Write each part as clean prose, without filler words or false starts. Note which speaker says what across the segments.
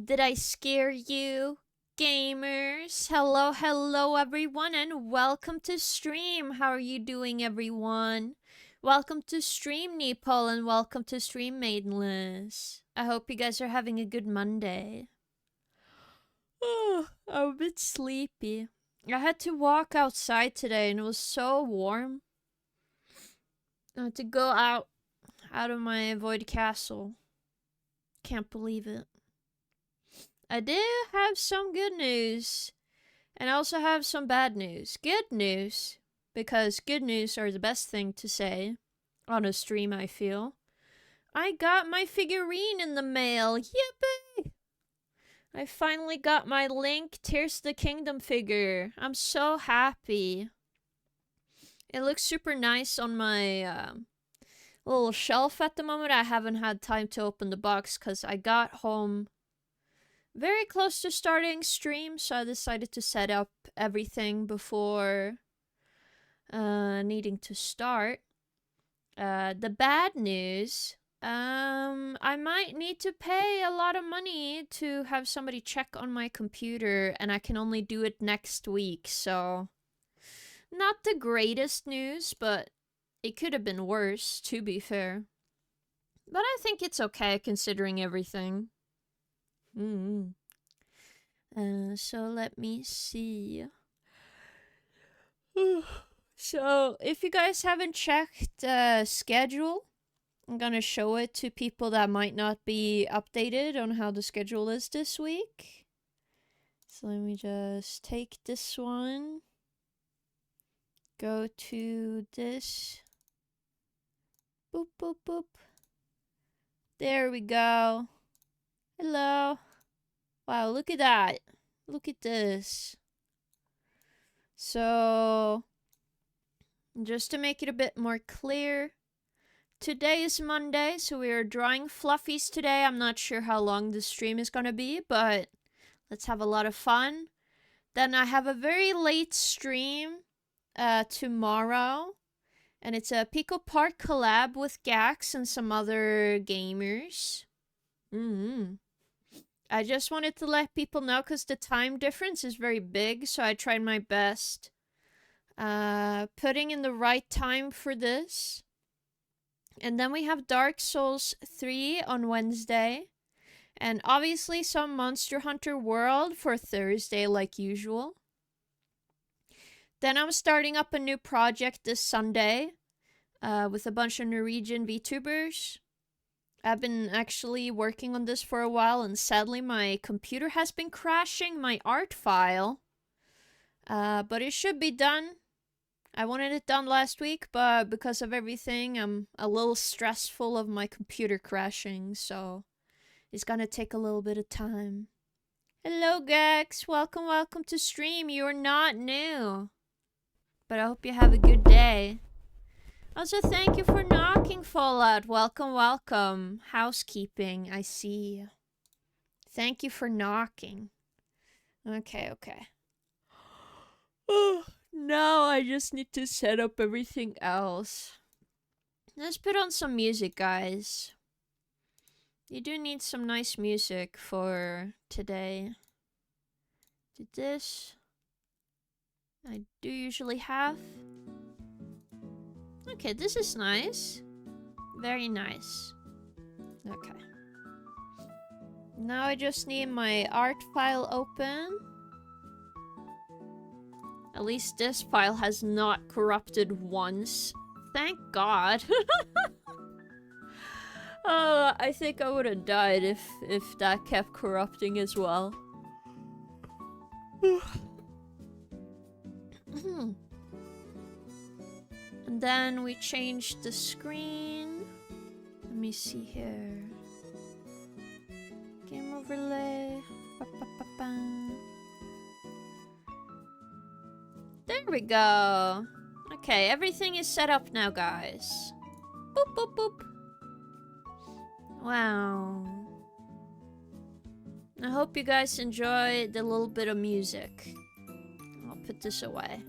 Speaker 1: Did I scare you, gamers? Hello everyone, and welcome to stream. How are you doing, everyone? Welcome to stream, Nepal, and welcome to stream, Maidenless. I hope you guys are having a good Monday. Oh, I'm a bit sleepy. I had to walk outside today, and it was so warm. I had to go out of my void castle. Can't believe it. I do have some good news, and I also have some bad news. Good news, because good news are the best thing to say on a stream, I feel. I got my figurine in the mail. Yippee! I finally got my Link Tears the Kingdom figure. I'm so happy. It looks super nice on my little shelf at the moment. I haven't had time to open the box because I got home very close to starting stream, so I decided to set up everything before needing to start. The bad news, I might need to pay a lot of money to have somebody check on my computer, and I can only do it next week, so not the greatest news, but it could have been worse, to be fair. But I think it's okay considering everything. So let me see. So if you guys haven't checked schedule, I'm gonna show it to people that might not be updated on how the schedule is this week. So let me just take this one. Go to this. Boop, boop, boop. There we go. Hello. Wow, look at that. Look at this. So, just to make it a bit more clear, today is Monday, so we are drawing fluffies today. I'm not sure how long the stream is gonna be, but let's have a lot of fun. Then I have a very late stream tomorrow, and it's a Pico Park collab with Gax and some other gamers. I just wanted to let people know because the time difference is very big, so I tried my best putting in the right time for this. And then we have Dark Souls 3 on Wednesday, and obviously some Monster Hunter World for Thursday like usual. Then I'm starting up a new project this Sunday with a bunch of Norwegian VTubers. I've been actually working on this for a while, and sadly my computer has been crashing my art file. But it should be done. I wanted it done last week, but because of everything, I'm a little stressful of my computer crashing, so it's gonna take a little bit of time. Hello, Gex. Welcome to stream. You're not new, but I hope you have a good day. Also, thank you for knocking, Fallout. Welcome. Housekeeping, I see. Thank you for knocking. Okay. Oh, now I just need to set up everything else. Let's put on some music, guys. You do need some nice music for today. Do this. I do usually have. Okay, this is nice. Very nice. Okay. Now I just need my art file open. At least this file has not corrupted once. Thank God. I think I would have died if that kept corrupting as well. And then we changed the screen. Let me see here. Game overlay. There we go. Okay, everything is set up now, guys. Boop, boop, boop. Wow. I hope you guys enjoy the little bit of music. I'll put this away.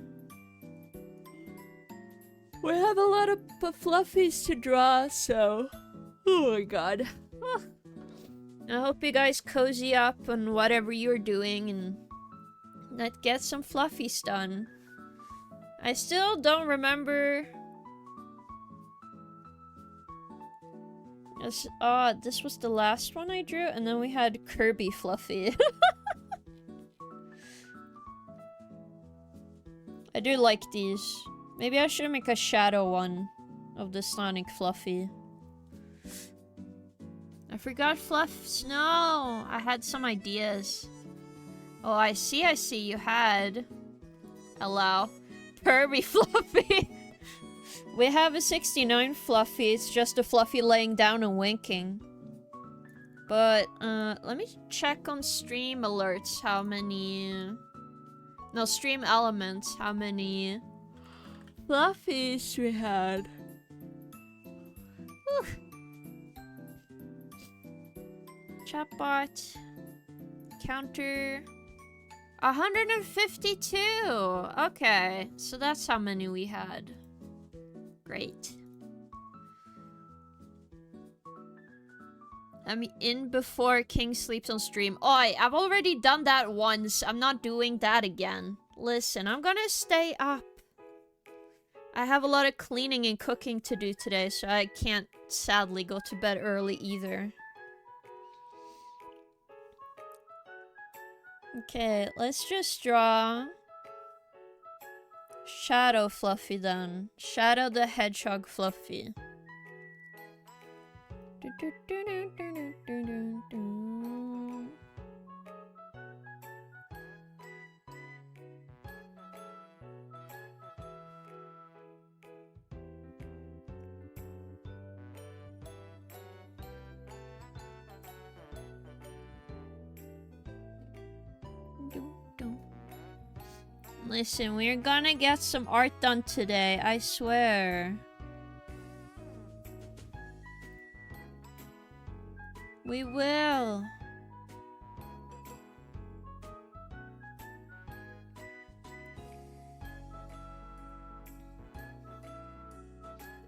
Speaker 1: We have a lot of fluffies to draw, so... Oh my god. I hope you guys cozy up on whatever you're doing and let's get some fluffies done. I still don't remember. This was the last one I drew, and then we had Kirby Fluffy. I do like these. Maybe I should make a shadow one of the Sonic Fluffy. I forgot Fluffs. No, I had some ideas. Oh, I see, you had. Hello. Kirby Fluffy. We have a 69 Fluffy. It's just a Fluffy laying down and winking. But, let me check on stream alerts how many... No, stream elements, how many Fluffies we had. Whew. Chatbot. Counter. 152! Okay, so that's how many we had. Great. I'm in before King sleeps on stream. Oh, I've already done that once. I'm not doing that again. Listen, I'm gonna stay up. I have a lot of cleaning and cooking to do today, so I can't sadly go to bed early either. Okay, let's just draw Shadow Fluffy then. Shadow the Hedgehog Fluffy. Listen, we're gonna get some art done today, I swear. We will.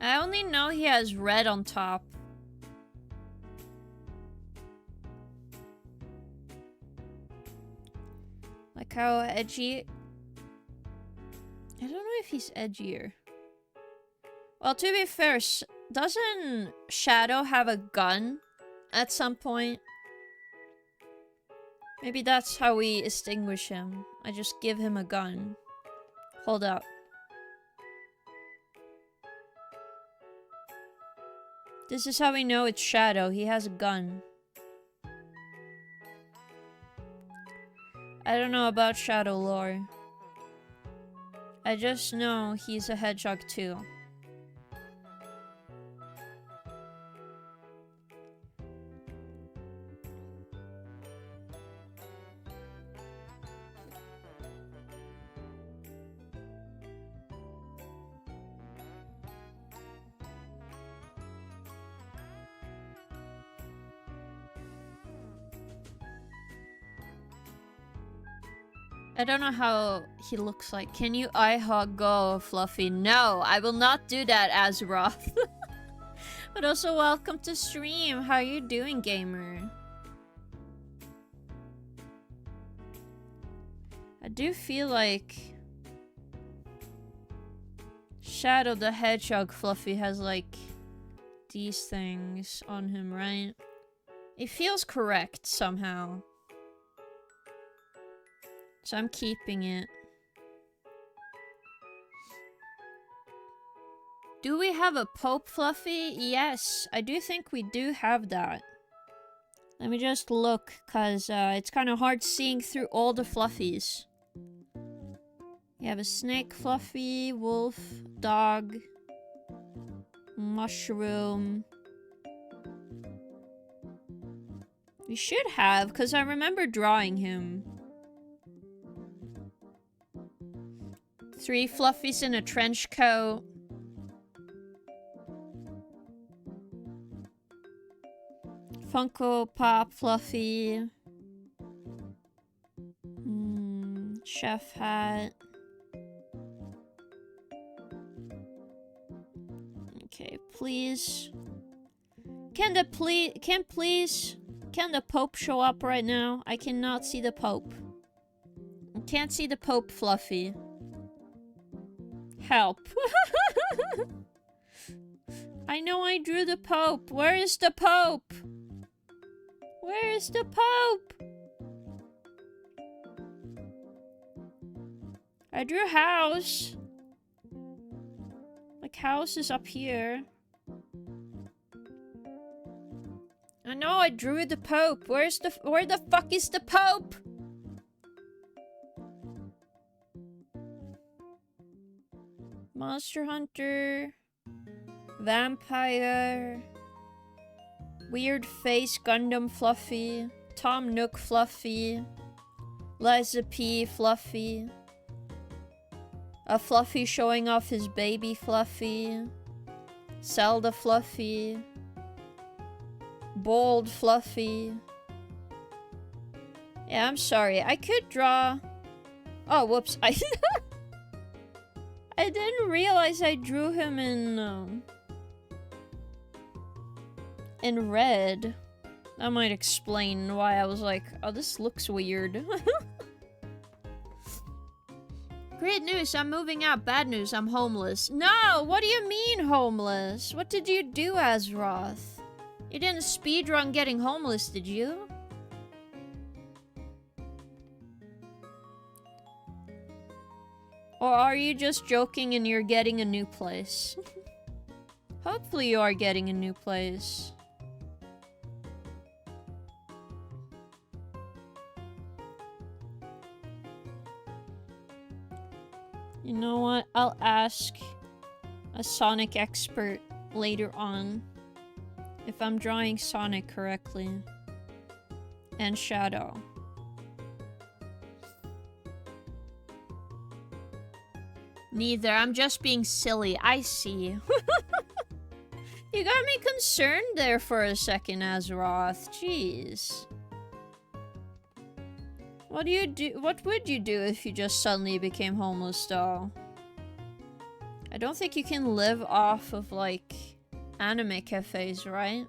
Speaker 1: I only know he has red on top. Like how edgy... I don't know if he's edgier. Well, to be fair, doesn't Shadow have a gun at some point? Maybe that's how we extinguish him. I just give him a gun. Hold up. This is how we know it's Shadow. He has a gun. I don't know about Shadow lore. I just know he's a hedgehog too. I don't know how he looks like. Can you eye hug go, Fluffy? No, I will not do that, Azeroth. But also, welcome to stream. How you doing, gamer? I do feel like Shadow the Hedgehog Fluffy has like these things on him, right? It feels correct somehow. So I'm keeping it. Do we have a Pope Fluffy? Yes, I do think we do have that. Let me just look, cause it's kind of hard seeing through all the Fluffies. You have a snake Fluffy, wolf, dog, mushroom. We should have, cause I remember drawing him. 3 Fluffies in a trench coat. Funko Pop Fluffy. Chef hat. Okay, please. Can Can the Pope show up right now? I cannot see the Pope. I can't see the Pope, Fluffy. Help. I know I drew the Pope. Where is the Pope? Where is the Pope? I drew a house. Like, house is up here. I know I drew the Pope. Where the fuck is the Pope? Monster Hunter. Vampire. Weird face Gundam Fluffy. Tom Nook Fluffy. Liza P Fluffy. A Fluffy showing off his baby Fluffy. Zelda Fluffy. Bold Fluffy. Yeah, I'm sorry. I could draw... Oh, whoops. I didn't realize I drew him in red. That might explain why I was like, oh, this looks weird. Great news, I'm moving out. Bad news, I'm homeless. No, what do you mean homeless? What did you do, Azeroth? You didn't speedrun getting homeless, did you? Or are you just joking and you're getting a new place? Hopefully you are getting a new place. You know what? I'll ask a Sonic expert later on if I'm drawing Sonic correctly. And Shadow. Neither. I'm just being silly. I see. You got me concerned there for a second, Azeroth. Jeez. What do you do? What would you do if you just suddenly became homeless, though? I don't think you can live off of, like, anime cafes, right?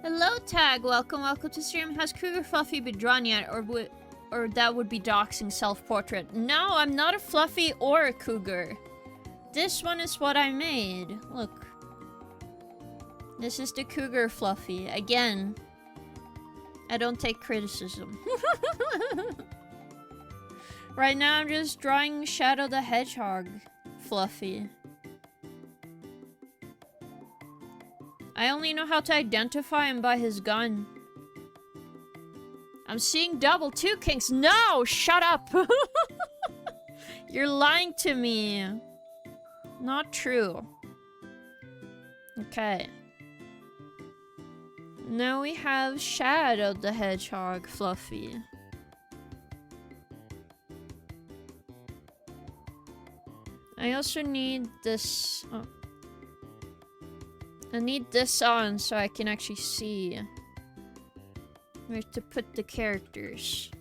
Speaker 1: Hello, Tag. Welcome to stream. Has Cougar Fluffy been drawn yet, or that would be doxing self-portrait? No, I'm not a Fluffy or a Cougar. This one is what I made. Look. This is the Cougar Fluffy. Again, I don't take criticism. Right now, I'm just drawing Shadow the Hedgehog Fluffy. I only know how to identify him by his gun. I'm seeing double too, Kinks. No! Shut up! You're lying to me. Not true. Okay. Now we have Shadow the Hedgehog Fluffy. I also need this... Oh. I need this on so I can actually see where to put the characters.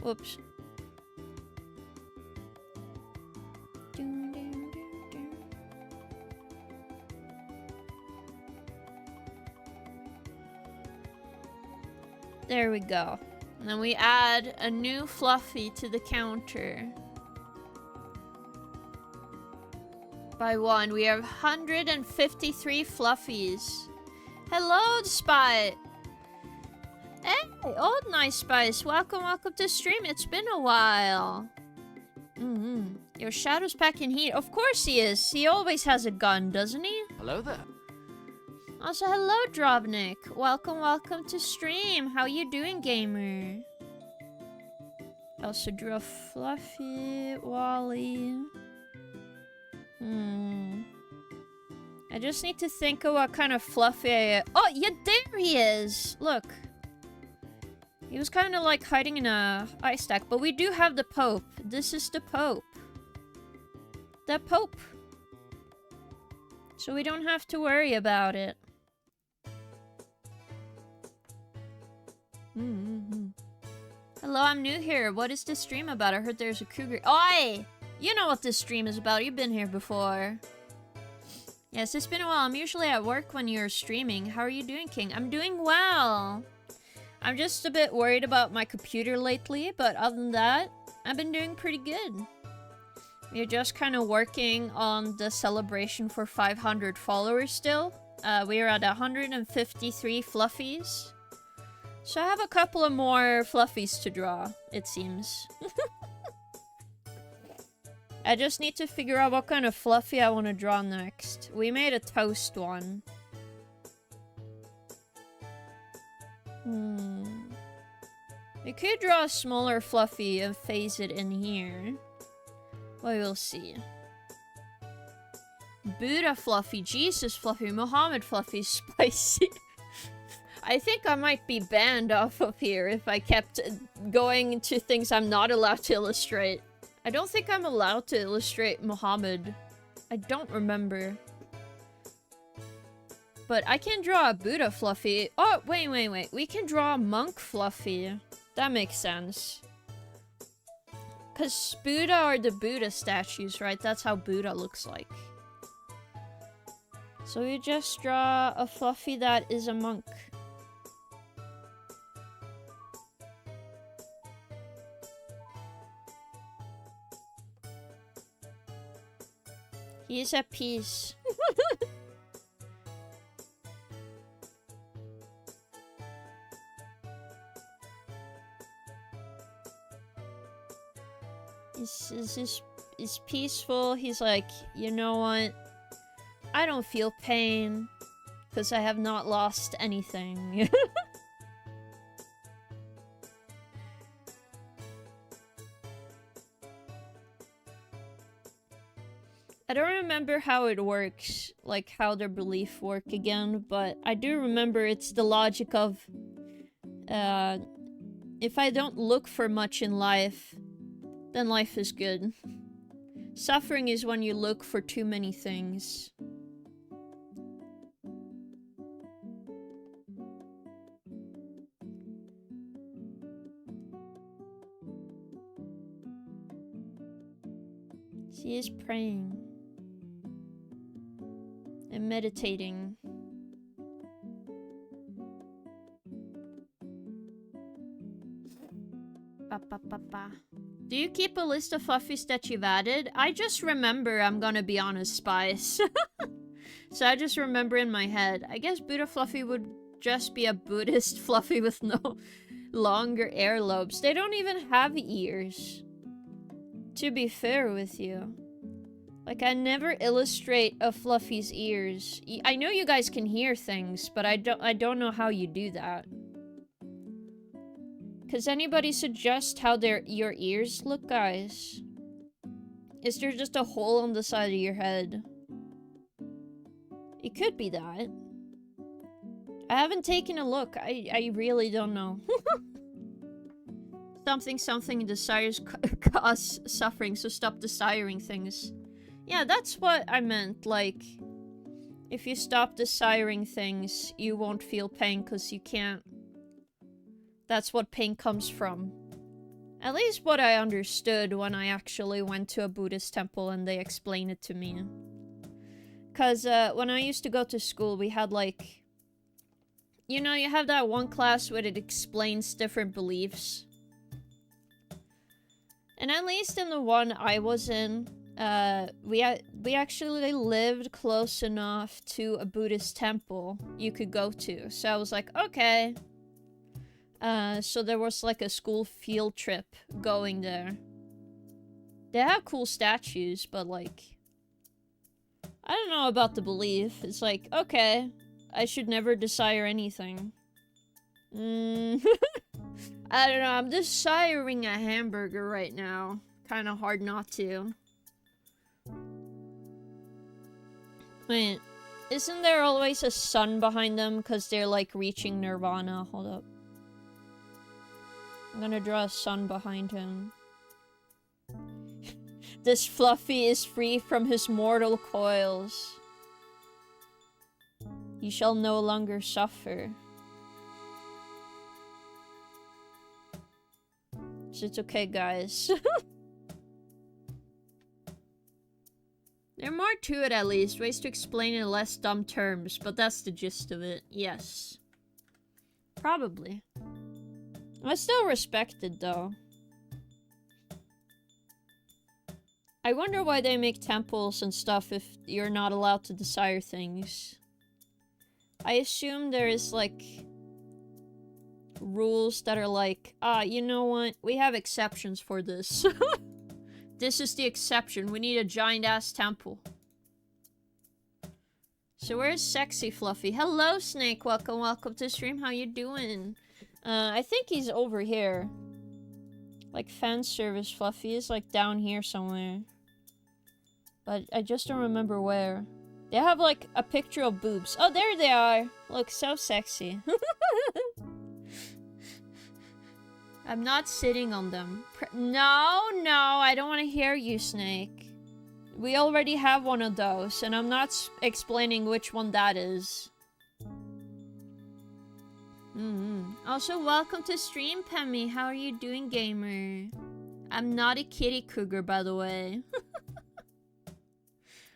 Speaker 1: Whoops. There we go. And then we add a new Fluffy to the counter. By one, we have 153 Fluffies. Hello, Spite. Hey, old Nice Spice. Welcome to stream. It's been a while. Your Shadow's packing heat. Of course he is. He always has a gun, doesn't he?
Speaker 2: Hello there.
Speaker 1: Also, hello, Drovnik. Welcome to stream. How you doing, gamer? also drew a Fluffy, Wally. I just need to think of what kind of Fluffy Oh, yeah, there he is! Look. He was kind of like hiding in a ice stack, but we do have the Pope. This is the Pope. The Pope. So we don't have to worry about it. Hello, I'm new here. What is this stream about? I heard there's a cougar. Oi! You know what this stream is about. You've been here before. Yes, it's been a while. I'm usually at work when you're streaming. How are you doing, King? I'm doing well. I'm just a bit worried about my computer lately, but other than that, I've been doing pretty good. We're just kind of working on the celebration for 500 followers still. We're at 153 fluffies. So I have a couple of more fluffies to draw, it seems. I just need to figure out what kind of fluffy I want to draw next. We made a toast one. We could draw a smaller fluffy and phase it in here. We will see. Buddha fluffy, Jesus fluffy, Muhammad fluffy, spicy. I think I might be banned off of here if I kept going to things I'm not allowed to illustrate. I don't think I'm allowed to illustrate Muhammad. I don't remember. But I can draw a Buddha fluffy. Oh, wait. We can draw a monk fluffy. That makes sense. Because Buddha are the Buddha statues, right? That's how Buddha looks like. So we just draw a fluffy that is a monk. He is at peace. He's peaceful. He's like, you know what? I don't feel pain because I have not lost anything. I don't remember how it works, like how their belief work again, but I do remember it's the logic of if I don't look for much in life, then life is good. Suffering is when you look for too many things. She is praying and meditating. Do you keep a list of fluffies that you've added? I just remember, I'm gonna be honest, Spice. So I just remember in my head. I guess Buddha fluffy would just be a Buddhist fluffy with no longer earlobes. They don't even have ears. To be fair with you. Like, I never illustrate a fluffy's ears. I know you guys can hear things, but I don't know how you do that. Does anybody suggest how your ears look, guys? Is there just a hole on the side of your head? It could be that. I haven't taken a look. I really don't know. Something desires cause suffering, so stop desiring things. Yeah, that's what I meant. Like, if you stop desiring things, you won't feel pain because you can't. That's what pain comes from. At least what I understood when I actually went to a Buddhist temple and they explained it to me. Because when I used to go to school, we had like... You know, you have that one class where it explains different beliefs. And at least in the one I was in, we actually lived close enough to a Buddhist temple you could go to. So I was like, okay. So there was like a school field trip going there. They have cool statues, but like... I don't know about the belief. It's like, okay, I should never desire anything. I I don't know, I'm desiring a hamburger right now. Kind of hard not to. Wait, isn't there always a sun behind them because they're like reaching nirvana? Hold up. I'm gonna draw a sun behind him. This Fluffy is free from his mortal coils. He shall no longer suffer. So it's okay, guys. There are more to it, at least. Ways to explain in less dumb terms, but that's the gist of it. Yes. Probably. I still respect it, though. I wonder why they make temples and stuff if you're not allowed to desire things. I assume there is, like, rules that are like, you know what? We have exceptions for this. This is the exception. We need a giant-ass temple. So where's Sexy Fluffy? Hello, Snake. Welcome, welcome to stream. How you doing? I think he's over here. Like, fan service Fluffy is, like, down here somewhere. But I just don't remember where. They have, like, a picture of boobs. Oh, there they are! Look, so sexy. I'm not sitting on them. No, I don't want to hear you, Snake. We already have one of those, and I'm not explaining which one that is. Also, welcome to stream, Pemmy. How are you doing, gamer? I'm not a kitty cougar, by the way.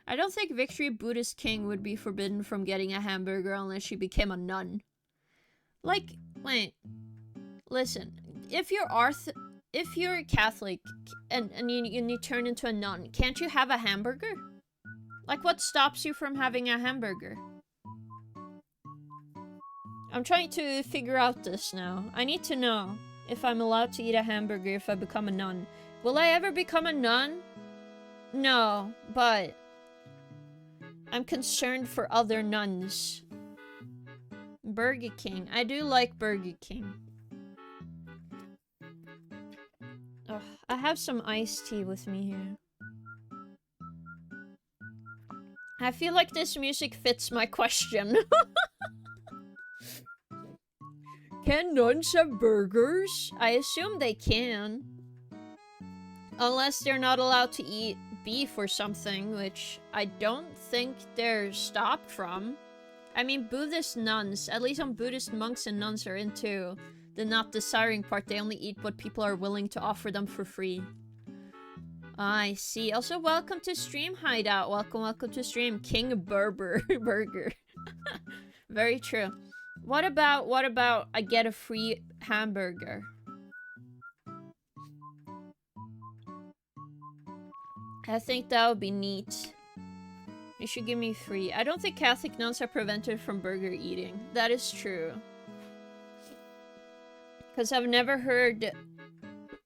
Speaker 1: I don't think Victory Buddhist King would be forbidden from getting a hamburger unless she became a nun. Like, wait. Listen, if you're Catholic and you turn into a nun, can't you have a hamburger? Like, what stops you from having a hamburger? I'm trying to figure out this now. I need to know if I'm allowed to eat a hamburger if I become a nun. Will I ever become a nun? No, but I'm concerned for other nuns. Burger King. I do like Burger King. Oh, I have some iced tea with me here. I feel like this music fits my question. Can nuns have burgers? I assume they can. Unless they're not allowed to eat beef or something, which I don't think they're stopped from. I mean, Buddhist nuns, at least some Buddhist monks and nuns are into the not desiring part. They only eat what people are willing to offer them for free. I see. Also, welcome to stream, Hideout. Welcome to stream, King Burger. Very true. What about I get a free hamburger? I think that would be neat. You should give me free. I don't think Catholic nuns are prevented from burger eating. That is true. Because I've never heard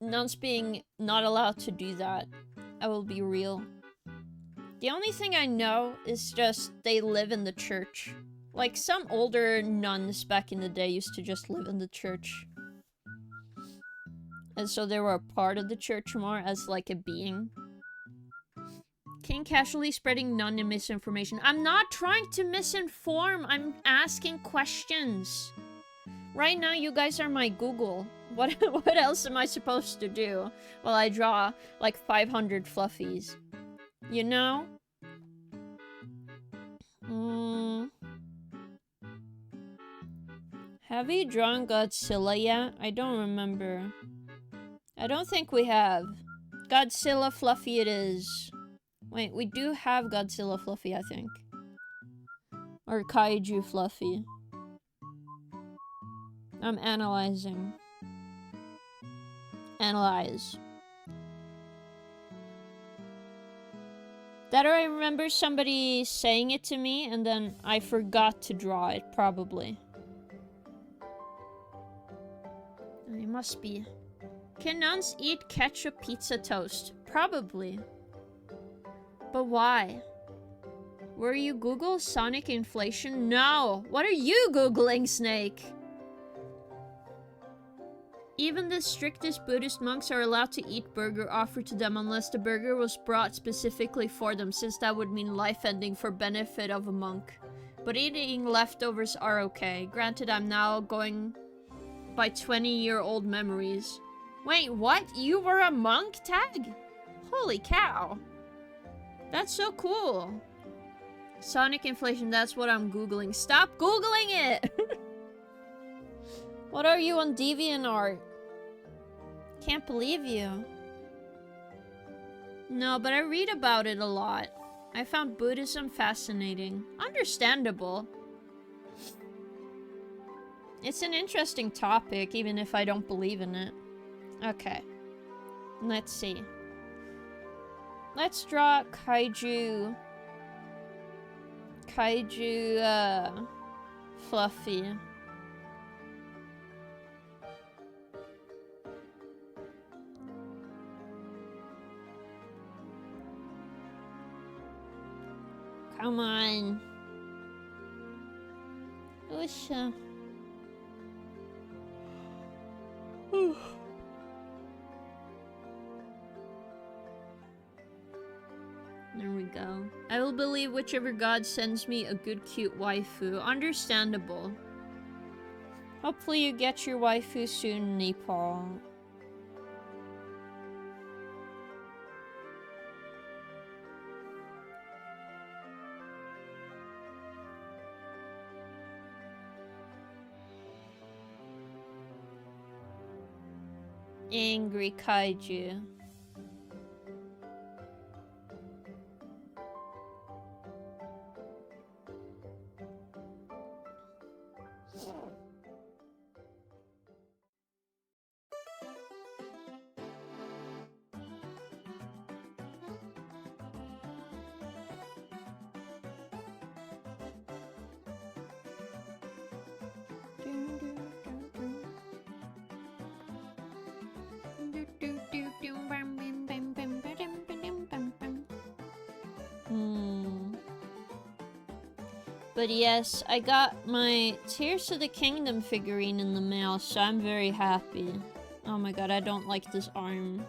Speaker 1: nuns being not allowed to do that. I will be real. The only thing I know is just they live in the church. Like, some older nuns back in the day used to just live in the church. And so they were a part of the church more as, like, a being. King casually spreading nun and misinformation. I'm not trying to misinform. I'm asking questions. Right now, you guys are my Google. What else am I supposed to do while I draw, like, 500 fluffies? You know? Have we drawn Godzilla yet? I don't remember. I don't think we have. Godzilla Fluffy it is. Wait, we do have Godzilla Fluffy, I think. Or Kaiju Fluffy. I'm analyzing. Analyze. That or I remember somebody saying it to me and then I forgot to draw it, probably. It must be. Can nuns eat ketchup pizza toast? Probably. But why? Were you Google Sonic inflation? No! What are you Googling, Snake? Even the strictest Buddhist monks are allowed to eat burger offered to them unless the burger was brought specifically for them, since that would mean life ending for benefit of a monk. But eating leftovers are okay. Granted, I'm now going by 20-year-old memories. Wait, what? You were a monk, Tag? Holy cow. That's so cool. Sonic inflation, that's what I'm Googling. Stop Googling it! What are you on DeviantArt? Can't believe you. No, but I read about it a lot. I found Buddhism fascinating. Understandable. It's an interesting topic, even if I don't believe in it. Okay. Let's see. Let's draw Kaiju... Fluffy. Come on. Usha. There we go. I will believe whichever god sends me a good cute waifu. Understandable. Hopefully you get your waifu soon, Nepal. Angry kaiju. But yes, I got my Tears of the Kingdom figurine in the mail, so I'm very happy. Oh my god, I don't like this arm.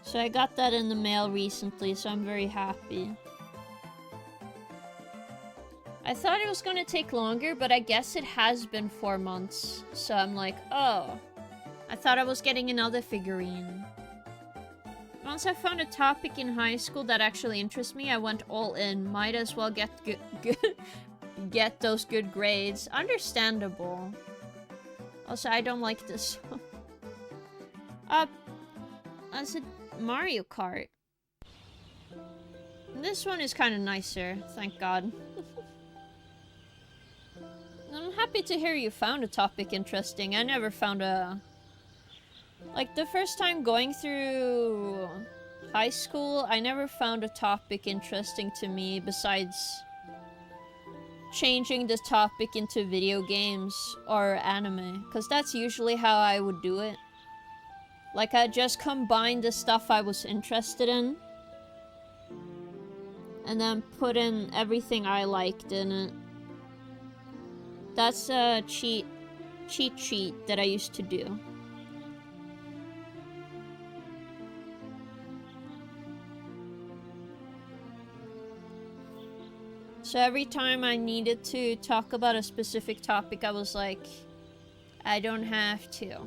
Speaker 1: So I got that in the mail recently, so I'm very happy. I thought it was gonna take longer, but I guess it has been 4 months. So I'm like, oh. I thought I was getting another figurine. Once I found a topic in high school that actually interests me, I went all in. Might as well get get those good grades. Understandable. Also, I don't like this one. That's a Mario Kart. This one is kind of nicer, thank God. I'm happy to hear you found a topic interesting. I never found a... Like, the first time going through high school, I never found a topic interesting to me besides changing the topic into video games or anime. Because that's usually how I would do it. Like, I just combine the stuff I was interested in. And then put in everything I liked in it. That's a cheat sheet that I used to do. So every time I needed to talk about a specific topic, I was like, I don't have to.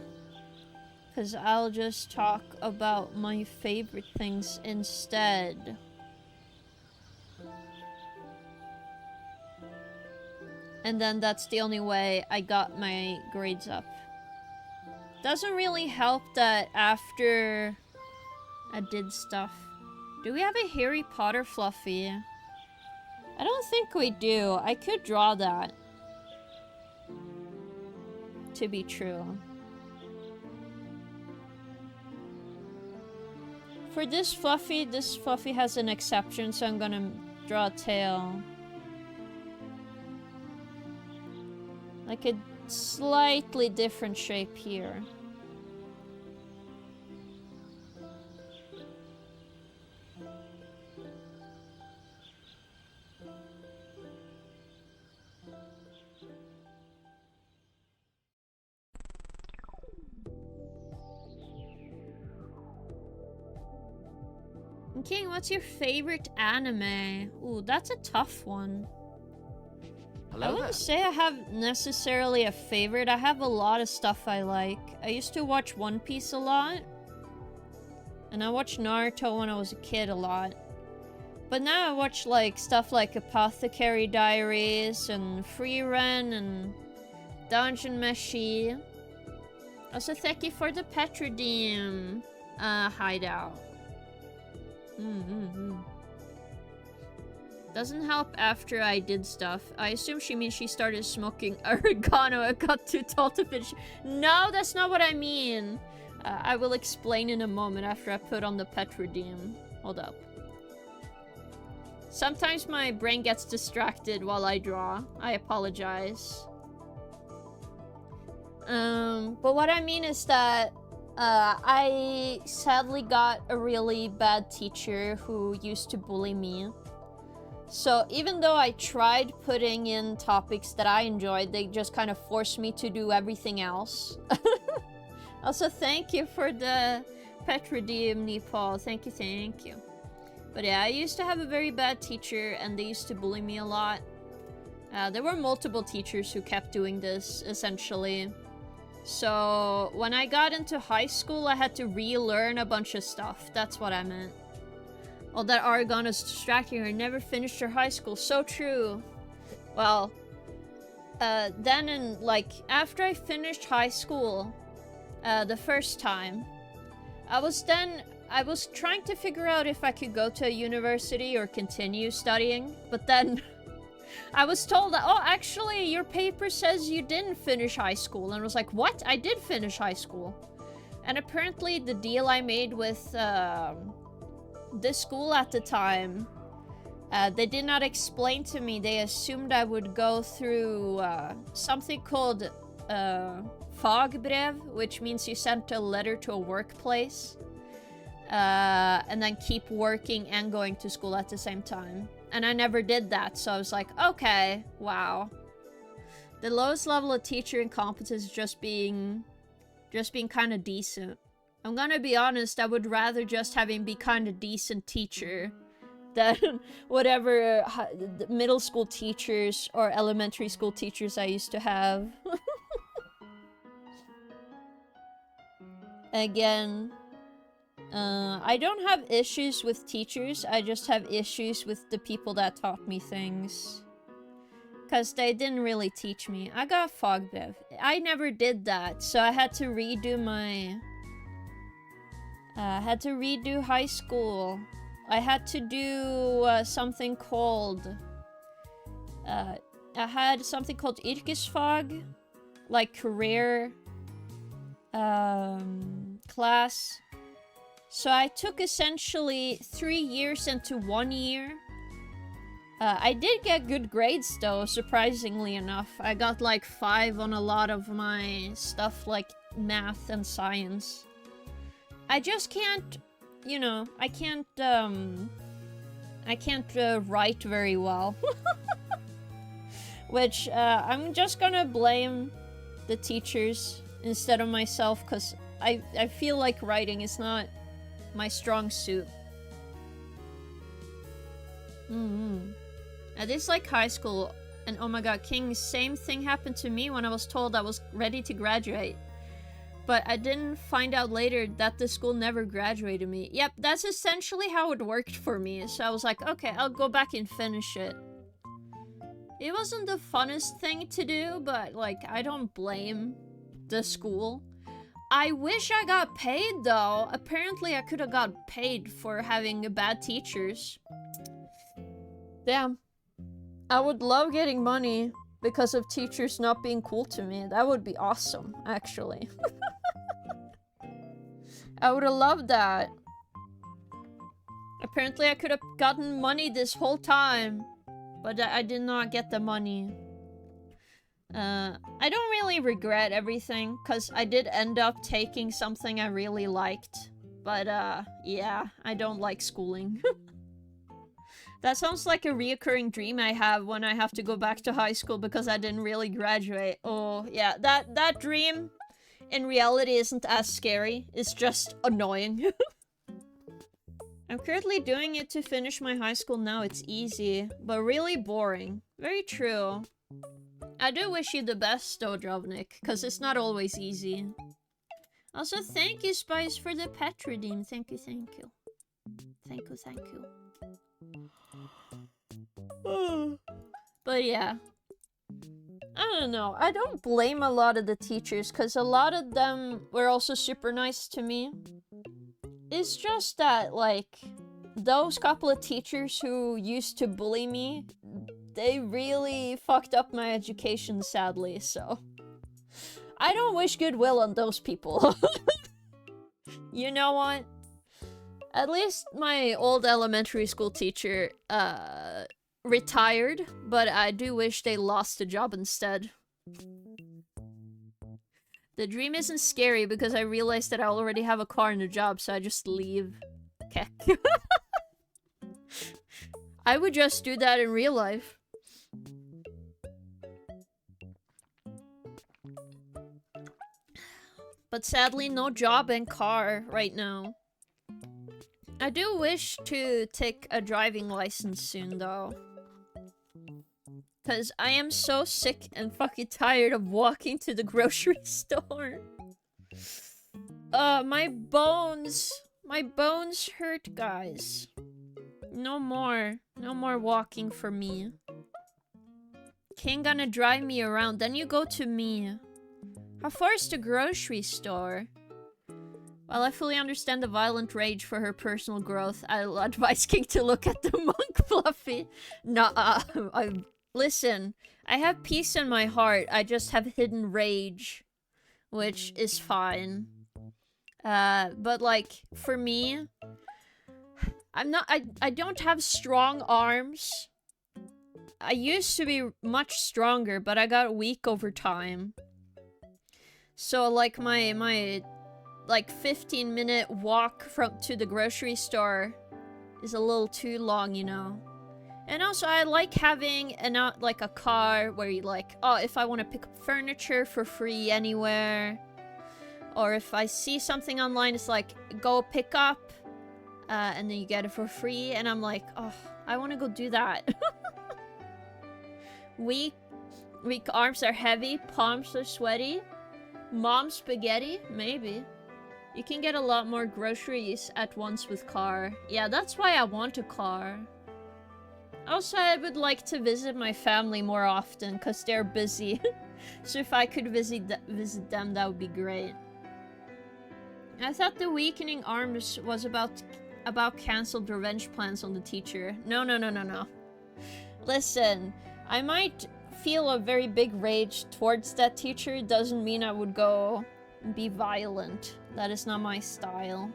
Speaker 1: Because I'll just talk about my favorite things instead. And then that's the only way I got my grades up. Doesn't really help that after I did stuff. Do we have a Harry Potter fluffy? I don't think we do. I could draw that. To be true. For this fluffy has an exception, so I'm gonna draw a tail. Like a slightly different shape here. King, what's your favorite anime? Ooh, that's a tough one.
Speaker 2: Hello
Speaker 1: I wouldn't
Speaker 2: there.
Speaker 1: say I have necessarily a favorite. I have a lot of stuff I like. I used to watch One Piece a lot. And I watched Naruto when I was a kid a lot. But now I watch like stuff like Apothecary Diaries and Freeren and Dungeon Meshi. Also, thank you for the Petrodim hideout. Doesn't help after I did stuff. I assume she means she started smoking oregano and got too tall to finish. No, that's not what I mean. I will explain in a moment after I put on the Petrodim. Hold up. Sometimes my brain gets distracted while I draw. I apologize. But what I mean is that I sadly got a really bad teacher who used to bully me. So even though I tried putting in topics that I enjoyed, they just kind of forced me to do everything else. Also, thank you for the Petrodim, Nepal. Thank you. But yeah, I used to have a very bad teacher and they used to bully me a lot. There were multiple teachers who kept doing this, essentially. So when I got into high school, I had to relearn a bunch of stuff. That's what I meant. Oh, that oregano is distracting her. Never finished her high school. So true. Well, then after I finished high school, the first time, I was trying to figure out if I could go to a university or continue studying, but then I was told that, oh, actually, your paper says you didn't finish high school. And I was like, what? I did finish high school. And apparently the deal I made with this school at the time, they did not explain to me. They assumed I would go through something called fagbrev, which means you sent a letter to a workplace. And then keep working and going to school at the same time. And I never did that, so I was like, okay, wow. The lowest level of teacher incompetence is just being kind of decent. I'm gonna be honest, I would rather just have him be kind of decent teacher than whatever middle school teachers or elementary school teachers I used to have. Again, I don't have issues with teachers, I just have issues with the people that taught me things. Because they didn't really teach me. I got FogBev. I never did that, so I had to redo my... had to redo high school. I had to do something called... I had something called Yrkesfag, like career class. So I took essentially 3 years into 1 year. I did get good grades though, surprisingly enough. I got like 5 on a lot of my stuff like math and science. I just can't, you know, I can't write very well. Which, I'm just gonna blame the teachers instead of myself, because I feel like writing is not my strong suit. I dislike high school, and oh my god, King, same thing happened to me when I was told I was ready to graduate. But I didn't find out later that the school never graduated me. Yep, that's essentially how it worked for me. So I was like, okay, I'll go back and finish it. It wasn't the funnest thing to do, but like, I don't blame the school. I wish I got paid though. Apparently I could have got paid for having bad teachers. Damn. I would love getting money because of teachers not being cool to me. That would be awesome, actually. I would have loved that. Apparently I could have gotten money this whole time, but I did not get the money. I don't really regret everything, because I did end up taking something I really liked. But, yeah, I don't like schooling. That sounds like a reoccurring dream I have when I have to go back to high school because I didn't really graduate. Oh, yeah, that dream in reality isn't as scary. It's just annoying. I'm currently doing it to finish my high school now. It's easy, but really boring. Very true. I do wish you the best, though, Drovnik, because it's not always easy. Also, thank you, Spice, for the pet redeem. Thank you, thank you. Thank you, thank you. But yeah. I don't know. I don't blame a lot of the teachers, because a lot of them were also super nice to me. It's just that, like, those couple of teachers who used to bully me, they really fucked up my education, sadly, so... I don't wish goodwill on those people. You know what? At least my old elementary school teacher, retired, but I do wish they lost the job instead. The dream isn't scary because I realized that I already have a car and a job, so I just leave. Kek. I would just do that in real life. But sadly, no job and car right now. I do wish to take a driving license soon, though. Because I am so sick and fucking tired of walking to the grocery store. My bones hurt, guys. No more walking for me. King gonna drive me around, then you go to me. How far is the grocery store? While I fully understand the violent rage for her personal growth, I'll advise King to look at the monk Fluffy. Listen, I have peace in my heart, I just have hidden rage. Which is fine. But like, for me... I don't have strong arms. I used to be much stronger, but I got weak over time. So like my like 15-minute walk to the grocery store is a little too long, you know. And also I like having like a car where you like, oh, if I want to pick up furniture for free anywhere, or if I see something online, it's like, go pick up, and then you get it for free, and I'm like, oh, I want to go do that. Weak arms are heavy, palms are sweaty. Mom spaghetti? Maybe. You can get a lot more groceries at once with car. Yeah, that's why I want a car. Also, I would like to visit my family more often, because they're busy. So if I could visit them, that would be great. I thought the weakening arms was about cancelled revenge plans on the teacher. No. Listen, I might feel a very big rage towards that teacher. It doesn't mean I would go be violent. That is not my style.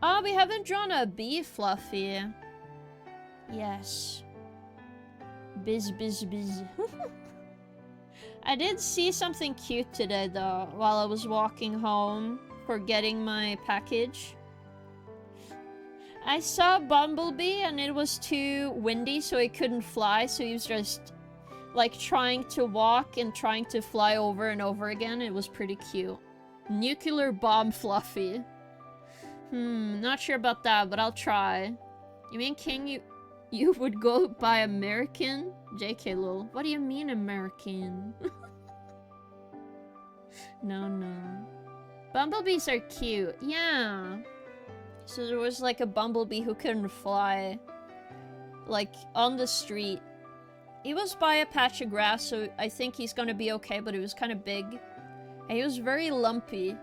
Speaker 1: Oh, we haven't drawn a bee, Fluffy. Yes. Biz. I did see something cute today, though, while I was walking home for getting my package. I saw Bumblebee, and it was too windy, so he couldn't fly, so he was just, like, trying to walk and trying to fly over and over again. It was pretty cute. Nuclear bomb Fluffy. Not sure about that, but I'll try. You mean, King, you would go by American? JK lol. What do you mean American? No. Bumblebees are cute. Yeah. So there was like a bumblebee who couldn't fly. Like, on the street. He was by a patch of grass, so I think he's gonna be okay, but it was kind of big. And he was very lumpy.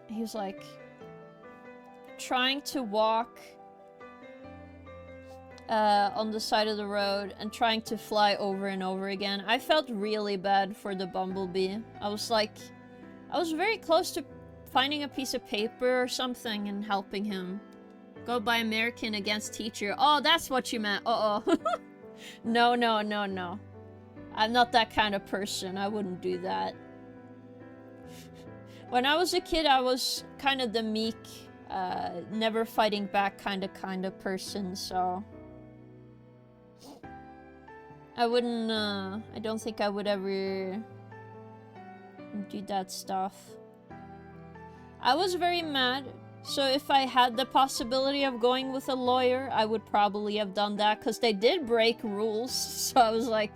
Speaker 1: He was like... trying to walk... on the side of the road and trying to fly over and over again. I felt really bad for the bumblebee. I was very close to finding a piece of paper or something and helping him. Go by American against teacher. Oh, that's what you meant. Uh-oh. No. I'm not that kind of person. I wouldn't do that. When I was a kid, I was kind of the meek, never fighting back kind of person, so... I wouldn't, I don't think I would ever do that stuff. I was very mad So if I had the possibility of going with a lawyer, I would probably have done that, because they did break rules. So I was like,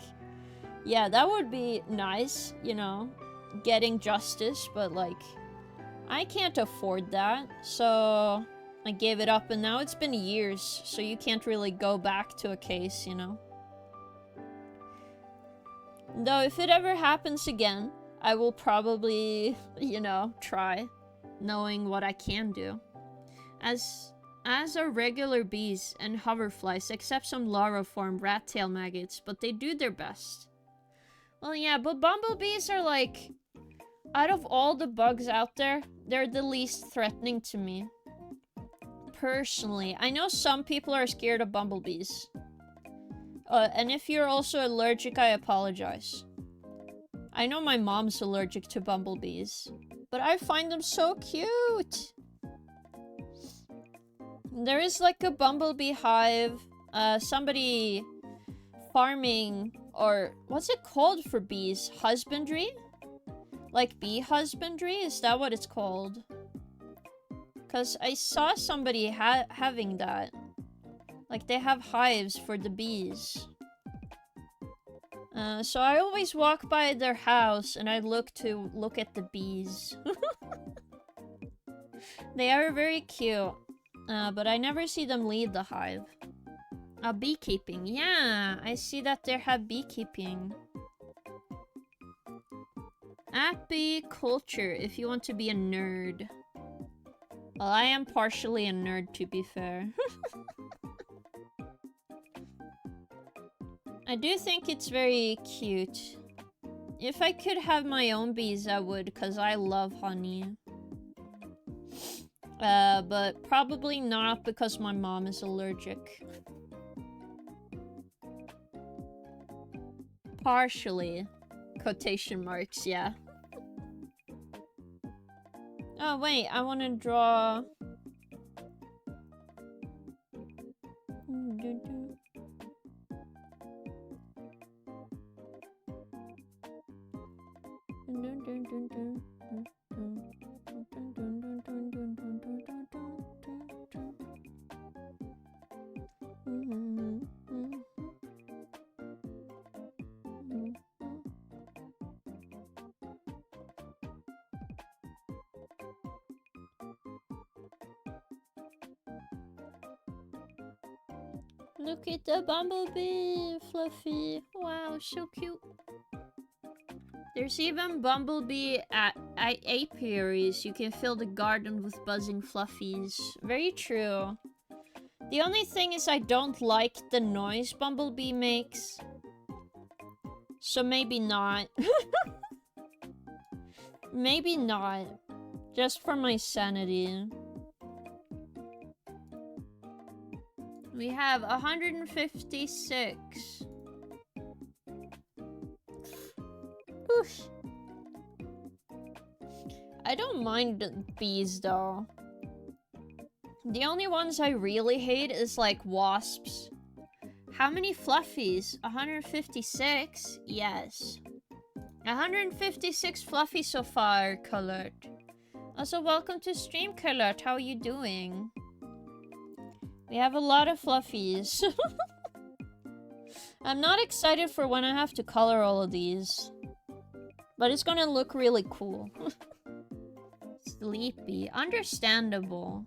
Speaker 1: yeah, that would be nice, you know, getting justice, but like, I can't afford that. So I gave it up, and now it's been years, so you can't really go back to a case, you know. Though if it ever happens again, I will probably, you know, try, knowing what I can do. As are regular bees and hoverflies, except some larviform rat tail maggots, but they do their best. Well, yeah, but bumblebees are like, out of all the bugs out there, they're the least threatening to me. Personally, I know some people are scared of bumblebees. And if you're also allergic, I apologize. I know my mom's allergic to bumblebees, but I find them so cute. There is like a bumblebee hive, somebody farming, or what's it called for bees? Husbandry? Like bee husbandry? Is that what it's called? Because I saw somebody having that. Like, they have hives for the bees. So I always walk by their house and I look at the bees. They are very cute. But I never see them leave the hive. Beekeeping. Yeah, I see that they have beekeeping. Apiculture, if you want to be a nerd. Well, I am partially a nerd, to be fair. I do think it's very cute. If I could have my own bees, I would, because I love honey. But probably not, because my mom is allergic. Partially. Quotation marks, yeah. Oh, wait, I want to draw... Look at the bumblebee, Fluffy. Wow, so cute. There's even bumblebee apiaries. You can fill the garden with buzzing fluffies. Very true. The only thing is I don't like the noise bumblebee makes. So maybe not. Maybe not. Just for my sanity. We have 156. Oof. I don't mind bees though. The only ones I really hate is like wasps. How many fluffies? 156? Yes. 156 fluffies so far, Colored. Also, welcome to stream, Colored. How are you doing? We have a lot of fluffies. I'm not excited for when I have to color all of these. But it's gonna look really cool. Sleepy. Understandable.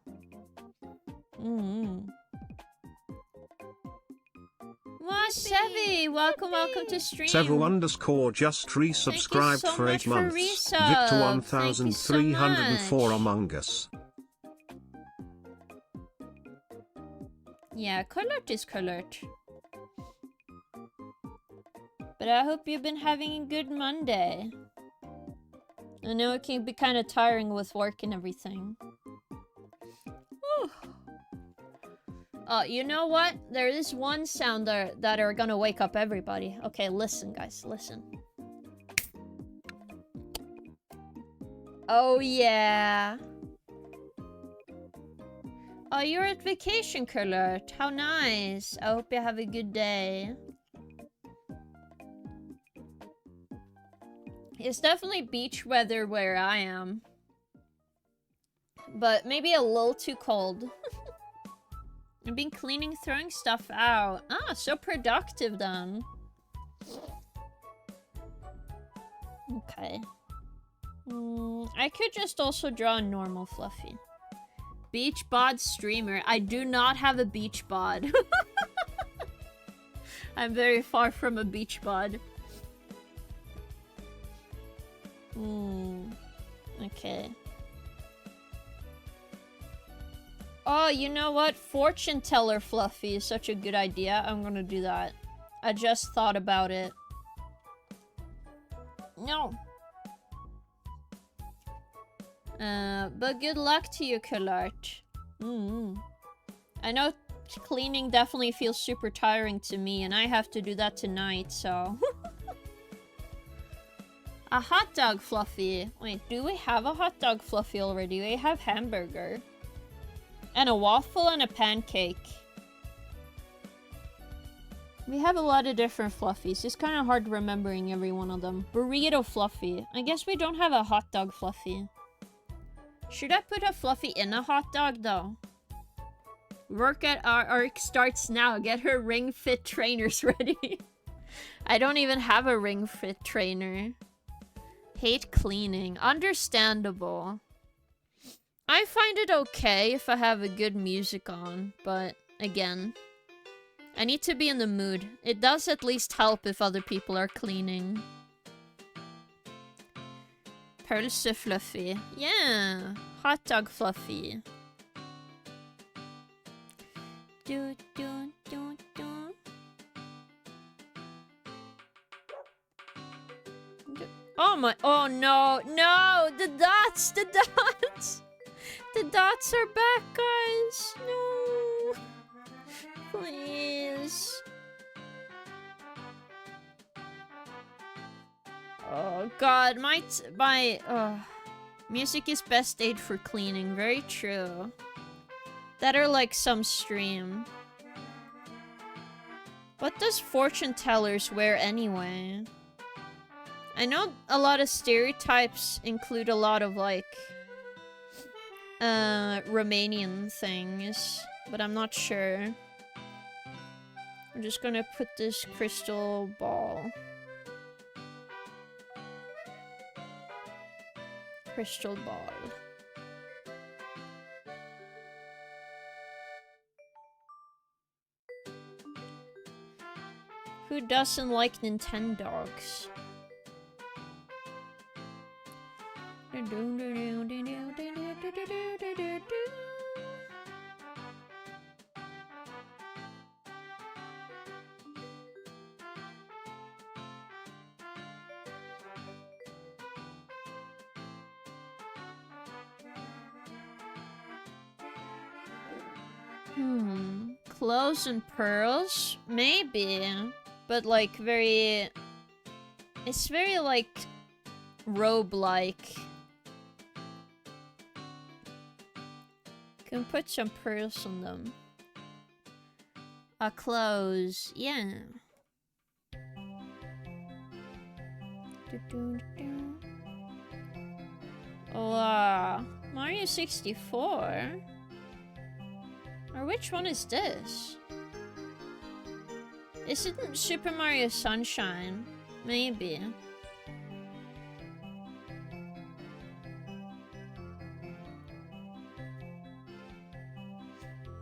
Speaker 1: Sevi, welcome to stream.
Speaker 2: Sevu_ just resubscribed
Speaker 1: so
Speaker 2: for 8 months.
Speaker 1: Victor
Speaker 2: 1304 Among Us.
Speaker 1: Yeah, Colored is Colored. But I hope you've been having a good Monday. I know it can be kind of tiring with work and everything. Whew. Oh, you know what? There is one sound that are gonna wake up everybody. Okay, listen, guys, listen. Oh, yeah. Oh, you're at vacation, Colored. How nice. I hope you have a good day. It's definitely beach weather where I am. but maybe a little too cold. I've been cleaning, throwing stuff out. Ah, so productive then. Okay. I could just also draw a normal Fluffy. Beach bod streamer. I do not have a beach bod. I'm very far from a beach bod. Okay. Oh, you know what? Fortune teller Fluffy is such a good idea. I'm gonna do that. I just thought about it. No. But good luck to you, Kalart. I know cleaning definitely feels super tiring to me, and I have to do that tonight, so... A hot dog Fluffy. Wait, do we have a hot dog Fluffy already? We have hamburger. And a waffle and a pancake. We have a lot of different Fluffies. It's kind of hard remembering every one of them. Burrito Fluffy. I guess we don't have a hot dog Fluffy. Should I put a Fluffy in a hot dog, though? Work at ARC starts now. Get her ring fit trainers ready. I don't even have a ring fit trainer. Hate cleaning. Understandable. I find it okay if I have a good music on, but again, I need to be in the mood. It does at least help if other people are cleaning. Pølse Fluffy. Yeah, hot dog Fluffy. Do, do, do, do. Oh my, oh no, no, the dots, the dots. The dots are back, guys. No. Please. Oh god, my music is best aid for cleaning. Very true. That are like some stream. What does fortune tellers wear anyway? I know a lot of stereotypes include a lot of like Romanian things, but I'm not sure. I'm just gonna put this crystal ball. Crystal ball. Who doesn't like Nintendogs? Clothes and pearls? Maybe. But like very... It's very like... robe-like. Can put some pearls on them. Clothes. Yeah. Oh, Mario 64? Or which one is this? Isn't Super Mario Sunshine? Maybe.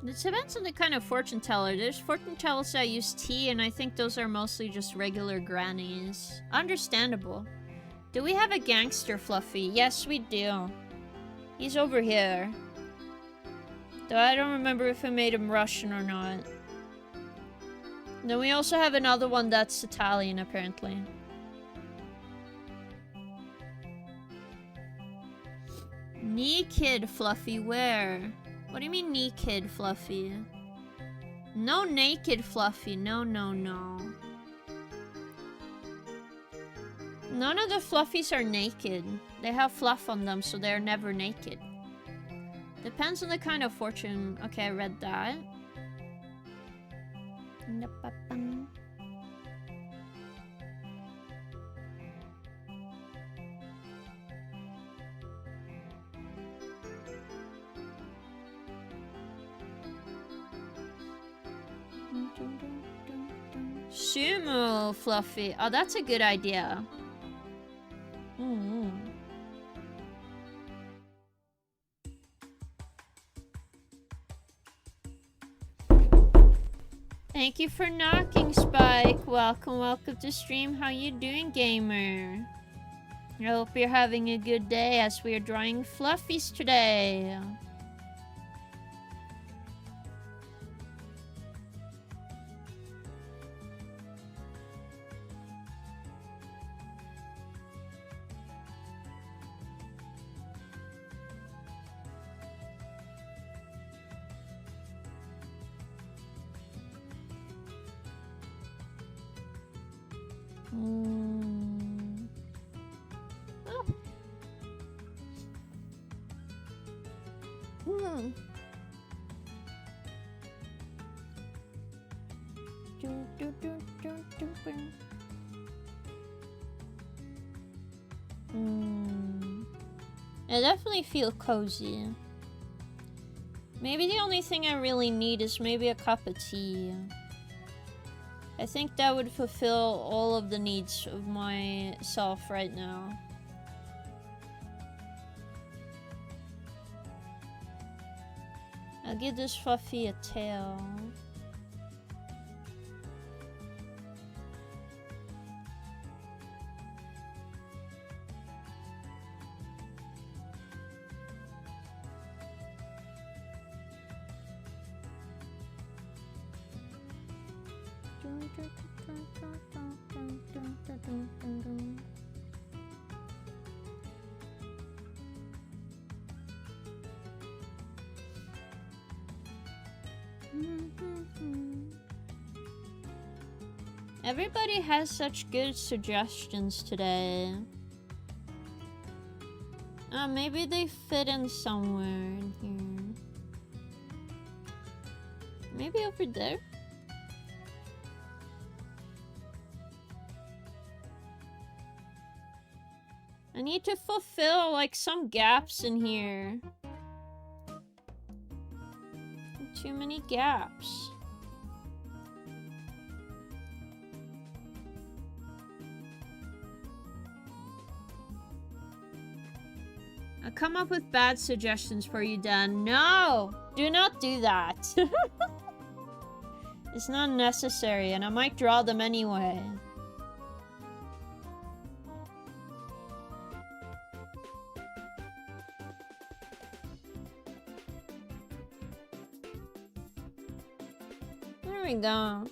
Speaker 1: It depends on the kind of fortune teller. There's fortune tellers that use tea, and I think those are mostly just regular grannies. Understandable. Do we have a gangster Fluffy? Yes, we do. He's over here. Though I don't remember if I made him Russian or not. Then we also have another one that's Italian, apparently. Naked Fluffy, where? What do you mean naked Fluffy? No naked Fluffy, no, no, no. None of the Fluffies are naked. They have fluff on them, so they're never naked. Depends on the kind of fortune. Okay, I read that. Sumo Fluffy. Oh, that's a good idea. Thank you for knocking, Spike. Welcome, welcome to stream. How you doing, gamer? I hope you're having a good day as we are drawing fluffies today. I definitely feel cozy. Maybe the only thing I really need is maybe a cup of tea. I think that would fulfill all of the needs of myself right now. I'll give this Fluffy a tail. Everybody has such good suggestions today. Maybe they fit in somewhere in here. Maybe over there? I need to fulfill, like, some gaps in here. Too many gaps. I'll come up with bad suggestions for you, Dan. No! Do not do that. It's not necessary, and I might draw them anyway. There we go.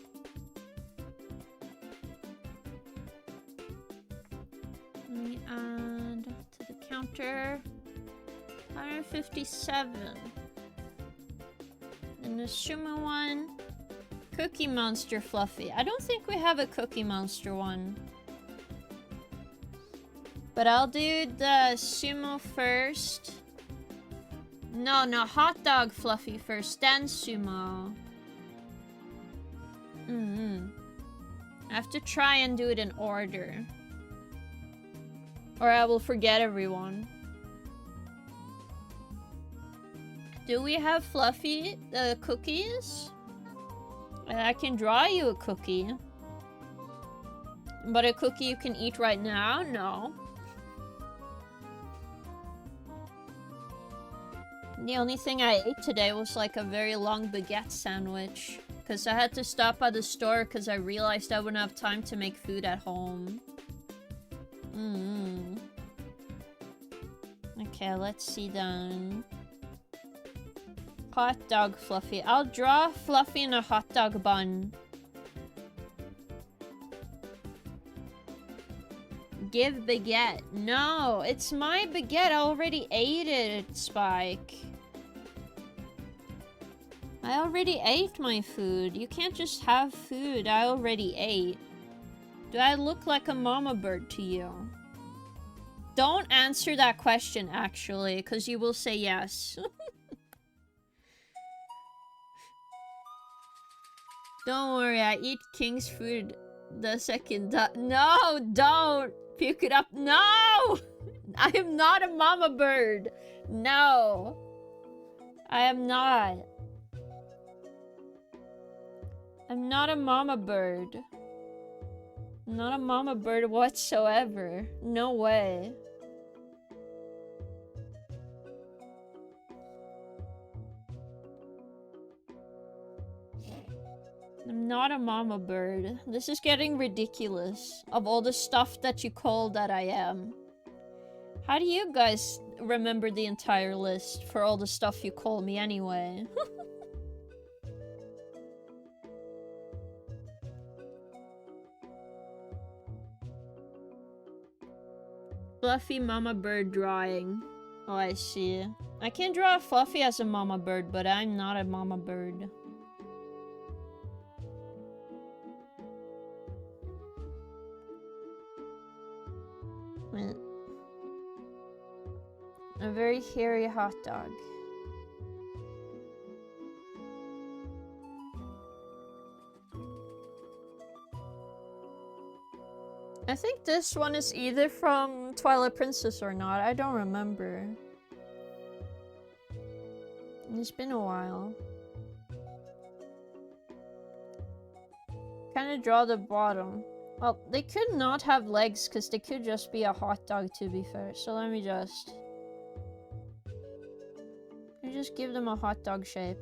Speaker 1: Let me add to the counter. 157. And the Sumo one. Cookie Monster Fluffy. I don't think we have a Cookie Monster one. But I'll do the Sumo first. No, Hot Dog Fluffy first, then Sumo. I have to try and do it in order. Or I will forget everyone. Do we have Fluffy cookies? I can draw you a cookie. But a cookie you can eat right now? No. The only thing I ate today was like a very long baguette sandwich. Because I had to stop by the store because I realized I wouldn't have time to make food at home. Okay, let's see then. Hot dog Fluffy. I'll draw Fluffy in a hot dog bun. Give baguette. No, it's my baguette. I already ate it, Spike. I already ate my food. You can't just have food I already ate. Do I look like a mama bird to you? Don't answer that question, actually, because you will say yes. Don't worry, I eat King's food the second No, don't! Puke it up. No! I am not a mama bird. No. I am not. I'm not a mama bird. I'm not a mama bird whatsoever. No way. I'm not a mama bird. This is getting ridiculous. Of all the stuff that you call that I am. How do you guys remember the entire list for all the stuff you call me anyway? Fluffy mama bird drawing. Oh, I see. I can draw a Fluffy as a mama bird, but I'm not a mama bird. A very hairy hot dog. I think this one is either from Twilight Princess or not. I don't remember. It's been a while. Kind of draw the bottom. Well, they could not have legs because they could just be a hot dog, to be fair. So let me just give them a hot dog shape.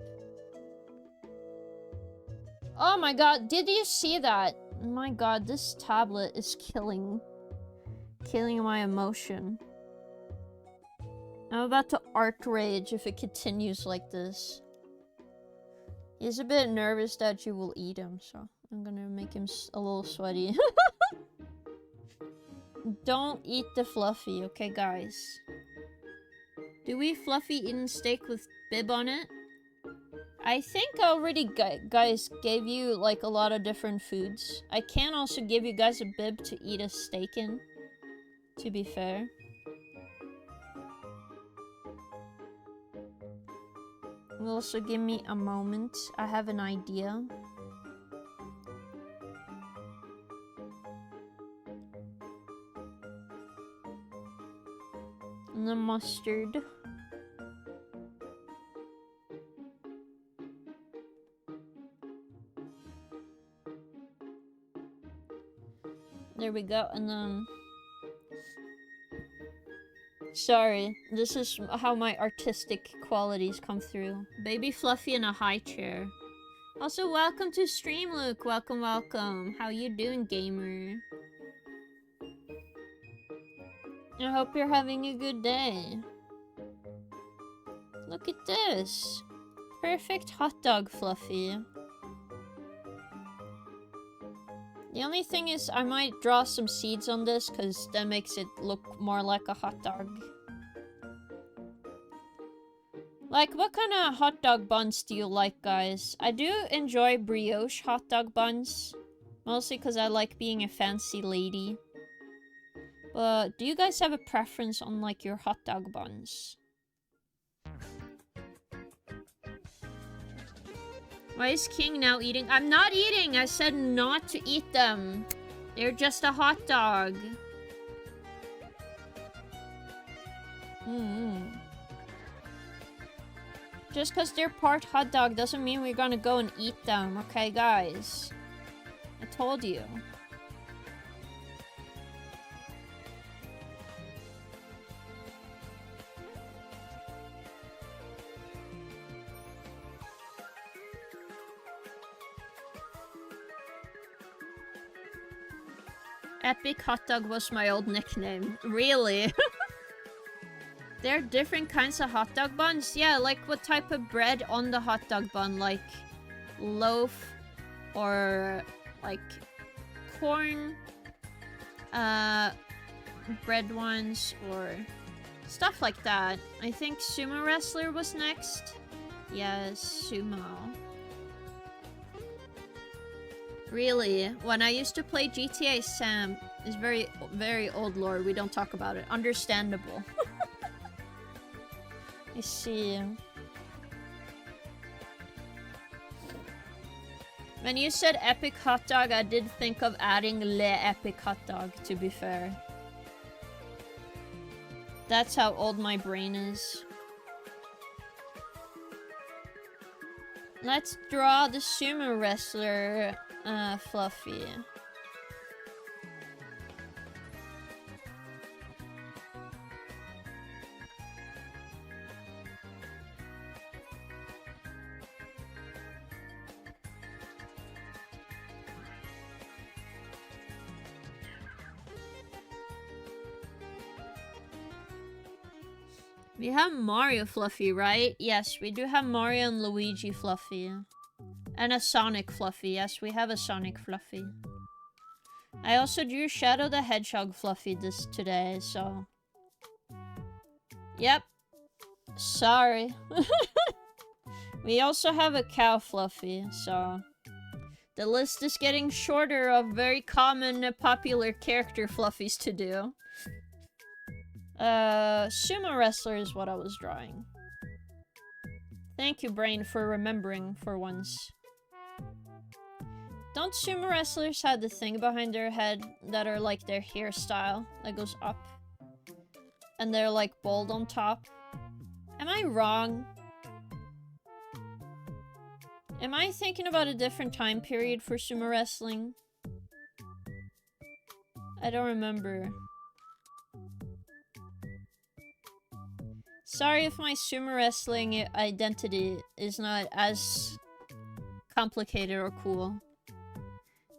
Speaker 1: Oh my god, did you see that? My god, this tablet is killing my emotion. I'm about to arc rage if it continues like this. He's a bit nervous that you will eat him, so I'm gonna make him a little sweaty. Don't eat the Fluffy, okay guys? Do we Fluffy eating steak with bib on it? I think I already guys gave you like a lot of different foods. I can also give you guys a bib to eat a steak in, to be fair. Also give me a moment. I have an idea. And the mustard. There we go, and then... Sorry, this is how my artistic qualities come through. Baby Fluffy in a high chair. Also, welcome to stream, Luke. Welcome, welcome. How you doing, gamer? I hope you're having a good day. Look at this. Perfect hot dog, Fluffy. The only thing is, I might draw some seeds on this, because that makes it look more like a hot dog. Like, what kind of hot dog buns do you like, guys? I do enjoy brioche hot dog buns. Mostly because I like being a fancy lady. But do you guys have a preference on, like, your hot dog buns? Why is King now eating? I'm not eating! I said not to eat them. They're just a hot dog. Just because they're part hot dog doesn't mean we're gonna go and eat them, okay, guys? I told you. Epic Hot Dog was my old nickname. Really? There are different kinds of hot dog buns? Yeah, like what type of bread on the hot dog bun? Like loaf or like corn bread ones or stuff like that. I think Sumo Wrestler was next. Yes, Sumo. Really, when I used to play GTA, Sam is very, very old lore. We don't talk about it. Understandable. I see. When you said epic hot dog, I did think of adding le epic hot dog, to be fair. That's how old my brain is. Let's draw the sumo wrestler, Fluffy. We have Mario Fluffy, right? Yes, we do have Mario and Luigi Fluffy. And a Sonic Fluffy. Yes, we have a Sonic Fluffy. I also drew Shadow the Hedgehog Fluffy today, so... Yep. Sorry. We also have a cow Fluffy, so... The list is getting shorter of very common popular character Fluffies to do. Sumo wrestler is what I was drawing. Thank you, brain, for remembering for once. Don't sumo wrestlers have the thing behind their head that are like their hairstyle that goes up? And they're like bald on top? Am I wrong? Am I thinking about a different time period for sumo wrestling? I don't remember. Sorry if my sumo wrestling identity is not as complicated or cool.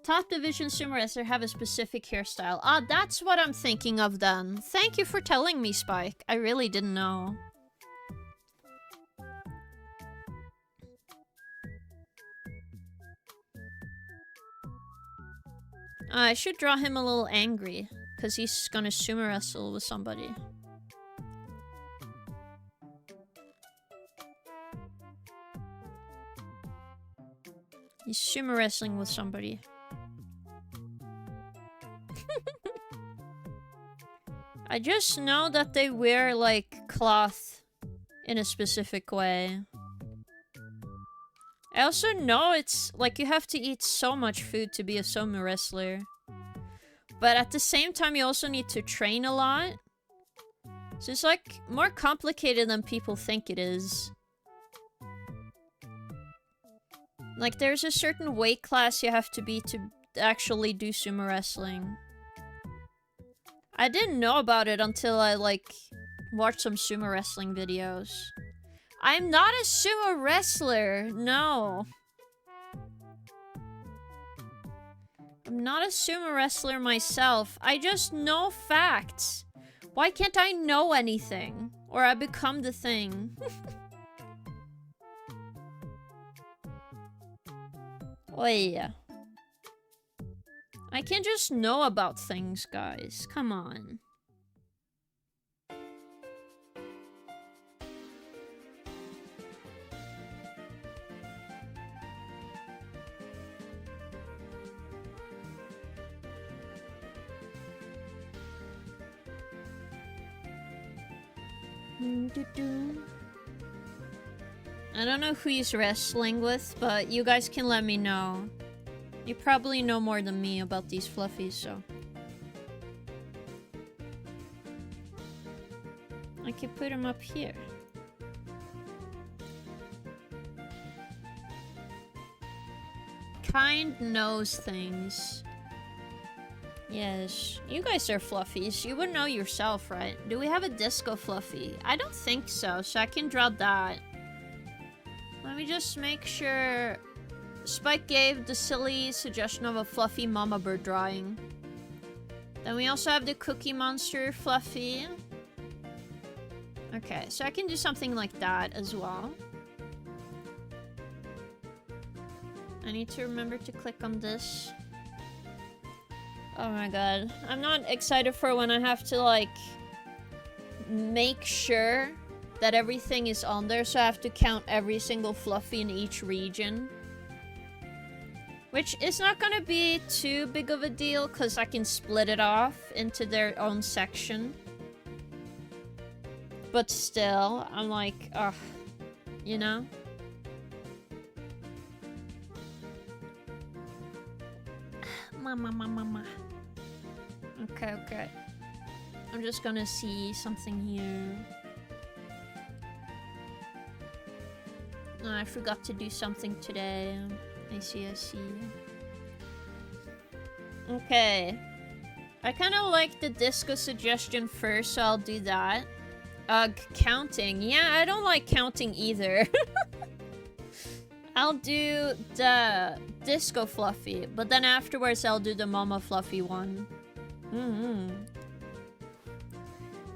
Speaker 1: Top division sumo wrestler have a specific hairstyle. Ah, that's what I'm thinking of then. Thank you for telling me, Spike. I really didn't know. I should draw him a little angry, because he's gonna sumo wrestle with somebody. He's sumo wrestling with somebody. I just know that they wear, like, cloth in a specific way. I also know it's, like, you have to eat so much food to be a sumo wrestler. But at the same time, you also need to train a lot. So it's, like, more complicated than people think it is. Like, there's a certain weight class you have to be to actually do sumo wrestling. I didn't know about it until I, like, watched some sumo wrestling videos. I'm not a sumo wrestler! No. I'm not a sumo wrestler myself. I just know facts. Why can't I know anything? Or I become the thing. Oh yeah. I can't just know about things, guys. Come on. I don't know who he's wrestling with, but you guys can let me know. You probably know more than me about these fluffies, so... I could put him up here. Kind knows things. Yes. You guys are fluffies. You would know yourself, right? Do we have a disco fluffy? I don't think so, so I can draw that. Let me just make sure... Spike gave the silly suggestion of a fluffy mama bird drawing. Then we also have the Cookie Monster fluffy. Okay, so I can do something like that as well. I need to remember to click on this. Oh my god. I'm not excited for when I have to, like, make sure that everything is on there, so I have to count every single fluffy in each region. Which is not gonna be too big of a deal, because I can split it off into their own section. But still, I'm like, ugh, you know? Mama. Okay. I'm just gonna see something here. Oh, I forgot to do something today. I see. Okay. I kind of like the disco suggestion first, so I'll do that. Counting. Yeah, I don't like counting either. I'll do the disco fluffy, but then afterwards I'll do the mama fluffy one.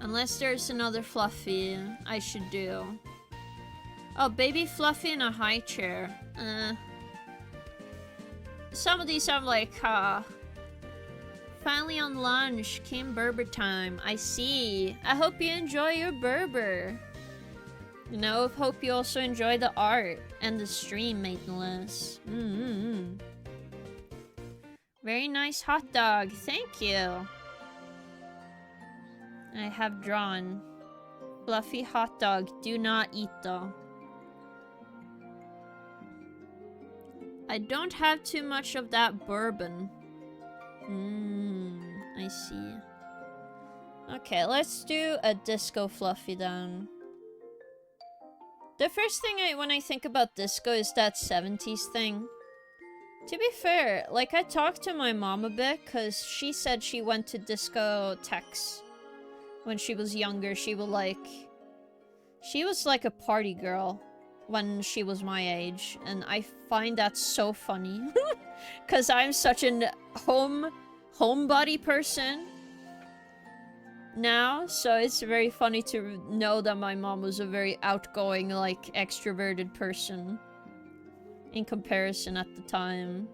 Speaker 1: Unless there's another fluffy I should do. Oh, baby fluffy in a high chair. Some of these I'm like, finally on lunch, came Berber time. I see. I hope you enjoy your Berber. You know, hope you also enjoy the art and the stream, Maidenless. Very nice hot dog. Thank you. I have drawn. Fluffy hot dog. Do not eat though. I don't have too much of that bourbon. I see. Okay, let's do a disco fluffy then. The first thing when I think about disco is that 70s thing. To be fair, like I talked to my mom a bit because she said she went to discotheques when she was younger. She was like a party girl when she was my age, and I find that so funny because I'm such a homebody person now, so it's very funny to know that my mom was a very outgoing, like, extroverted person in comparison at the time.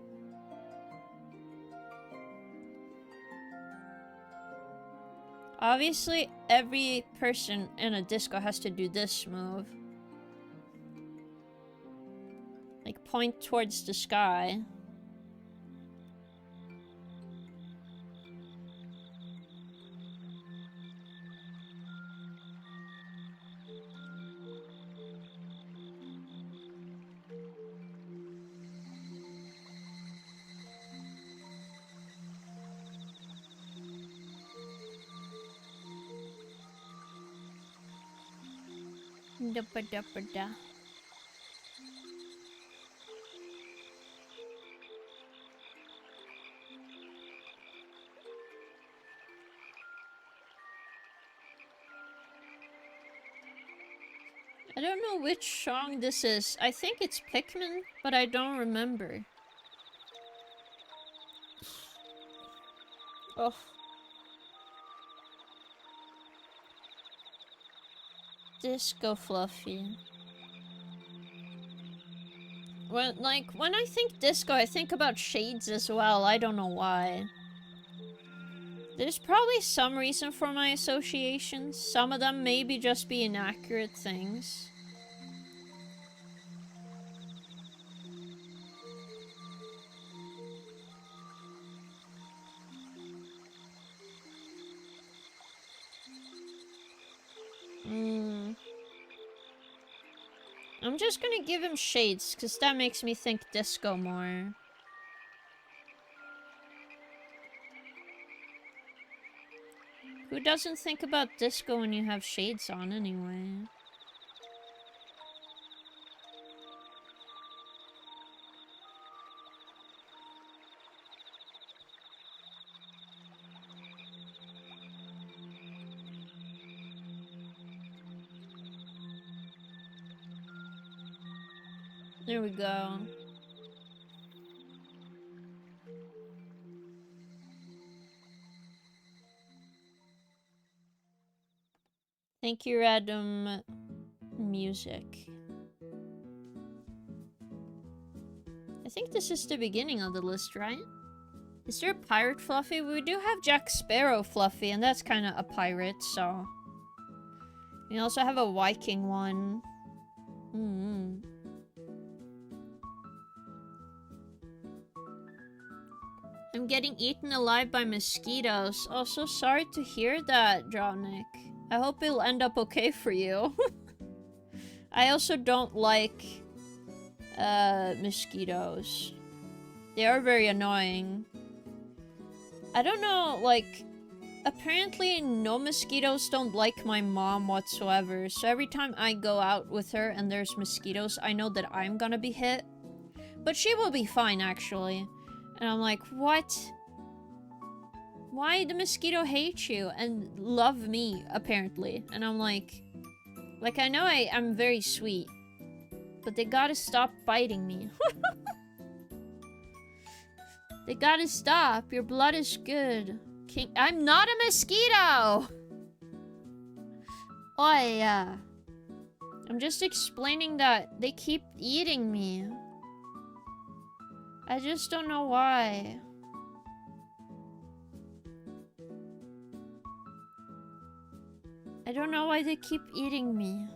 Speaker 1: Obviously, every person in a disco has to do this move. Like, point towards the sky. Da-ba-da-ba-da. I don't know which song this is. I think it's Pikmin, but I don't remember. Oh. Disco Fluffy. When I think disco, I think about shades as well. I don't know why. There's probably some reason for my associations. Some of them maybe just be inaccurate things. I'm just gonna give him shades, because that makes me think disco more. Who doesn't think about disco when you have shades on anyway? There we go. Thank you, random music. I think this is the beginning of the list, right? Is there a pirate Fluffy? We do have Jack Sparrow Fluffy, and that's kind of a pirate, so... We also have a Viking one. I'm getting eaten alive by mosquitoes. Oh, so sorry to hear that, Drownick. I hope it'll end up okay for you. I also don't like mosquitoes. They are very annoying. I don't know, like, apparently no mosquitoes don't like my mom whatsoever. So every time I go out with her and there's mosquitoes, I know that I'm gonna be hit. But she will be fine, actually. And I'm like, what? Why the mosquito hate you and love me, apparently? And I'm like, I know I'm very sweet, but they gotta stop biting me. They gotta stop. Your blood is good. I'm not a mosquito! Oh, yeah. I'm just explaining that they keep eating me. I just don't know why. I don't know why they keep eating me.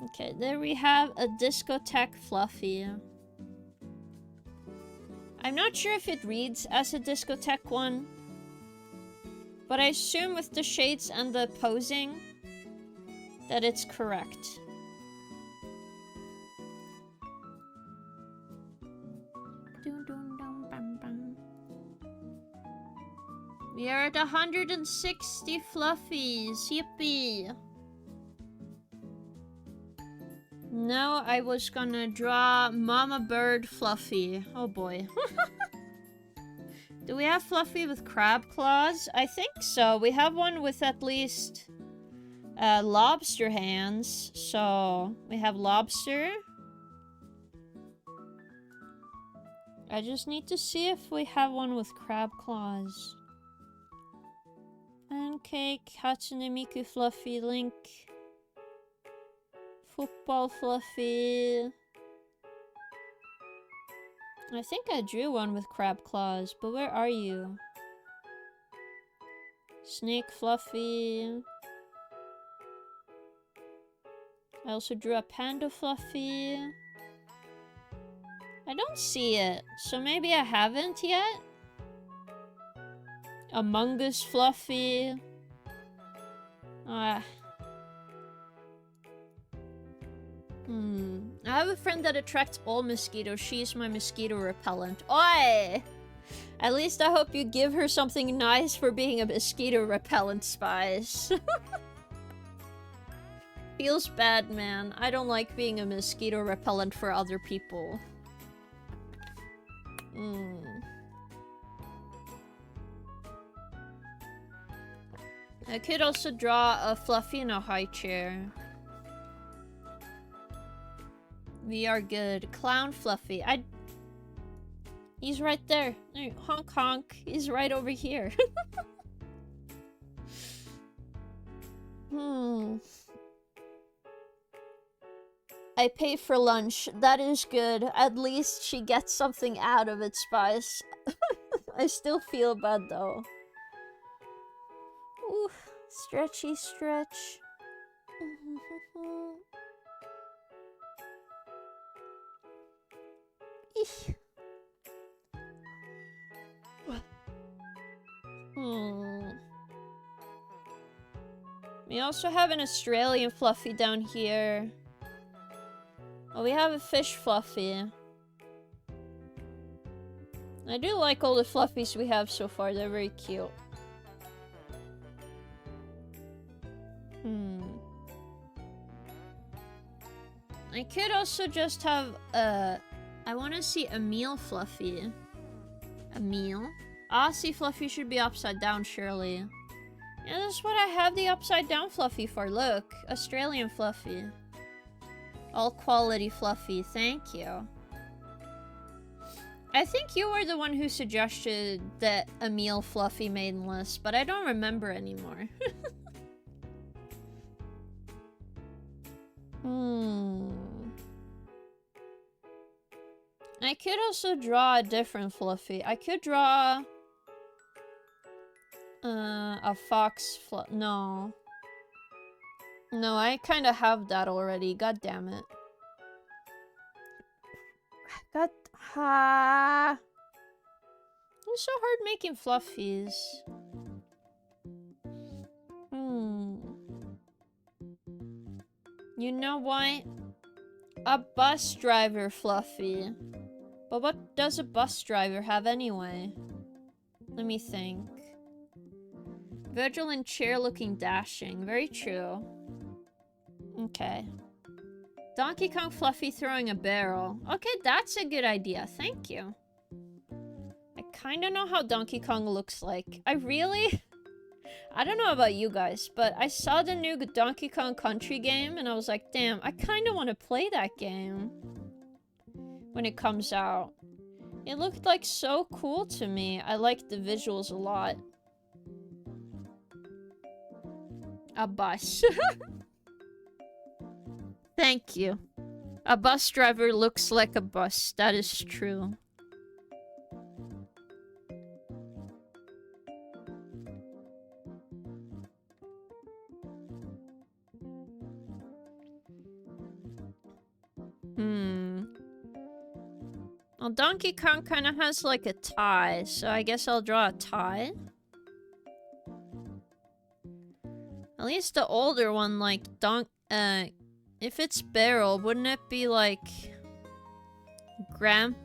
Speaker 1: Okay, there we have a discotheque fluffy. I'm not sure if it reads as a discotheque one, but I assume with the shades and the posing that it's correct. We are at 160 fluffies. Yippee! Now I was gonna draw Mama Bird Fluffy. Oh boy. Do we have Fluffy with crab claws? I think so. We have one with at least lobster hands. So we have lobster. I just need to see if we have one with crab claws. Pancake, Hatsune Miku Fluffy, Link. Football Fluffy. I think I drew one with crab claws, but where are you? Snake Fluffy. I also drew a panda Fluffy. I don't see it, so maybe I haven't yet? Among Us Fluffy. I have a friend that attracts all mosquitoes. She's my mosquito repellent. Oi! At least I hope you give her something nice for being a mosquito repellent, Spice. Feels bad, man. I don't like being a mosquito repellent for other people. I could also draw a Fluffy in a high chair. We are good. Clown Fluffy. He's right there. Honk honk. He's right over here. I pay for lunch. That is good. At least she gets something out of it, Spice. I still feel bad though. Ooh, stretchy stretch. We also have an Australian Fluffy down here. Oh, we have a fish Fluffy. I do like all the Fluffies we have so far. They're very cute. I could also just have I want to see a meal Fluffy. A meal? Aussie Fluffy should be upside down, surely. Yeah, that's what I have the upside down Fluffy for. Look, Australian Fluffy. All quality Fluffy, thank you. I think you were the one who suggested that a meal Fluffy main list, but I don't remember anymore. I could also draw a different Fluffy. I could draw a fox no. No, I kind of have that already. God damn it. It's so hard making Fluffies. You know what? A bus driver Fluffy. But what does a bus driver have anyway? Let me think. Vigilant, chair-looking, dashing. Very true. Okay. Donkey Kong Fluffy throwing a barrel. Okay, that's a good idea. Thank you. I kind of know how Donkey Kong looks like. I don't know about you guys, but I saw the new Donkey Kong Country game and I was like, damn, I kind of want to play that game when it comes out. It looked like so cool to me. I liked the visuals a lot. A bus. Thank you. A bus driver looks like a bus. That is true. Well, Donkey Kong kind of has like a tie, so I guess I'll draw a tie. At least the older one, like, if it's Barrel, wouldn't it be like Gramp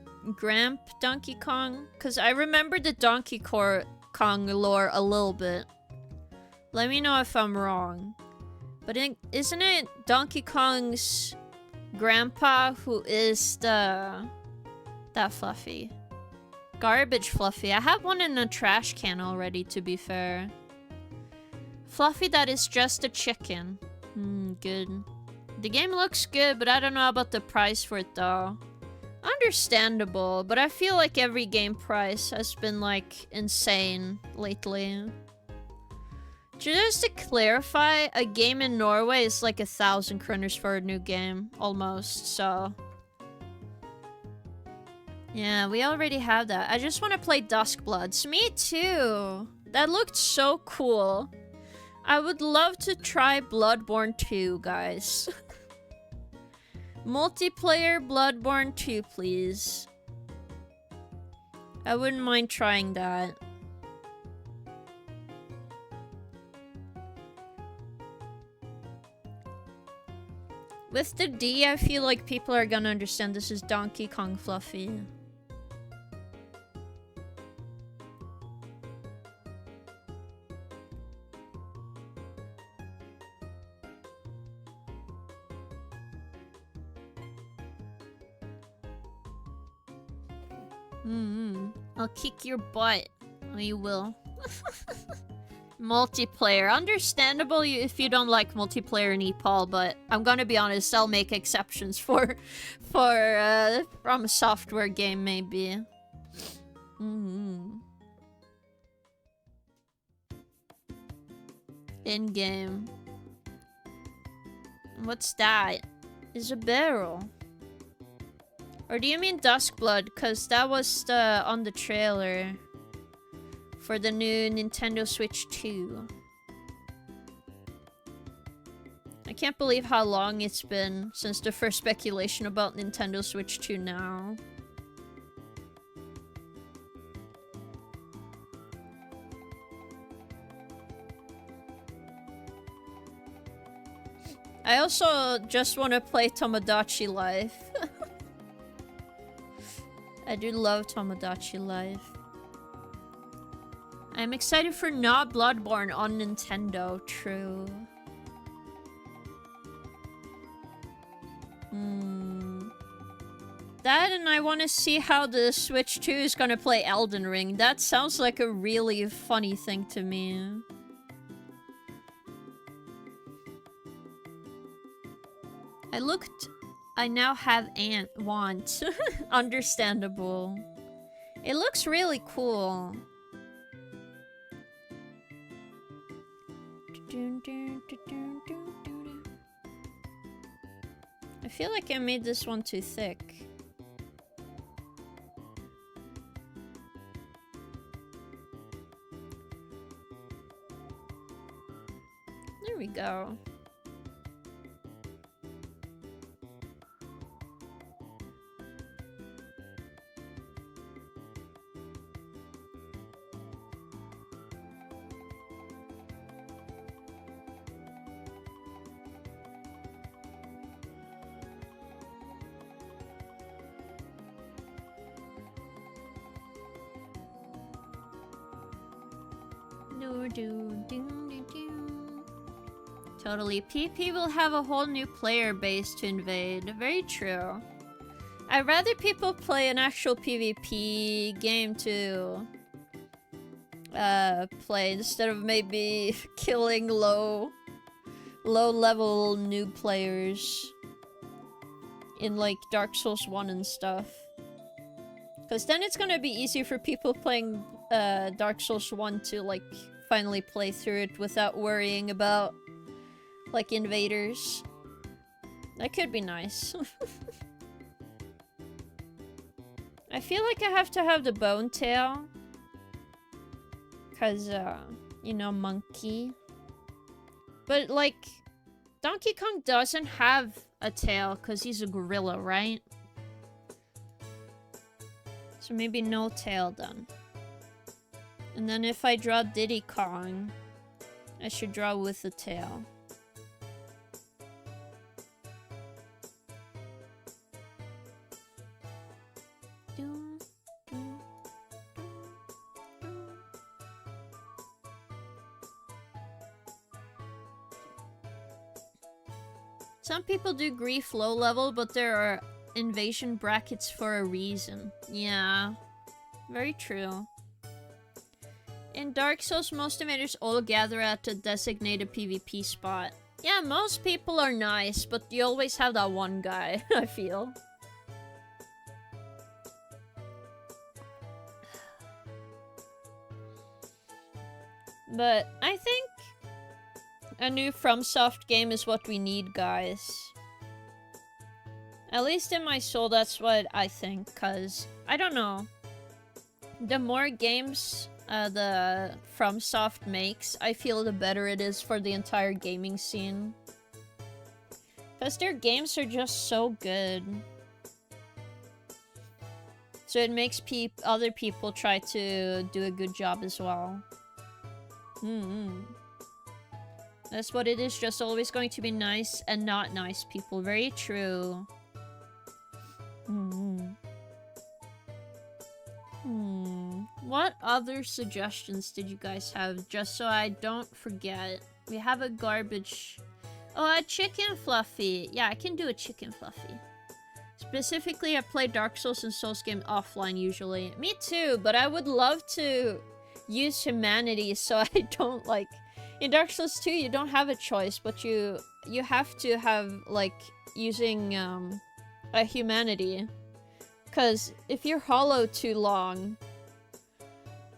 Speaker 1: Donkey Kong? Because I remember the Donkey Kong lore a little bit. Let me know if I'm wrong. But isn't it Donkey Kong's grandpa who is that Fluffy? Garbage Fluffy. I have one in a trash can already, to be fair. Fluffy that is just a chicken. Good. The game looks good, but I don't know about the price for it though. Understandable, but I feel like every game price has been like insane lately. Just to clarify, a game in Norway is like 1,000 kroners for a new game, almost, so... Yeah, we already have that. I just want to play Duskbloods. Me too! That looked so cool. I would love to try Bloodborne 2, guys. Multiplayer Bloodborne 2, please. I wouldn't mind trying that. With the D, I feel like people are gonna understand this is Donkey Kong Fluffy. I'll kick your butt. Oh, you will. Multiplayer. Understandable if you don't like multiplayer in EPOL, but I'm gonna be honest, I'll make exceptions for from a software game, maybe. In-game. What's that? Is a barrel. Or do you mean Duskblood? Because that was on the trailer for the new Nintendo Switch 2. I can't believe how long it's been since the first speculation about Nintendo Switch 2 now. I also just want to play Tomodachi Life. I do love Tomodachi Life. I'm excited for not Bloodborne on Nintendo, true. That, and I want to see how the Switch 2 is gonna play Elden Ring. That sounds like a really funny thing to me. I now have want. Understandable. It looks really cool. I feel like I made this one too thick. There we go. Totally. PP will have a whole new player base to invade. Very true. I'd rather people play an actual PvP game to play instead of maybe killing low level noob players in like Dark Souls 1 and stuff. Because then it's gonna be easier for people playing Dark Souls 1 to like finally play through it without worrying about like invaders. That could be nice. I feel like I have to have the bone tail. Cause, you know, monkey. But, like, Donkey Kong doesn't have a tail because he's a gorilla, right? So maybe no tail then. And then if I draw Diddy Kong, I should draw with a tail. Some people do grief low level, but there are invasion brackets for a reason. Yeah, very true. In Dark Souls, most invaders all gather at a designated PvP spot. Yeah, most people are nice, but you always have that one guy, I feel. But I think a new FromSoft game is what we need, guys. At least in my soul, that's what I think, cause I don't know. The more games the FromSoft makes, I feel the better it is for the entire gaming scene. Cause their games are just so good. So it makes other people try to do a good job as well. That's what it is, just always going to be nice and not nice people. Very true. What other suggestions did you guys have, just so I don't forget? We have a garbage... Oh, a chicken fluffy. Yeah, I can do a chicken fluffy. Specifically, I play Dark Souls and Souls game offline usually. Me too, but I would love to use humanity so I don't like... In Dark Souls 2, you don't have a choice, but you have to have, like, using a humanity. Because if you're hollow too long,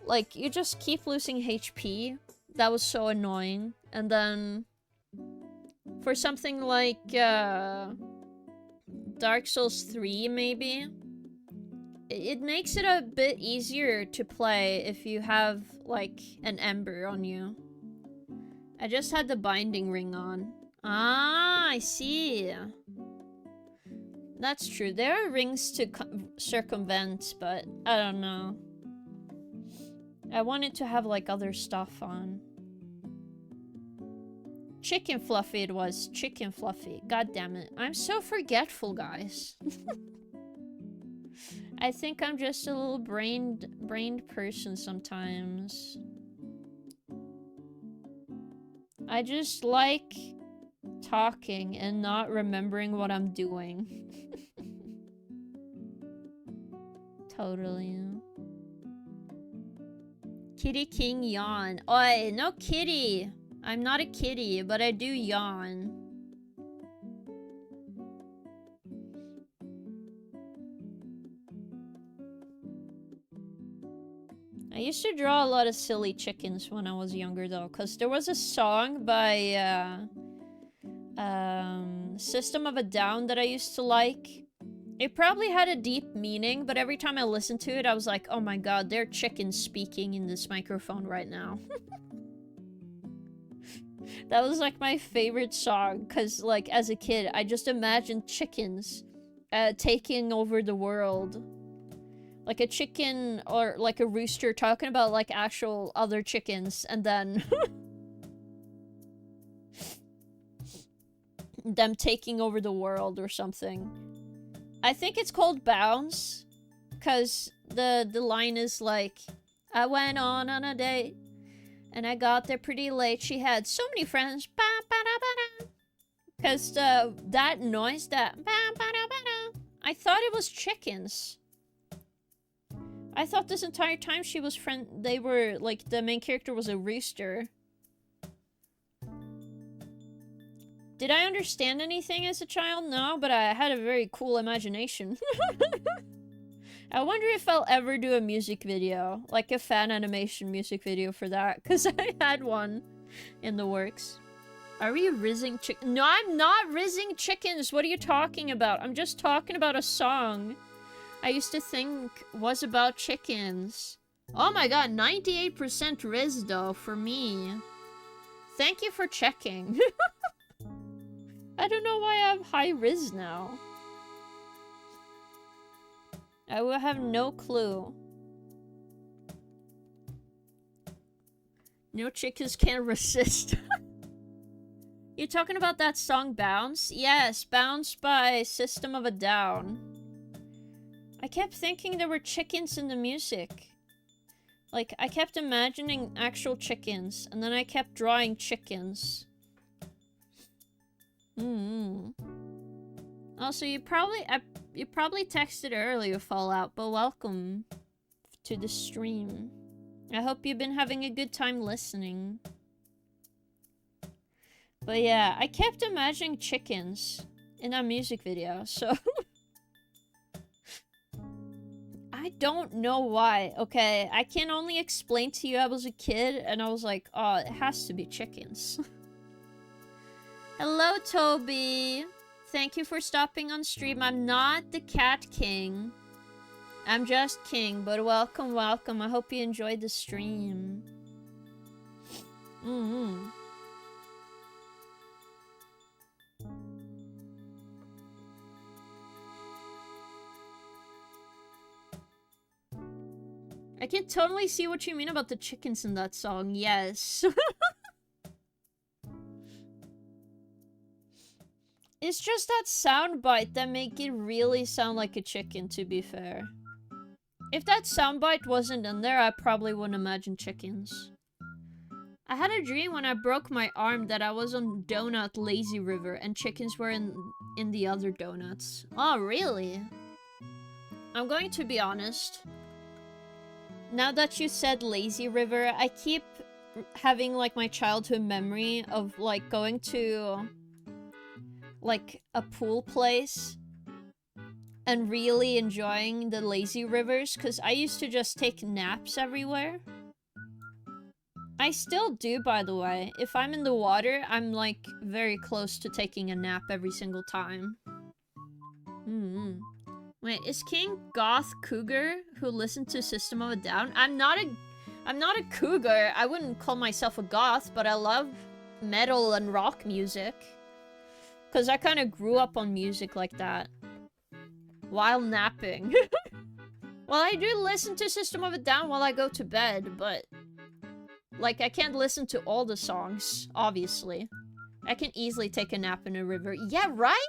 Speaker 1: like, you just keep losing HP. That was so annoying. And then, for something like Dark Souls 3, maybe, it makes it a bit easier to play if you have, like, an ember on you. I just had the binding ring on. Ah, I see. That's true. There are rings to circumvent, but I don't know. I wanted to have, like, other stuff on. Chicken Fluffy it was. Chicken Fluffy. God damn it. I'm so forgetful, guys. I think I'm just a little brained person sometimes. I just like talking and not remembering what I'm doing. Totally. Kitty King yawn. Oi, no kitty. I'm not a kitty, but I do yawn. I used to draw a lot of silly chickens when I was younger, though, because there was a song by System of a Down that I used to like. It probably had a deep meaning, but every time I listened to it, I was like, oh my god, they're chickens speaking in this microphone right now. That was like my favorite song, because like as a kid, I just imagined chickens taking over the world. Like a chicken or like a rooster talking about like actual other chickens, and then them taking over the world or something. I think it's called Bounce, because the line is like, I went on a date And I got there pretty late. She had so many friends. Because that noise, I thought it was chickens. I thought this entire time she was they were, like, the main character was a rooster. Did I understand anything as a child? No, but I had a very cool imagination. I wonder if I'll ever do a music video. Like a fan animation music video for that. Because I had one in the works. Are we rizzing chickens? No, I'm not rizzing chickens! What are you talking about? I'm just talking about a song I used to think was about chickens. Oh my god, 98% riz though, for me. Thank you for checking. I don't know why I have high riz now. I will have no clue. No chickens can resist. You're talking about that song Bounce? Yes, Bounce by System of a Down. I kept thinking there were chickens in the music. Like, I kept imagining actual chickens, and then I kept drawing chickens. Also, you probably texted earlier, Fallout, but welcome to the stream. I hope you've been having a good time listening. But yeah, I kept imagining chickens in that music video, so... I don't know why. Okay, I can only explain to you I was a kid, and I was like, oh, it has to be chickens. Hello, Toby! Thank you for stopping on stream. I'm not the Cat King. I'm just King, but welcome, welcome. I hope you enjoyed the stream. I can totally see what you mean about the chickens in that song, yes. It's just that soundbite that make it really sound like a chicken, to be fair. If that soundbite wasn't in there, I probably wouldn't imagine chickens. I had a dream when I broke my arm that I was on Donut Lazy River and chickens were in the other donuts. Oh, really? I'm going to be honest. Now that you said Lazy River, I keep having, like, my childhood memory of, like, going to, like, a pool place and really enjoying the lazy rivers, because I used to just take naps everywhere. I still do, by the way. If I'm in the water, I'm, like, very close to taking a nap every single time. Wait, is King Goth Cougar who listened to System of a Down? I'm not a cougar. I wouldn't call myself a goth, but I love metal and rock music. Because I kind of grew up on music like that. While napping. Well, I do listen to System of a Down while I go to bed, but... like, I can't listen to all the songs, obviously. I can easily take a nap in a river. Yeah, right?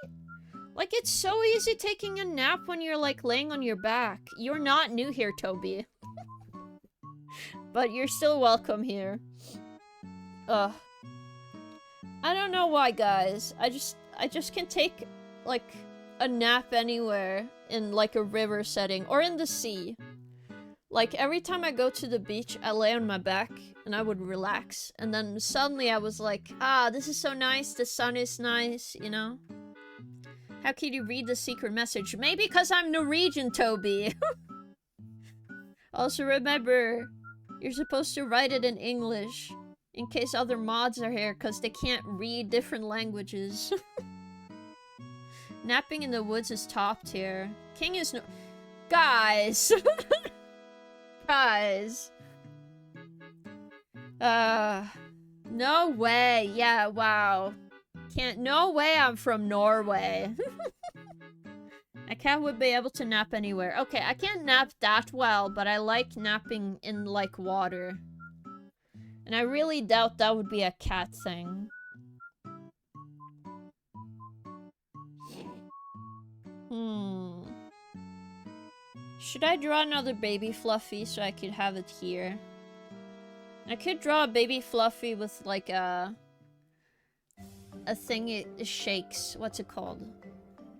Speaker 1: Like, it's so easy taking a nap when you're, like, laying on your back. You're not new here, Toby. But you're still welcome here. I don't know why, guys. I just can take, like, a nap anywhere in, like, a river setting. Or in the sea. Like, every time I go to the beach, I lay on my back and I would relax. And then suddenly I was like, ah, this is so nice. The sun is nice, you know? How can you read the secret message? Maybe because I'm Norwegian, Toby. Also, remember, you're supposed to write it in English. In case other mods are here, because they can't read different languages. Napping in the woods is top tier. King is no... Guys! Guys. No way. Yeah, wow. No way I'm from Norway. A cat would be able to nap anywhere. Okay, I can't nap that well, but I like napping in, like, water. And I really doubt that would be a cat thing. Should I draw another baby Fluffy so I could have it here? I could draw a baby Fluffy with like a thing it shakes. What's it called?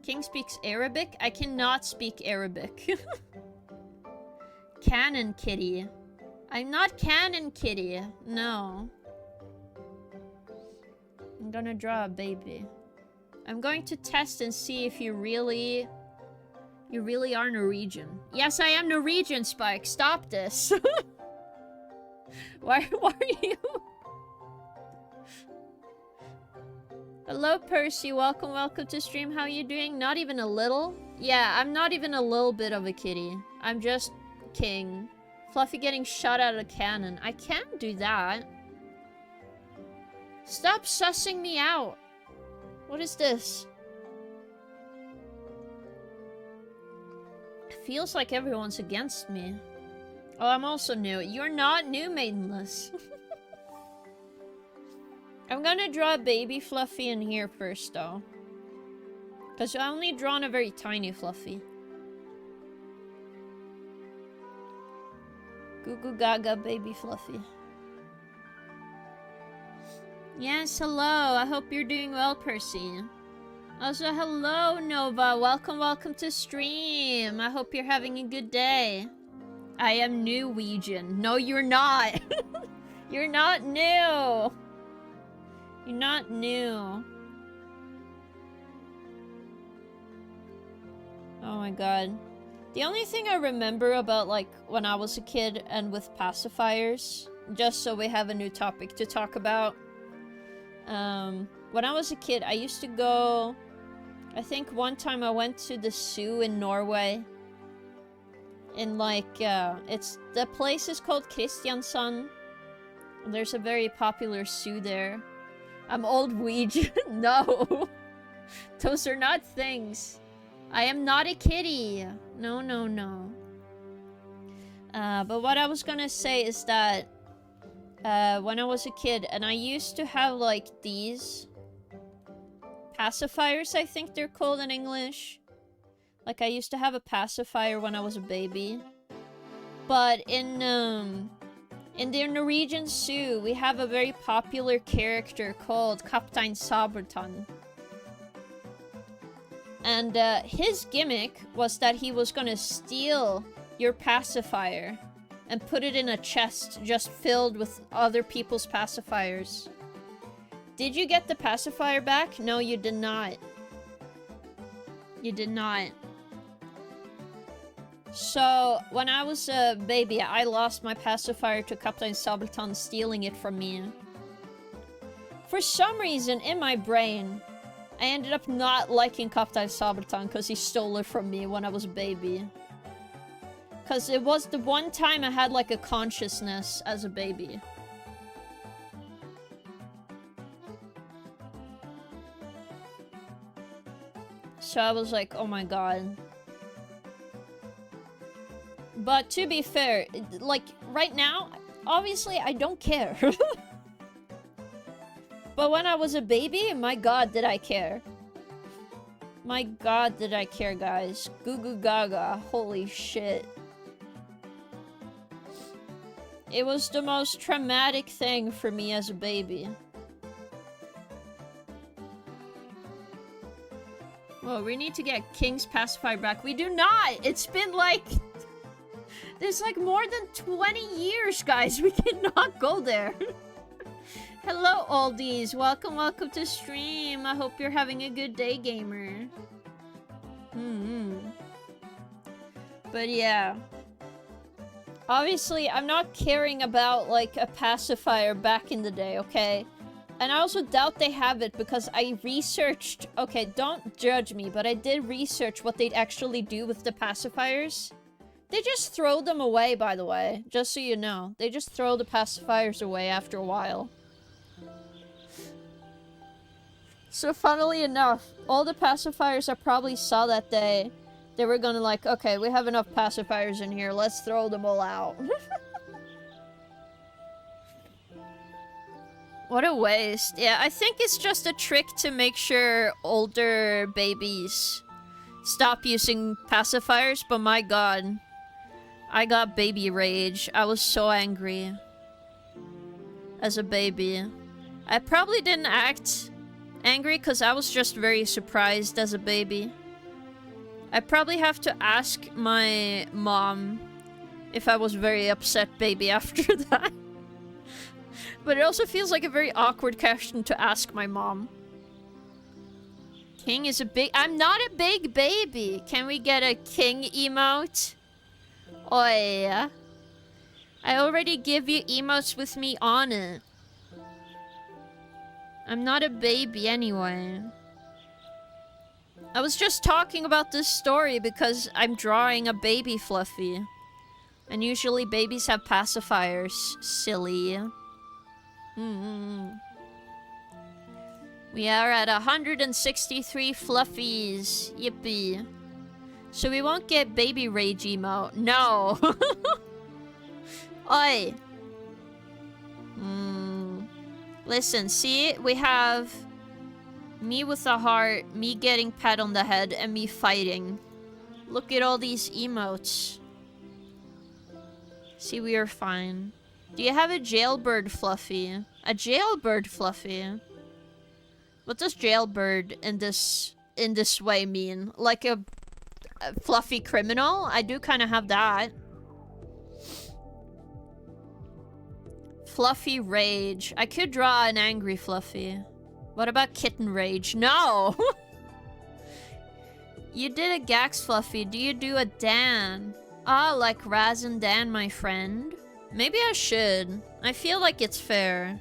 Speaker 1: King speaks Arabic? I cannot speak Arabic. Canon Kitty. I'm not Canon Kitty. No. I'm gonna draw a baby. I'm going to test and see if you really are Norwegian. Yes, I am Norwegian, Spike. Stop this. Why are you? Hello, Percy. Welcome to stream. How are you doing? Not even a little? Yeah, I'm not even a little bit of a kitty. I'm just king. Fluffy getting shot out of a cannon. I can't do that. Stop sussing me out. What is this? It feels like everyone's against me. Oh, I'm also new. You're not new, Maidenless. I'm gonna draw a baby Fluffy in here first, though. Because I only drawn a very tiny Fluffy. Goo goo gaga baby Fluffy. Yes, hello. I hope you're doing well, Percy. Also, hello, Nova. Welcome to stream. I hope you're having a good day. I am Norwegian. No, you're not. You're not new. You're not new. Oh my god. The only thing I remember about, like, when I was a kid and with pacifiers, just so we have a new topic to talk about. When I was a kid, I used to go... I think one time I went to the zoo in Norway. In, like, the place is called Kristiansand. There's a very popular zoo there. I'm old Norwegian. No. Those are not things. I am not a kitty. No, no, no. But what I was gonna say is that when I was a kid, and I used to have, like, these pacifiers, I think they're called in English. Like, I used to have a pacifier when I was a baby. But in the Norwegian zoo, we have a very popular character called Kaptein Sabeltann. And his gimmick was that he was gonna steal your pacifier and put it in a chest just filled with other people's pacifiers. Did you get the pacifier back? No, you did not. You did not. So, when I was a baby, I lost my pacifier to Kaptein Sabeltann stealing it from me. For some reason, in my brain, I ended up not liking Kaptein Sabeltann because he stole it from me when I was a baby. Because it was the one time I had, like, a consciousness as a baby. So I was like, oh my god. But to be fair, like, right now, obviously I don't care. But when I was a baby, my god, did I care. My god, did I care, guys. Goo goo gaga. Holy shit. It was the most traumatic thing for me as a baby. Well, we need to get King's pacifier back. We do not! It's been like... There's like more than 20 years, guys. We cannot go there. Hello, oldies. Welcome to stream. I hope you're having a good day, gamer. But yeah. Obviously, I'm not caring about, like, a pacifier back in the day, okay? And I also doubt they have it because I researched... Okay, don't judge me, but I did research what they'd actually do with the pacifiers. They just throw them away, by the way. Just so you know. They just throw the pacifiers away after a while. So, funnily enough, all the pacifiers I probably saw that day, they were gonna like, okay, we have enough pacifiers in here, let's throw them all out. What a waste. Yeah, I think it's just a trick to make sure older babies stop using pacifiers, but my god. I got baby rage. I was so angry. as a baby. I probably didn't act angry because I was just very surprised as a baby. I probably have to ask my mom if I was very upset baby after that. But it also feels like a very awkward question to ask my mom. King is a big... I'm not a big baby. Can we get a king emote? Oi. I already give you emotes with me on it. I'm not a baby anyway. I was just talking about this story because I'm drawing a baby Fluffy. And usually babies have pacifiers. Silly. We are at 163 fluffies. Yippee. So we won't get baby rage emote. No. Oi. Listen, see? We have me with a heart, me getting pat on the head, and me fighting. Look at all these emotes. See, we are fine. Do you have a jailbird Fluffy? A jailbird Fluffy? What does jailbird in this way mean? Like a fluffy criminal? I do kind of have that. Fluffy rage. I could draw an angry Fluffy. What about kitten rage? No! You did a Gax Fluffy. Do you do a Dan? Ah, like Raz and Dan, my friend. Maybe I should. I feel like it's fair.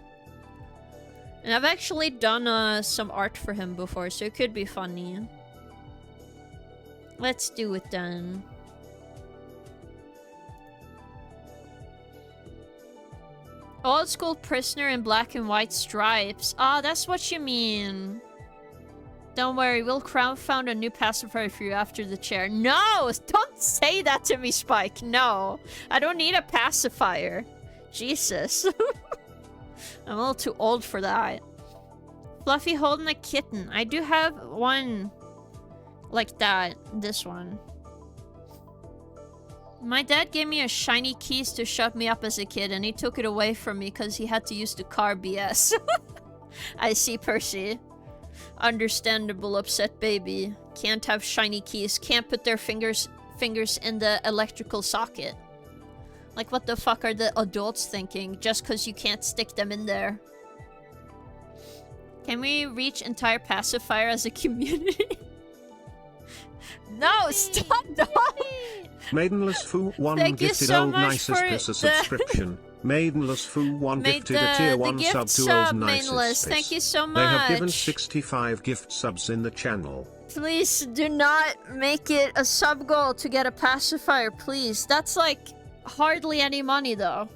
Speaker 1: And I've actually done some art for him before, so it could be funny. Let's do it then. Old school prisoner in black and white stripes. Ah, that's what you mean. Don't worry, we'll crowdfund a new pacifier for you after the chair. No! Don't say that to me, Spike. No. I don't need a pacifier. Jesus. I'm a little too old for that. Fluffy holding a kitten. I do have one like that. This one. My dad gave me a shiny keys to shut me up as a kid, and he took it away from me because he had to use the car BS. I see, Percy. Understandable, upset baby. Can't have shiny keys. Can't put their fingers in the electrical socket. Like, what the fuck are the adults thinking? Just because you can't stick them in there. Can we reach entire pacifier as a community? No, stop, dog!
Speaker 2: Maidenless Foo 1
Speaker 1: Thank you
Speaker 2: gifted
Speaker 1: so
Speaker 2: old
Speaker 1: much
Speaker 2: nicest
Speaker 1: for
Speaker 2: piss a
Speaker 1: the-
Speaker 2: subscription. Maidenless Foo 1 gifted a tier 1
Speaker 1: gift
Speaker 2: sub to
Speaker 1: sub,
Speaker 2: old nicest
Speaker 1: Mainless.
Speaker 2: piss.
Speaker 1: Thank you so
Speaker 2: They have given
Speaker 1: much.
Speaker 2: 65 gift subs in the channel.
Speaker 1: Please do not make it a sub goal to get a pacifier, please. That's like hardly any money though.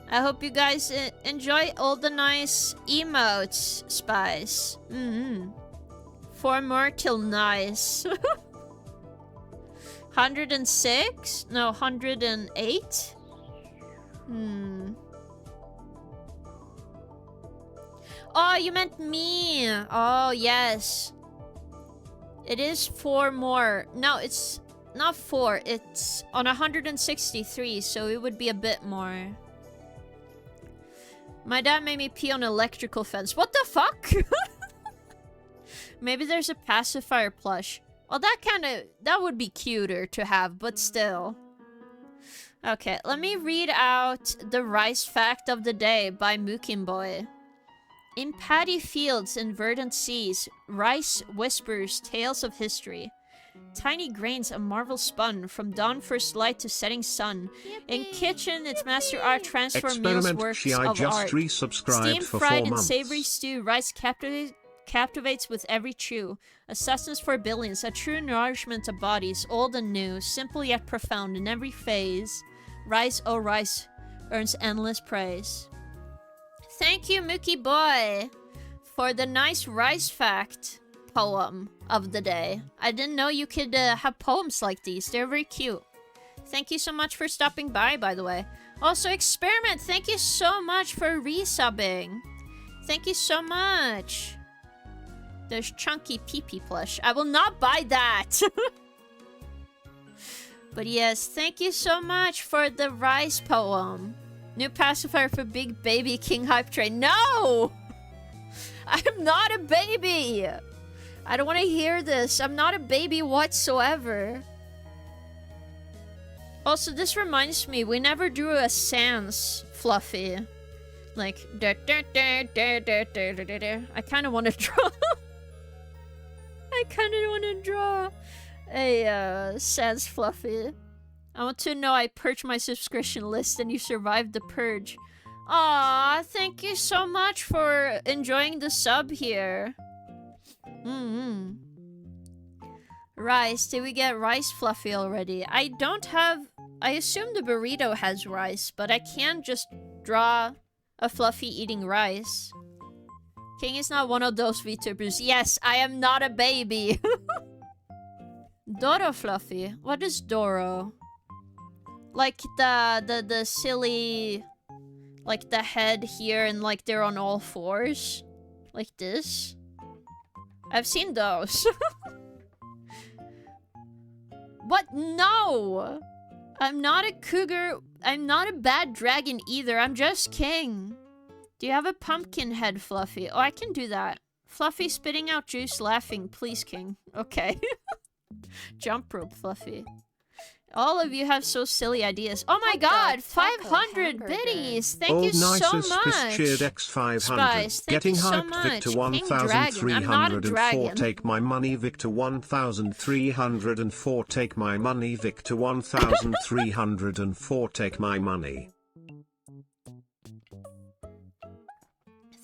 Speaker 1: I hope you guys enjoy all the nice emotes, Spice. 4 more till nice. 106? No, 108? Oh, you meant me. Oh, yes. It is 4 more. No, it's not 4. It's on 163, so it would be a bit more. My dad made me pee on an electrical fence. What the fuck? Maybe there's a pacifier plush. Well, that would be cuter to have, but still. Okay, let me read out the rice fact of the day by Mookin Boy. In paddy fields and verdant seas, rice whispers tales of history. Tiny grains a marvel spun from dawn first light to setting sun. In kitchen, its master art transform meals
Speaker 2: Experiment
Speaker 1: works
Speaker 2: Shi
Speaker 1: of
Speaker 2: just
Speaker 1: art.
Speaker 2: resubscribed
Speaker 1: Steamed,
Speaker 2: for
Speaker 1: fried,
Speaker 2: 4
Speaker 1: and
Speaker 2: months.
Speaker 1: savory stew, rice captivates with every chew. A sustenance for billions, a true nourishment of bodies, old and new, simple yet profound in every phase. Rice, oh rice, earns endless praise. Thank you, Mookie Boy, for the nice rice fact poem of the day. I didn't know you could have poems like these. They're very cute. Thank you so much for stopping by the way. Also, Experiment, thank you so much for resubbing. Thank you so much. There's chunky pee-pee plush. I will not buy that. But yes, thank you so much for the rice poem. New pacifier for big baby king hype train. No! I'm not a baby! I don't want to hear this. I'm not a baby whatsoever. Also, this reminds me, we never drew a sans fluffy. Like, I kind of want to draw. I kind of want to draw a sans fluffy. I want to know I purged my subscription list and you survived the purge. Aw, thank you so much for enjoying the sub here. Rice. Did we get rice fluffy already? I don't have... I assume the burrito has rice, but I can't just draw a fluffy eating rice. King is not one of those VTubers. Yes, I am not a baby. Doro fluffy. What is Doro? Like the silly... Like the head here and like they're on all fours. Like this. I've seen those. What? No! I'm not a cougar. I'm not a bad dragon either. I'm just king. Do you have a pumpkin head, Fluffy? Oh, I can do that. Fluffy spitting out juice laughing. Please, king. Okay. Jump rope, Fluffy. All of you have so silly ideas. Oh my god, 500 biddies! Thank you so much!
Speaker 2: Cheered X500.
Speaker 1: Spice, thank
Speaker 2: Getting
Speaker 1: you so
Speaker 2: hyped,
Speaker 1: much.
Speaker 2: Victor
Speaker 1: King Dragon. I'm not a
Speaker 2: 1304.
Speaker 1: dragon.
Speaker 2: Take my money, Victor 1304. Take my money, Victor 1304. Take my money.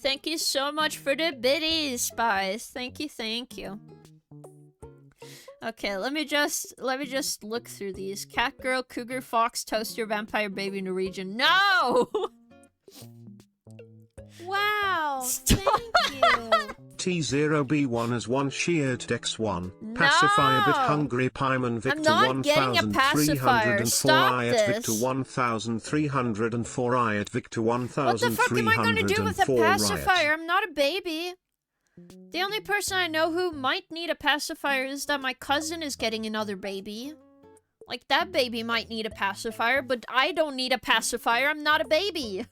Speaker 1: Thank you so much for the biddies, Spice. Thank you, thank you. Okay, let me just look through these. Cat girl, cougar, fox, toaster, vampire, baby, Norwegian. No!
Speaker 3: Wow, thank you.
Speaker 2: T0B1 as one sheared X1. Pacify a bit hungry Pyman Victor
Speaker 1: I'm not getting a pacifier.
Speaker 2: 1304
Speaker 1: Stop
Speaker 2: I at
Speaker 1: this.
Speaker 2: Victor 1304 I at Victor 1304
Speaker 1: What the fuck am I gonna do with a pacifier? I'm not a baby. The only person I know who might need a pacifier is that my cousin is getting another baby. Like, that baby might need a pacifier, but I don't need a pacifier. I'm not a baby.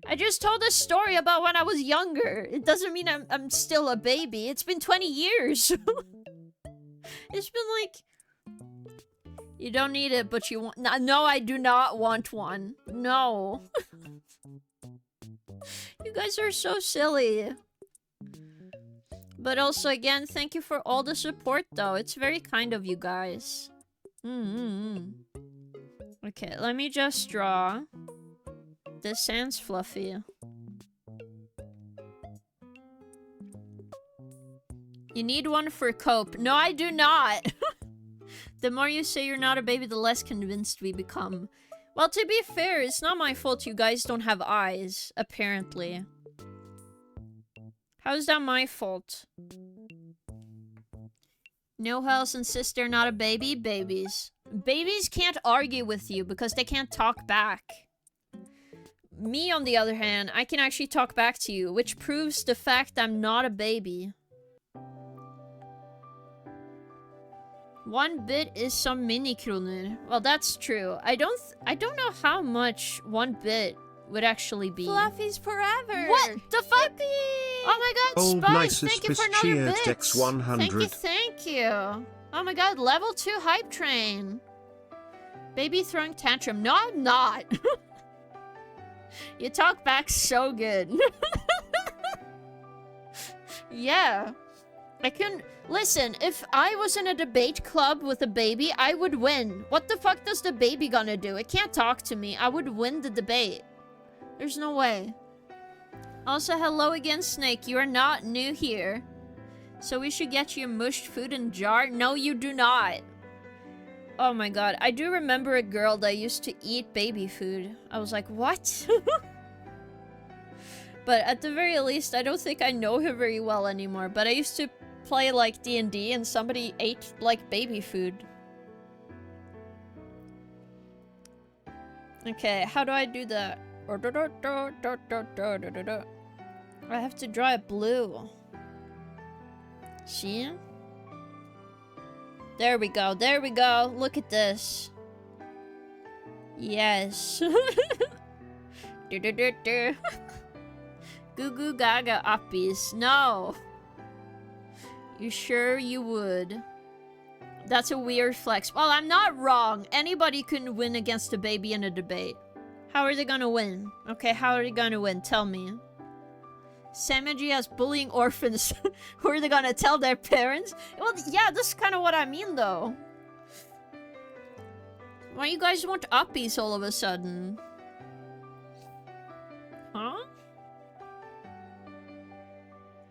Speaker 1: I just told a story about when I was younger. It doesn't mean I'm still a baby. It's been 20 years. It's been like... You don't need it, but you want... No, I do not want one. No. You guys are so silly. But also, again, thank you for all the support, though. It's very kind of you guys. Okay, let me just draw the sans fluffy. You need one for cope. No, I do not. The more you say you're not a baby, the less convinced we become. Well, to be fair, it's not my fault you guys don't have eyes, apparently. How's that my fault? No house and sister, not a baby? Babies. Babies can't argue with you because they can't talk back. Me, on the other hand, I can actually talk back to you, which proves the fact I'm not a baby. 1 bit is some mini kroner. Well, that's true. I don't know how much 1 bit would actually be.
Speaker 3: Fluffies forever.
Speaker 1: What the fuck? Oh my god,
Speaker 2: Old
Speaker 1: Spice, thank you for another
Speaker 2: cheered
Speaker 1: bit.
Speaker 2: X100.
Speaker 1: Thank you. Oh my god, level 2 hype train. Baby throwing tantrum. No, I'm not. You talk back so good. Yeah. I can... Listen, if I was in a debate club with a baby, I would win. What the fuck does the baby gonna do? It can't talk to me. I would win the debate. There's no way. Also, hello again, Snake. You are not new here. So we should get you mushed food in jar? No, you do not. Oh my god. I do remember a girl that used to eat baby food. I was like, what? But at the very least, I don't think I know her very well anymore. But I used to play like D&D and somebody ate like baby food. Okay, how do I do that? I have to draw it blue. See? There we go, there we go. Look at this. Yes. Goo goo gaga uppies. No. You sure you would? That's a weird flex. Well, I'm not wrong. Anybody can win against a baby in a debate. How are they gonna win? Okay, how are they gonna win? Tell me. Samaji has bullying orphans. Who are they gonna tell their parents? Well, yeah, this is kind of what I mean, though. Why you guys want uppies all of a sudden? Huh?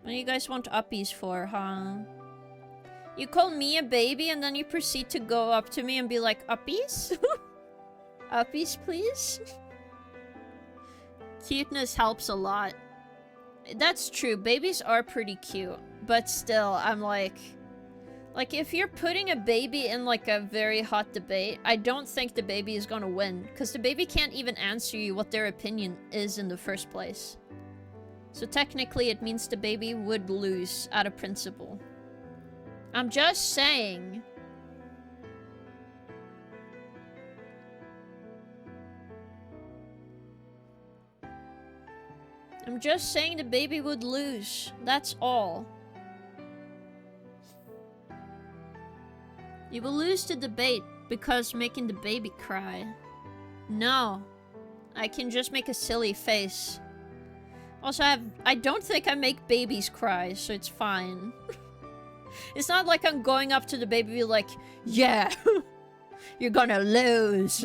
Speaker 1: What do you guys want uppies for, huh? You call me a baby and then you proceed to go up to me and be like, uppies? Uppies, please? Cuteness helps a lot. That's true, babies are pretty cute. But still, I'm like, if you're putting a baby in like a very hot debate, I don't think the baby is gonna win. Because the baby can't even answer you what their opinion is in the first place. So technically it means the baby would lose out of principle. I'm just saying. I'm just saying the baby would lose. That's all. You will lose the debate because making the baby cry. No. I can just make a silly face. Also, I don't think I make babies cry, so it's fine. It's not like I'm going up to the baby and be like, yeah, you're gonna lose.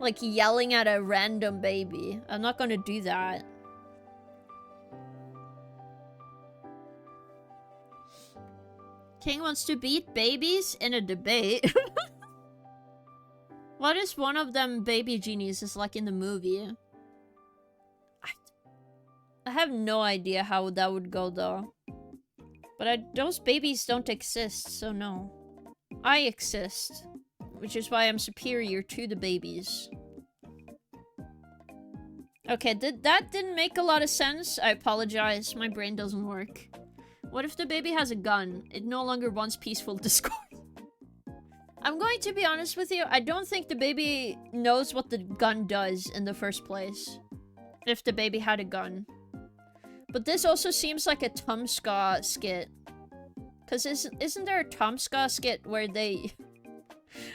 Speaker 1: Like yelling at a random baby. I'm not gonna do that. King wants to beat babies in a debate. What is one of them baby genies is like in the movie? I have no idea how that would go though. But those babies don't exist, so no. I exist. Which is why I'm superior to the babies. Okay, that didn't make a lot of sense. I apologize, my brain doesn't work. What if the baby has a gun? It no longer wants peaceful discourse. I'm going to be honest with you, I don't think the baby knows what the gun does in the first place. If the baby had a gun. But this also seems like a Tumska skit. Cause isn't there a Tumska skit where they...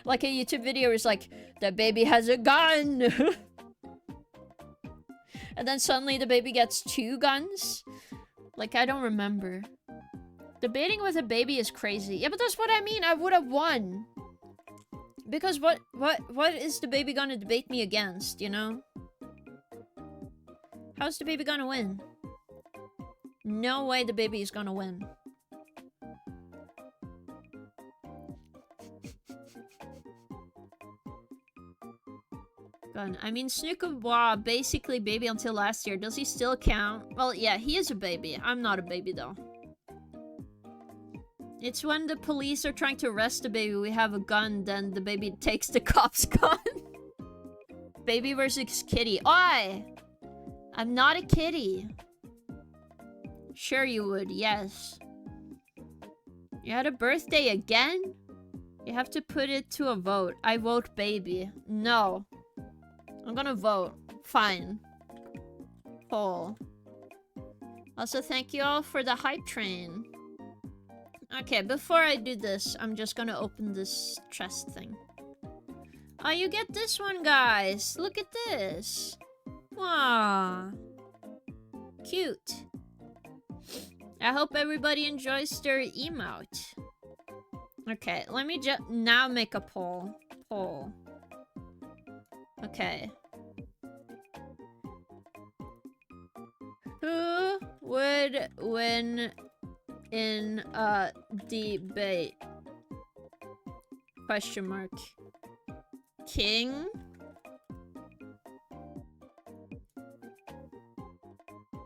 Speaker 1: like a YouTube video is like, the baby has a gun! And then suddenly the baby gets 2 guns? Like, I don't remember. Debating with a baby is crazy. Yeah, but that's what I mean, I would have won. Because what is the baby gonna debate me against, you know? How's the baby gonna win? No way the baby is gonna win. Gun. I mean, Snookawa, basically baby until last year. Does he still count? Well, yeah, he is a baby. I'm not a baby, though. It's when the police are trying to arrest the baby, we have a gun, then the baby takes the cop's gun. Baby versus kitty. Oi! I'm not a kitty. Sure you would, yes. You had a birthday again? You have to put it to a vote. I vote baby. No. I'm gonna vote. Fine. Poll. Also, thank you all for the hype train. Okay, before I do this, I'm just gonna open this chest thing. Oh, you get this one, guys. Look at this. Wow. Cute. I hope everybody enjoys their emote. Okay, let me just now make a poll. Poll. Okay. Who would win in a debate? Question mark. King?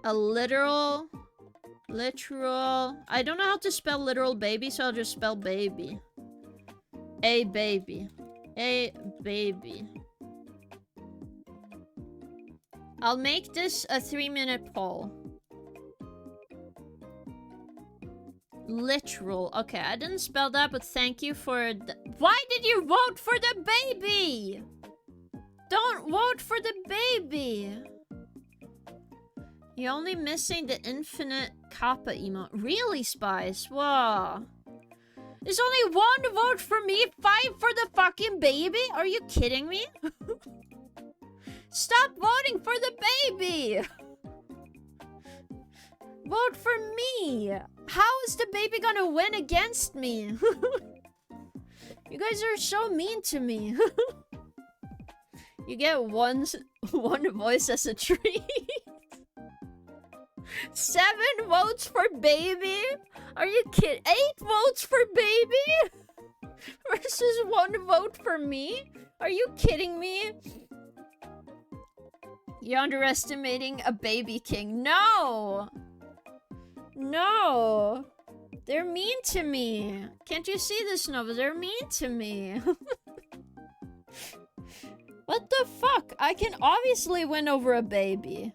Speaker 1: A literal... I don't know how to spell literal baby, so I'll just spell baby. A baby. A baby. I'll make this a 3-minute poll. Literal. Okay, I didn't spell that, but thank you for the... Why did you vote for the baby? Don't vote for the baby! You're only missing the infinite kappa emote. Really, Spice? Whoa. There's only one vote for me, 5 for the fucking baby? Are you kidding me? Stop voting for the baby! Vote for me! How is the baby gonna win against me? You guys are so mean to me. You get one voice as a treat. 7 votes for baby? Are you kidding? 8 votes for baby? Versus 1 vote for me? Are you kidding me? You're underestimating a baby king. No! No! They're mean to me. Can't you see this, Nova? They're mean to me. What the fuck? I can obviously win over a baby.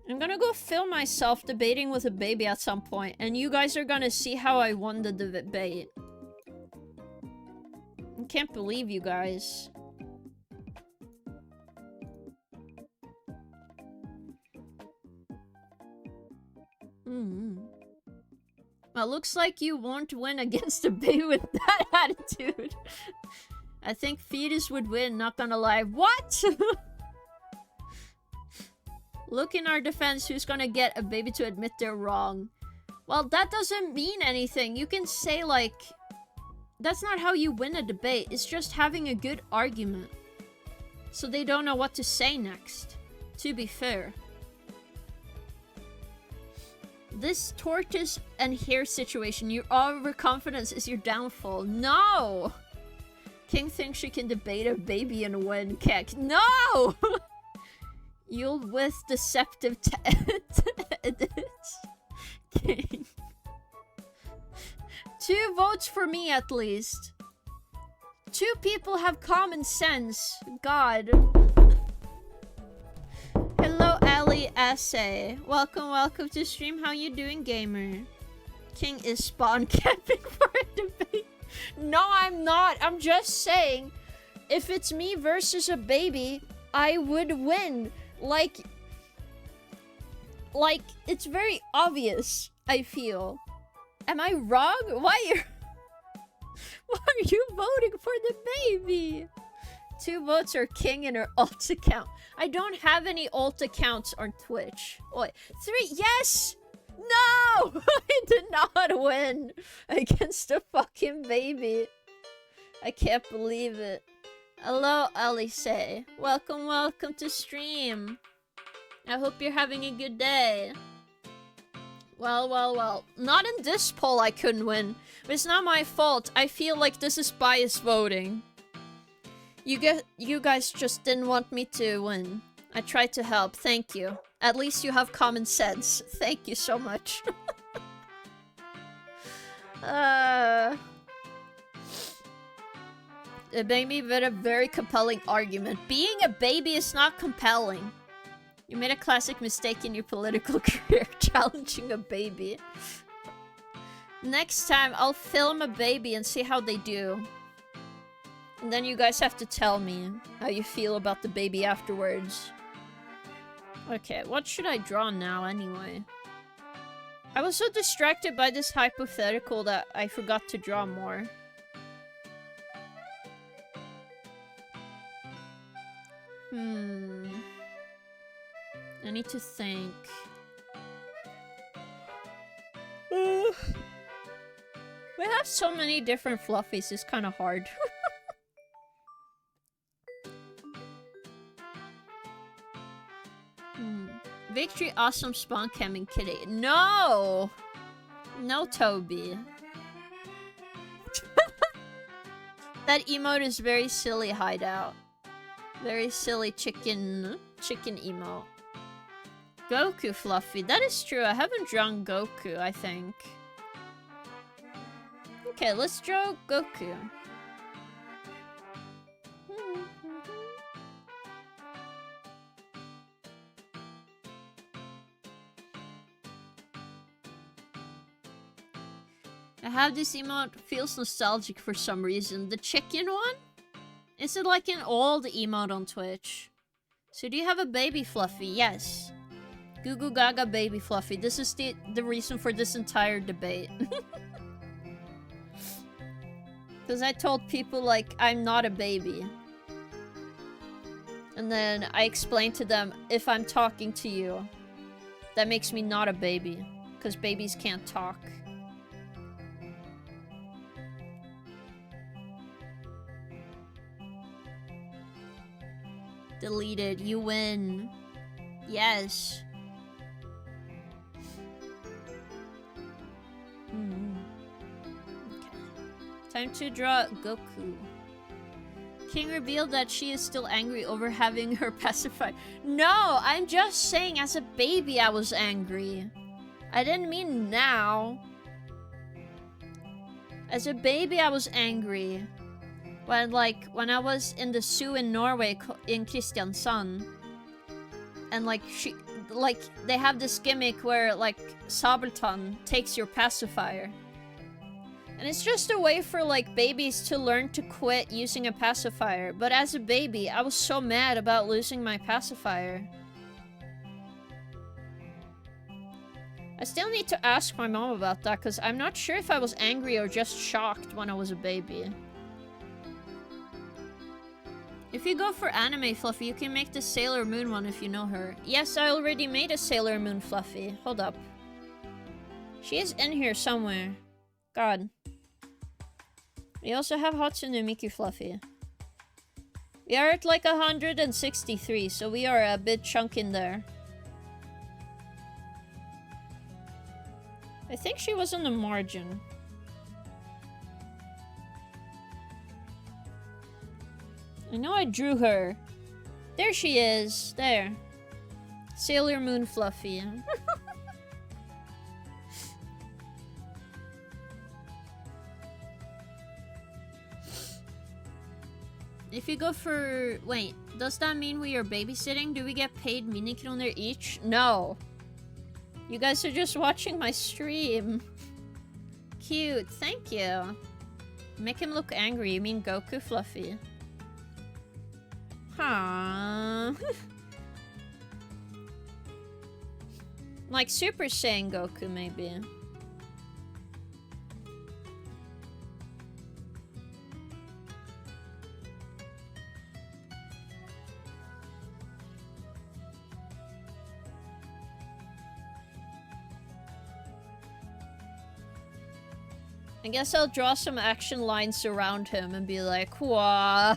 Speaker 1: I'm gonna go film myself debating with a baby at some point, and you guys are gonna see how I won the debate. I can't believe you guys. Well, looks like you won't win against a baby with that attitude. I think Fetus would win, not gonna lie. What? Look in our defense, who's gonna get a baby to admit they're wrong? Well, that doesn't mean anything. You can say, like... That's not how you win a debate. It's just having a good argument. So they don't know what to say next. To be fair. This tortoise and hare situation, your overconfidence is your downfall. No! King thinks she can debate a baby and win. Keck. No! You'll with deceptive edits. King. 2 votes for me at least. 2 people have common sense. God. Hello, Ali Essay. Welcome to stream. How you doing, gamer? King is spawn camping for a debate. No, I'm not. I'm just saying, if it's me versus a baby, I would win. Like, it's very obvious, I feel. Am I wrong? Why are you voting for the baby? 2 votes are King and her alt account. I don't have any alt accounts on Twitch. Wait, 3, yes! No! I did not win against a fucking baby. I can't believe it. Hello, Alice. Welcome to stream. I hope you're having a good day. Well. Not in this poll I couldn't win. But it's not my fault. I feel like this is biased voting. You guys just didn't want me to win. I tried to help. Thank you. At least you have common sense. Thank you so much. It made me a very compelling argument. Being a baby is not compelling. You made a classic mistake in your political career, challenging a baby. Next time, I'll film a baby and see how they do. And then you guys have to tell me how you feel about the baby afterwards. Okay, what should I draw now anyway? I was so distracted by this hypothetical that I forgot to draw more. I need to think. We have so many different fluffies, it's kind of hard. Victory.Awesome.KingStreamVods. No! No, Toby. That emote is very silly, Hideout. Very silly chicken emote. Goku Fluffy. That is true. I haven't drawn Goku, I think. Okay, let's draw Goku. I have this emote, feels nostalgic for some reason. The chicken one? Is it like an old emote on Twitch? So do you have a baby Fluffy? Yes. Goo Goo Gaga baby Fluffy. This is the reason for this entire debate. Because I told people, like, I'm not a baby. And then I explained to them, if I'm talking to you, that makes me not a baby. Because babies can't talk. Deleted. You win. Yes. Okay. Time to draw Goku. King revealed that she is still angry over having her pacified. No, I'm just saying as a baby I was angry. I didn't mean now. As a baby I was angry. When I was in the zoo in Norway in Kristiansand. And they have this gimmick where like Sabeltann takes your pacifier. And it's just a way for like babies to learn to quit using a pacifier. But as a baby, I was so mad about losing my pacifier. I still need to ask my mom about that because I'm not sure if I was angry or just shocked when I was a baby. If you go for anime Fluffy, you can make the Sailor Moon one if you know her. Yes, I already made a Sailor Moon Fluffy. Hold up. She is in here somewhere. God. We also have Hatsune Miku Fluffy. We are at like 163, so we are a bit chunk in there. I think she was on the margin. I know I drew her. There she is. There. Sailor Moon Fluffy. If you go for... Wait, does that mean we are babysitting? Do we get paid minikroner each? No. You guys are just watching my stream. Cute, thank you. Make him look angry. You mean Goku Fluffy? Huh. Like Super Saiyan Goku, maybe. I guess I'll draw some action lines around him and be like, wah.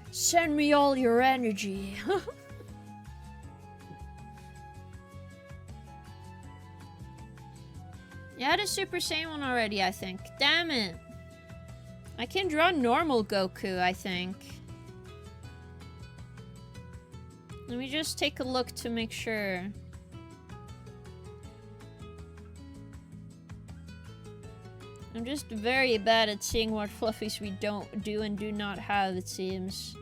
Speaker 1: Send me all your energy. You had a Super Saiyan one already, I think. Damn it. I can draw normal Goku, I think. Let me just take a look to make sure. I'm just very bad at seeing what fluffies we don't do and do not have, it seems.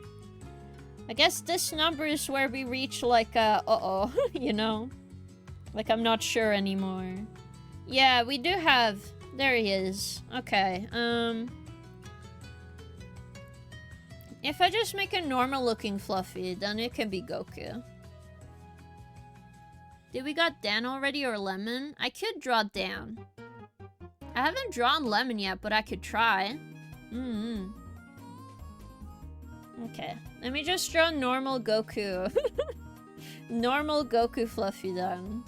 Speaker 1: I guess this number is where we reach like uh-oh, you know? Like I'm not sure anymore. Yeah, we do have... There he is. Okay, if I just make a normal looking fluffy, then it can be Goku. Did we got Dan already or Lemon? I could draw Dan. I haven't drawn Lemon yet, but I could try. Okay, let me just draw normal Goku. Normal Goku Fluffy then.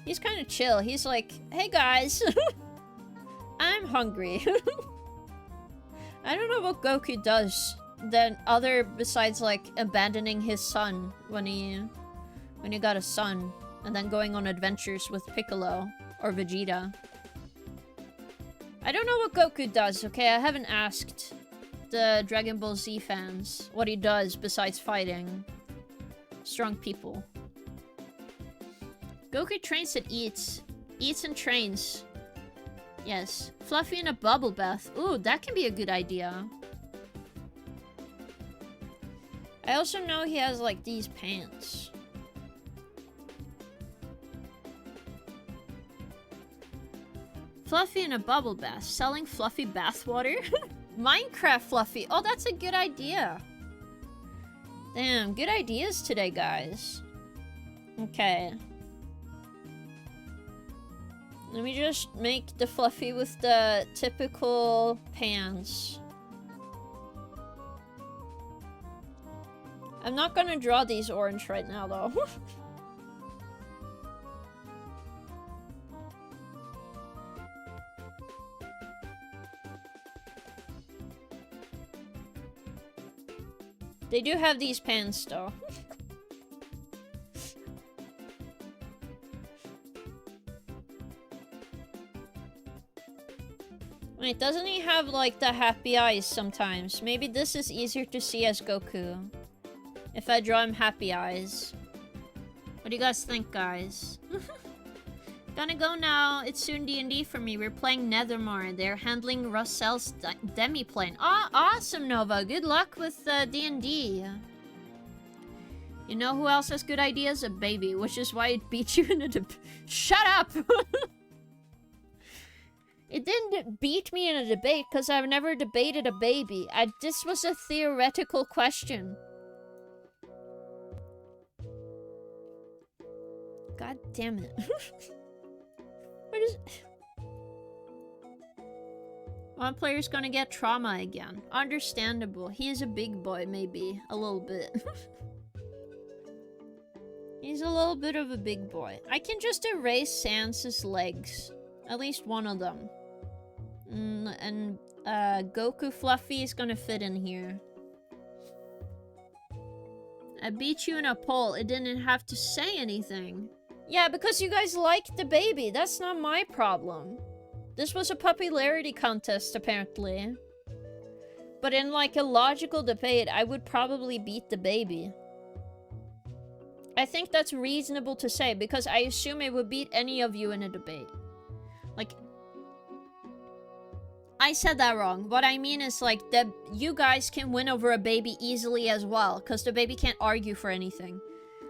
Speaker 1: He's kind of chill. He's like, hey guys, I'm hungry. I don't know what Goku does then other besides like abandoning his son when he got a son and then going on adventures with Piccolo or Vegeta. I don't know what Goku does, okay? I haven't asked the Dragon Ball Z fans what he does besides fighting strong people. Goku trains and eats. Eats and trains. Yes. Fluffy in a bubble bath. Ooh, that can be a good idea. I also know he has like these pants. Fluffy in a bubble bath. Selling fluffy bathwater? Minecraft Fluffy. Oh, that's a good idea. Damn, good ideas today, guys. Okay. Let me just make the Fluffy with the typical pants. I'm not gonna draw these orange right now, though. They do have these pants, though. Wait, doesn't he have, like, the happy eyes sometimes? Maybe this is easier to see as Goku. If I draw him happy eyes. What do you guys think, guys? Gonna go now. It's soon D&D for me. We're playing Nethermore. They're handling Russell's demi-plane. Oh, awesome, Nova. Good luck with D&D. You know who else has good ideas? A baby, which is why it beat you in a Shut up! It didn't beat me in a debate because I've never debated a baby. This was a theoretical question. God damn it. What is... One player's gonna get trauma again. Understandable. He is a big boy, maybe. A little bit. He's a little bit of a big boy. I can just erase Sans's legs. At least one of them. And Goku Fluffy is gonna fit in here. I beat you in a poll. It didn't have to say anything. Yeah, because you guys liked the baby. That's not my problem. This was a popularity contest, apparently. But in, like, a logical debate, I would probably beat the baby. I think that's reasonable to say, because I assume it would beat any of you in a debate. Like... I said that wrong. What I mean is, like, that you guys can win over a baby easily as well, because the baby can't argue for anything.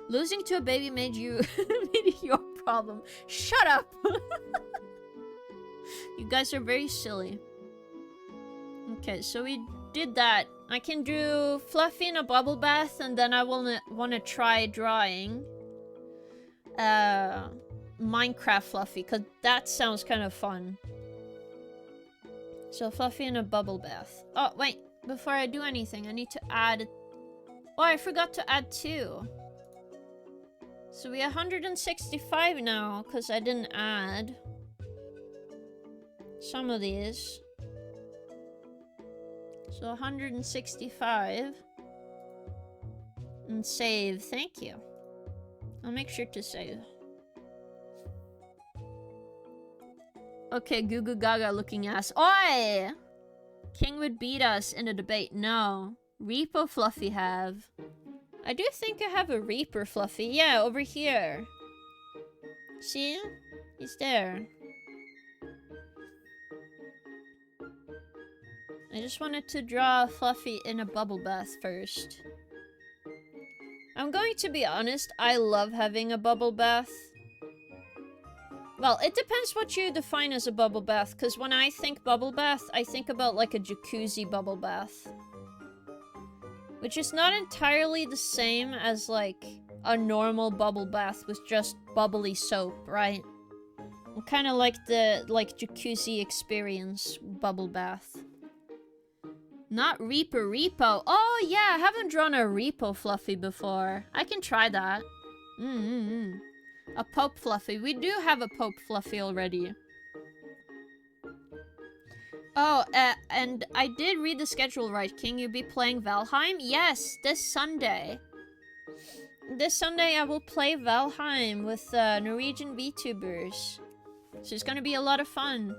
Speaker 1: Losing to a baby made you made your problem. Shut up! You guys are very silly. Okay, so we did that. I can do Fluffy in a bubble bath, and then I wanna try drawing Minecraft Fluffy, because that sounds kind of fun. So Fluffy in a bubble bath. Oh, wait. Before I do anything, I need to add... Oh, I forgot to add 2. So we 165 now, because I didn't add some of these. So 165. And save. Thank you. I'll make sure to save. Okay, Goo Goo Gaga looking ass. Oi! King would beat us in a debate. No. Repo Fluffy have. I do think I have a Reaper Fluffy. Yeah, over here. See? He's there. I just wanted to draw Fluffy in a bubble bath first. I'm going to be honest, I love having a bubble bath. Well, it depends what you define as a bubble bath, because when I think bubble bath, I think about like a jacuzzi bubble bath. Which is not entirely the same as like a normal bubble bath with just bubbly soap, right? Kind of like the jacuzzi experience bubble bath. Not Repo. Oh yeah, I haven't drawn a Repo Fluffy before. I can try that. A Pope Fluffy. We do have a Pope Fluffy already. Oh, and I did read the schedule right. King, you be playing Valheim? Yes, this Sunday. This Sunday I will play Valheim with Norwegian VTubers. So it's gonna be a lot of fun.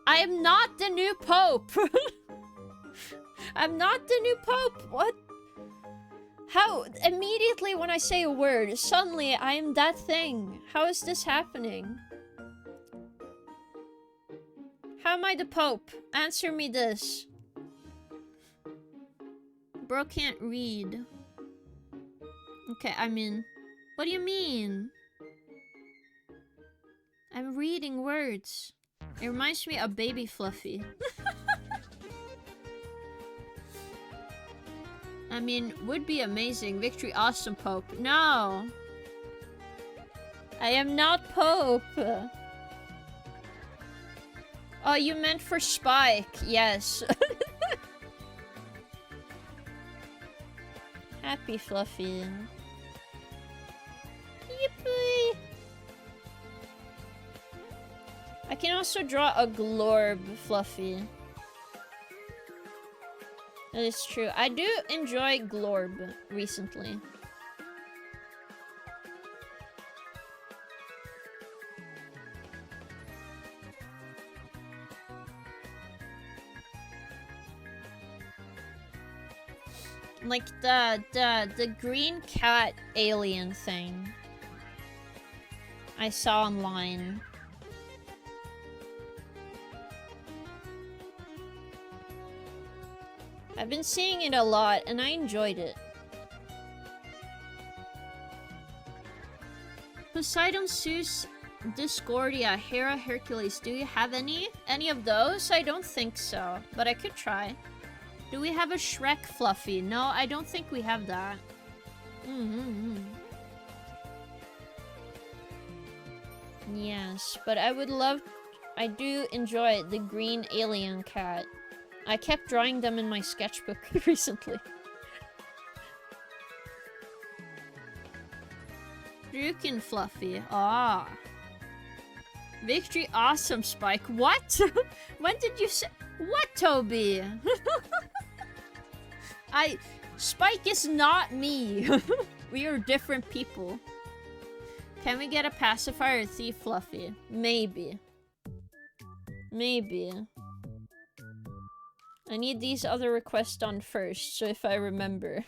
Speaker 1: I am not the new Pope! I'm not the new Pope! What? How? Immediately when I say a word, suddenly I am that thing. How is this happening? How am I the Pope? Answer me this. Bro can't read. Okay, I mean... What do you mean? I'm reading words. It reminds me of Baby Fluffy. I mean, would be amazing. Victory Awesome Pope. No! I am not Pope! Oh, you meant for Spike. Yes. Happy Fluffy. Yippee! I can also draw a Glorb Fluffy. That is true. I do enjoy Glorb recently. Like the green cat alien thing I saw online. I've been seeing it a lot and I enjoyed it. Poseidon, Zeus, Discordia, Hera, Hercules. Do you have any? Any of those? I don't think so, but I could try. Do we have a Shrek Fluffy? No, I don't think we have that. Yes, but I would love... I do enjoy the green alien cat. I kept drawing them in my sketchbook recently. Drukin Fluffy. Ah. Victory Awesome Spike. What? When did you say... What, Toby? Spike is not me. We are different people. Can we get a pacifier thief Fluffy? Maybe. Maybe. I need these other requests done first, so if I remember.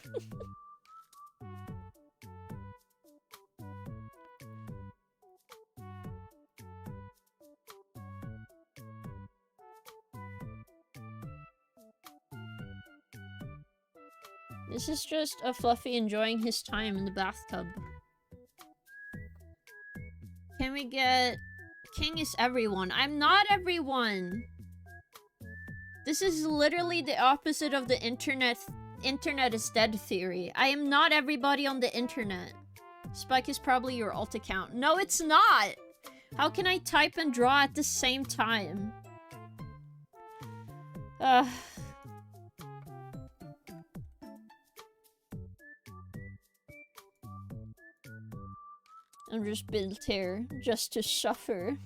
Speaker 1: This is just a Fluffy enjoying his time in the bathtub. Can we get... King is everyone. I'm not everyone! This is literally the opposite of the internet is dead theory. I am not everybody on the internet. Spike is probably your alt account. No, it's not! How can I type and draw at the same time? I'm just built here, just to suffer.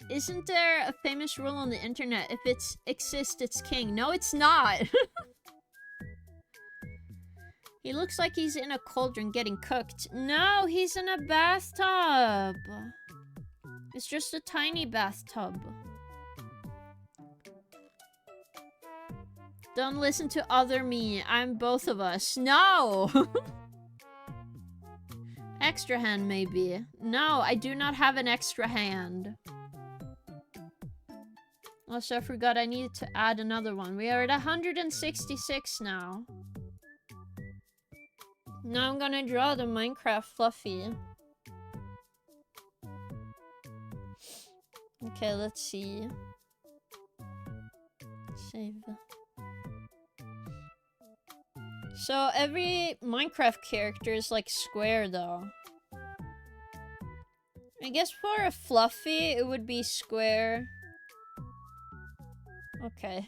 Speaker 1: Isn't there a famous rule on the internet? If it exists, it's king. No, it's not! He looks like he's in a cauldron getting cooked. No, he's in a bathtub! It's just a tiny bathtub. Don't listen to other me. I'm both of us. No! Extra hand, maybe. No, I do not have an extra hand. Also, I forgot I needed to add another one. We are at 166 now. Now I'm gonna draw the Minecraft Fluffy. Okay, let's see. Save. So every Minecraft character is like square though. I guess for a Fluffy it would be square. Okay.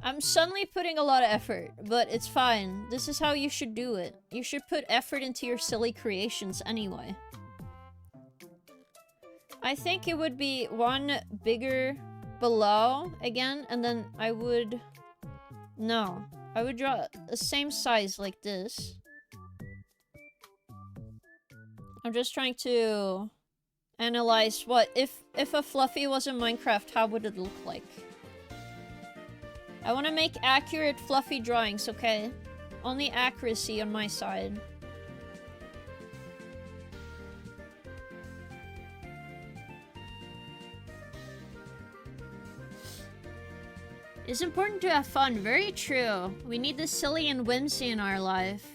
Speaker 1: I'm suddenly putting a lot of effort, but it's fine. This is how you should do it. You should put effort into your silly creations anyway. I think it would be one bigger below again, and then I would... No. I would draw the same size like this. I'm just trying to analyze what... If a Fluffy was in Minecraft, how would it look like? I want to make accurate Fluffy drawings, okay? Only accuracy on my side. It's important to have fun. Very true. We need the silly and whimsy in our life.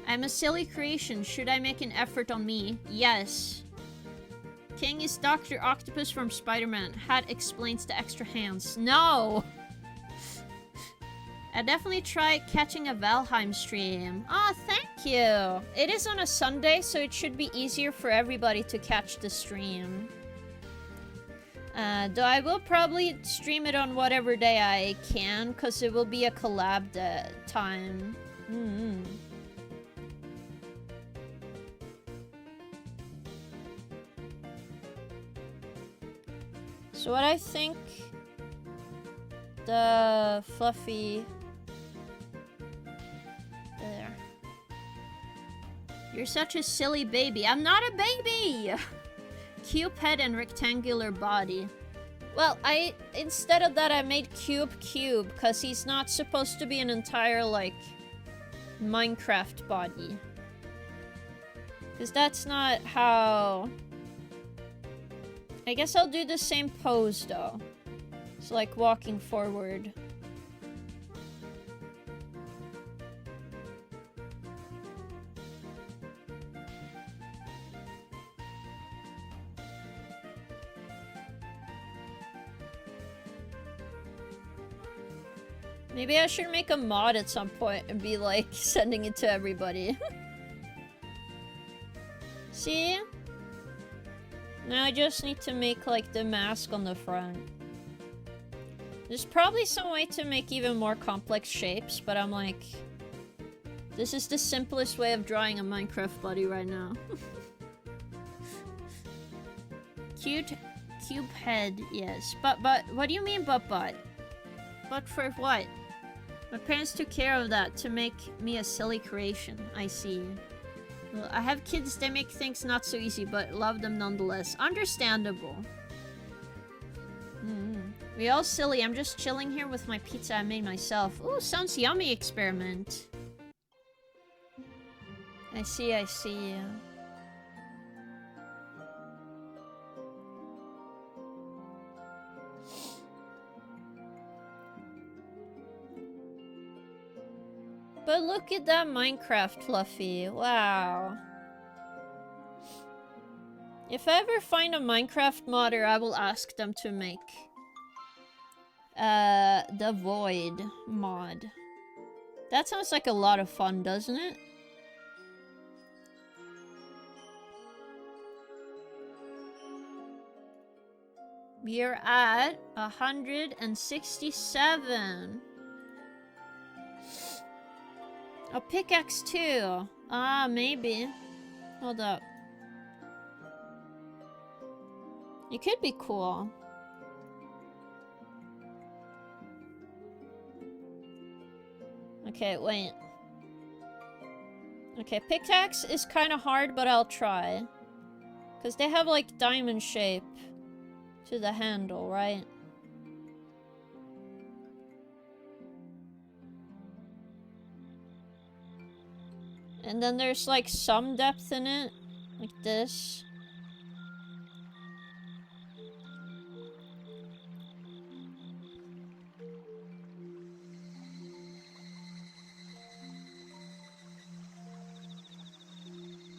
Speaker 1: I'm a silly creation. Should I make an effort on me? Yes. King is Dr. Octopus from Spider-Man. Hat explains the extra hands. No! I definitely try catching a Valheim stream. Oh, thank you. It is on a Sunday, so it should be easier for everybody to catch the stream. Though I will probably stream it on whatever day I can, because it will be a collab time. So what I think the fluffy... There. You're such a silly baby. I'm not a baby! Cube head and rectangular body. Well, instead of that, I made Cube, because he's not supposed to be an entire, like, Minecraft body. Because that's not how... I guess I'll do the same pose, though. It's like walking forward. Maybe I should make a mod at some point and be like sending it to everybody. See? Now I just need to make like the mask on the front. There's probably some way to make even more complex shapes, but I'm like... This is the simplest way of drawing a Minecraft body right now. Cute cube head, yes. But, what do you mean but? But for what? My parents took care of that to make me a silly creation. I see. Well, I have kids, they make things not so easy, but love them nonetheless. Understandable. We all silly. I'm just chilling here with my pizza I made myself. Ooh, sounds yummy, experiment. I see, I see. But look at that Minecraft Fluffy. Wow. If I ever find a Minecraft modder, I will ask them to make the Void mod. That sounds like a lot of fun, doesn't it? We're at 167. A pickaxe too. Ah, maybe. Hold up. It could be cool. Okay, wait. Okay, pickaxe is kind of hard, but I'll try. Because they have like diamond shape to the handle, right? And then there's like some depth in it, like this.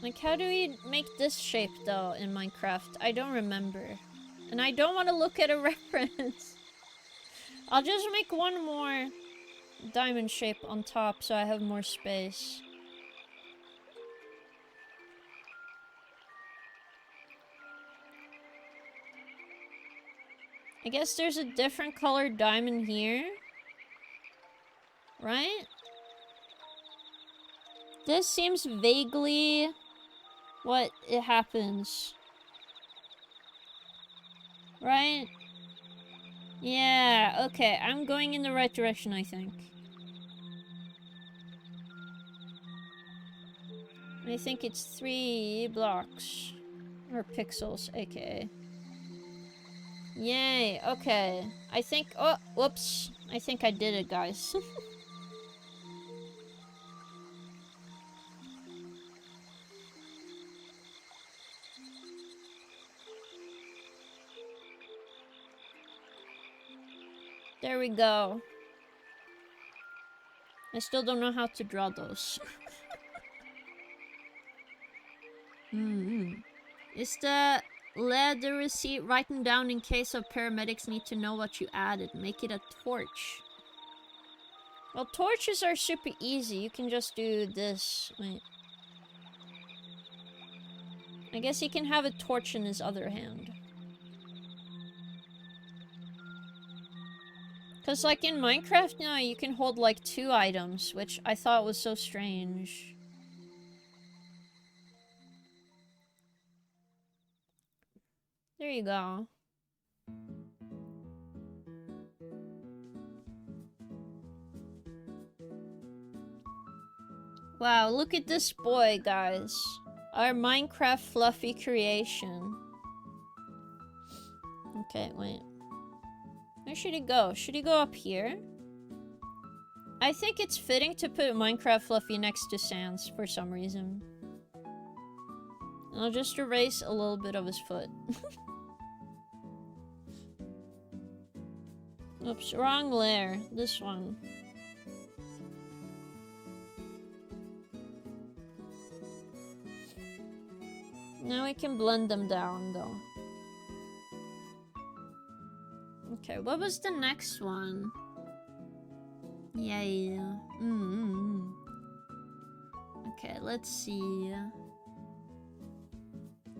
Speaker 1: Like, how do we make this shape though in Minecraft? I don't remember. And I don't want to look at a reference. I'll just make one more diamond shape on top so I have more space. I guess there's a different colored diamond here. Right? This seems vaguely what it happens. Right? Yeah, okay. I'm going in the right direction, I think. I think it's 3 blocks. Or pixels, aka. Yay, okay. I think... Oh, whoops. I think I did it, guys. There we go. I still don't know how to draw those. Is the leather receipt written down in case of paramedics need to know what you added? Make it a torch. Well, torches are super easy. You can just do this. Wait. I guess he can have a torch in his other hand. Because, like, in Minecraft now, you can hold, like, 2 items, which I thought was so strange. There you go. Wow, look at this boy, guys. Our Minecraft fluffy creation. Okay, wait. Where should he go? Should he go up here? I think it's fitting to put Minecraft Fluffy next to Sans for some reason. I'll just erase a little bit of his foot. Oops, wrong layer. This one. Now we can blend them down, though. Okay, what was the next one? Yay. Okay, let's see.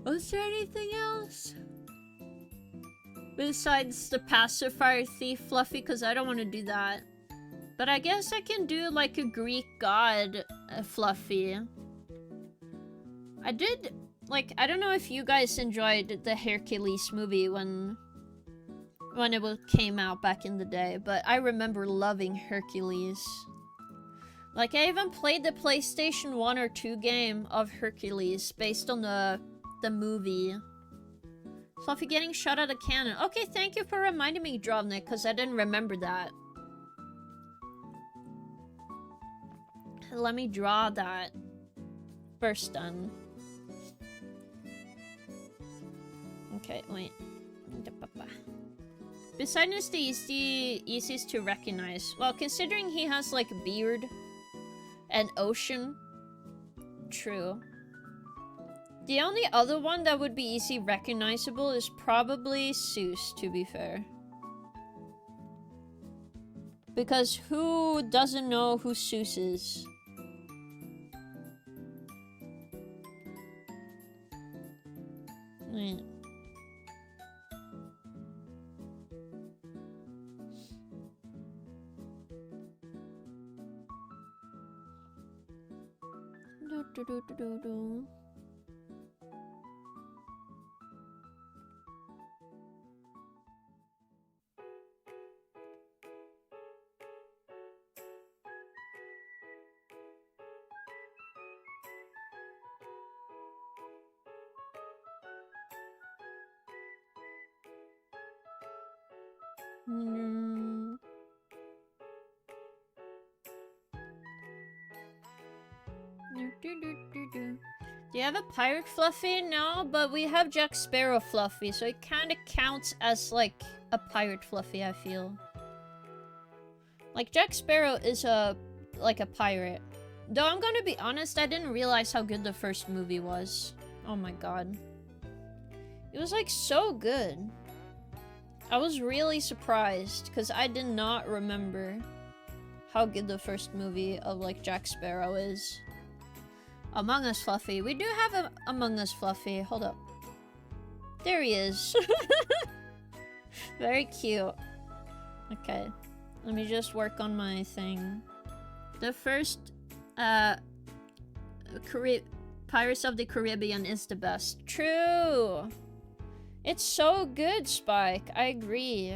Speaker 1: Was there anything else? Besides the pacifier thief Fluffy, because I don't want to do that. But I guess I can do like a Greek god Fluffy. I did, like, I don't know if you guys enjoyed the Hercules movie when it came out back in the day, but I remember loving Hercules. Like, I even played the PlayStation 1 or 2 game of Hercules based on the movie. Fluffy getting shot out of cannon. Okay, thank you for reminding me, Drovnik, because I didn't remember that. Let me draw that. First done. Okay, wait. Poseidon is the easiest to recognize. Well, considering he has, like, beard and ocean. True. The only other one that would be easy recognizable is probably Zeus, to be fair. Because who doesn't know who Zeus is? Wait. Do. Do you have a pirate Fluffy? No, but we have Jack Sparrow Fluffy, so it kind of counts as like a pirate Fluffy, I feel. Like, Jack Sparrow is like a pirate. Though I'm gonna be honest, I didn't realize how good the first movie was. Oh my god. It was like so good. I was really surprised because I did not remember how good the first movie of like Jack Sparrow is. Among Us Fluffy. We do have a Among Us Fluffy. Hold up. There he is. Very cute. Okay. Let me just work on my thing. The first Pirates of the Caribbean is the best. True! It's so good, Spike. I agree.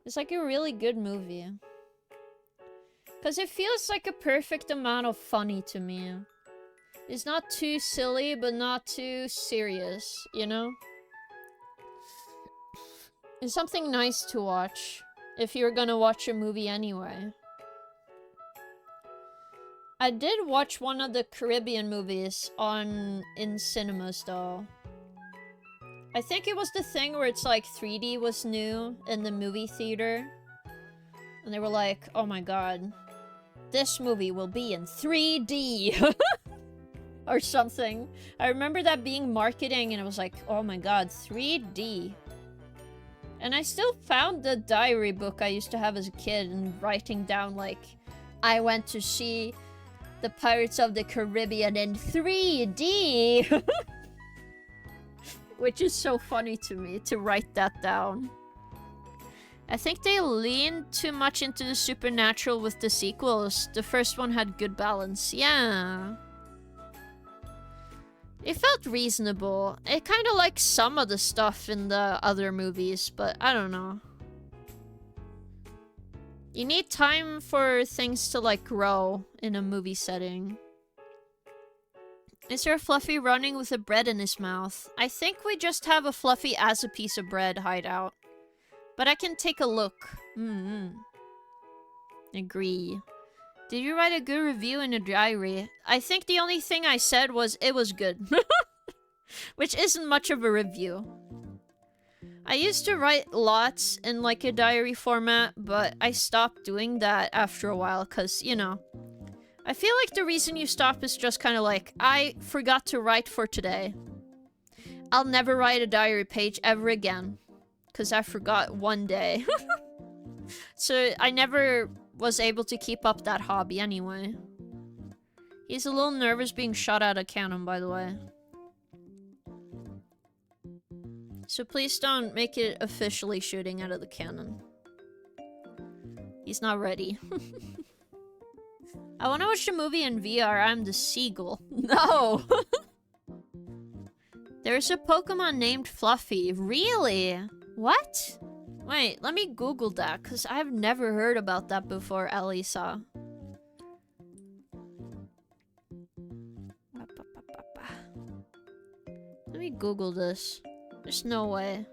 Speaker 1: It's like a really good movie. Because it feels like a perfect amount of funny to me. It's not too silly, but not too serious, you know? It's something nice to watch if you're gonna watch a movie anyway. I did watch one of the Caribbean movies in cinemas though. I think it was the thing where it's like 3D was new in the movie theater. And they were like, oh my god, this movie will be in 3D. Or something. I remember that being marketing and it was like, oh my god, 3D. And I still found the diary book I used to have as a kid and writing down like, I went to see the Pirates of the Caribbean in 3D. Which is so funny to me to write that down. I think they leaned too much into the supernatural with the sequels. The first one had good balance. Yeah. It felt reasonable. It kind of like some of the stuff in the other movies, but I don't know. You need time for things to like grow in a movie setting. Is there a Fluffy running with a bread in his mouth? I think we just have a Fluffy as a piece of bread hideout. But I can take a look. Agree. Did you write a good review in a diary? I think the only thing I said was it was good. Which isn't much of a review. I used to write lots in like a diary format, but I stopped doing that after a while because, you know, I feel like the reason you stop is just kind of like, I forgot to write for today. I'll never write a diary page ever again because I forgot one day. So I never was able to keep up that hobby anyway. He's a little nervous being shot out of cannon, by the way. So please don't make it officially shooting out of the cannon. He's not ready. I want to watch the movie in VR. I'm the seagull. No! There's a Pokemon named Fluffy. Really? What? Wait, let me Google that, because I've never heard about that before, Elisa. Let me Google this. There's no way.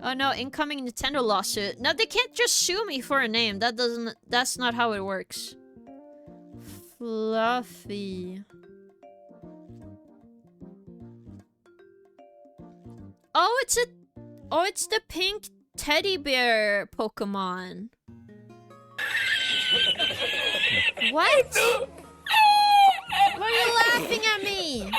Speaker 1: Oh no, incoming Nintendo lawsuit. No, they can't just sue me for a name. That's not how it works. Fluffy. Oh, it's the pink teddy bear Pokemon. What? Why are you laughing at me?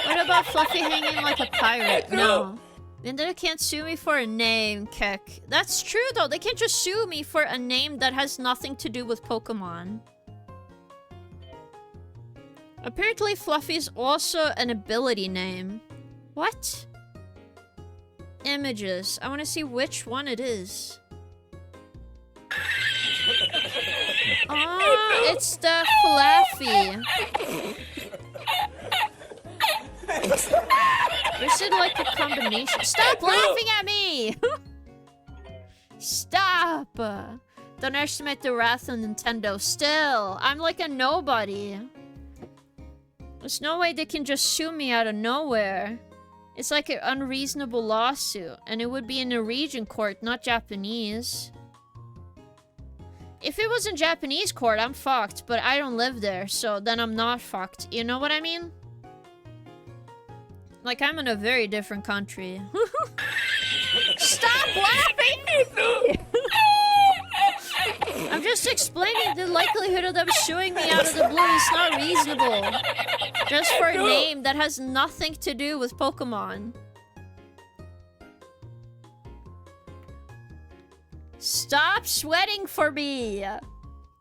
Speaker 1: What about Fluffy hanging like a pirate? No. Nintendo can't sue me for a name, Kek. That's true though, they can't just sue me for a name that has nothing to do with Pokemon. Apparently Fluffy is also an ability name. What? Images. I want to see which one it is. Oh, it's the Fluffy. Or is it like a combination? Stop laughing at me! Stop! Don't underestimate the wrath of Nintendo. Still, I'm like a nobody. There's no way they can just sue me out of nowhere. It's like an unreasonable lawsuit, and it would be in Norwegian court, not Japanese. If it was in Japanese court, I'm fucked, but I don't live there, so then I'm not fucked. You know what I mean? Like, I'm in a very different country. Stop laughing at me! I'm just explaining the likelihood of them suing me out of the blue is not reasonable. Just for a name that has nothing to do with Pokemon. Stop sweating for me!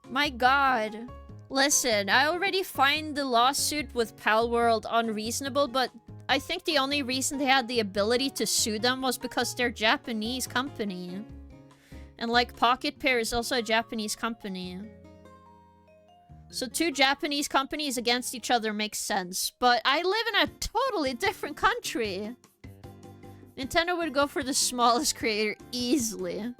Speaker 1: My god. Listen, I already find the lawsuit with Palworld unreasonable, but I think the only reason they had the ability to sue them was because they're a Japanese company. And like Pocket Pair is also a Japanese company. So two Japanese companies against each other makes sense. But I live in a totally different country. Nintendo would go for the smallest creator easily.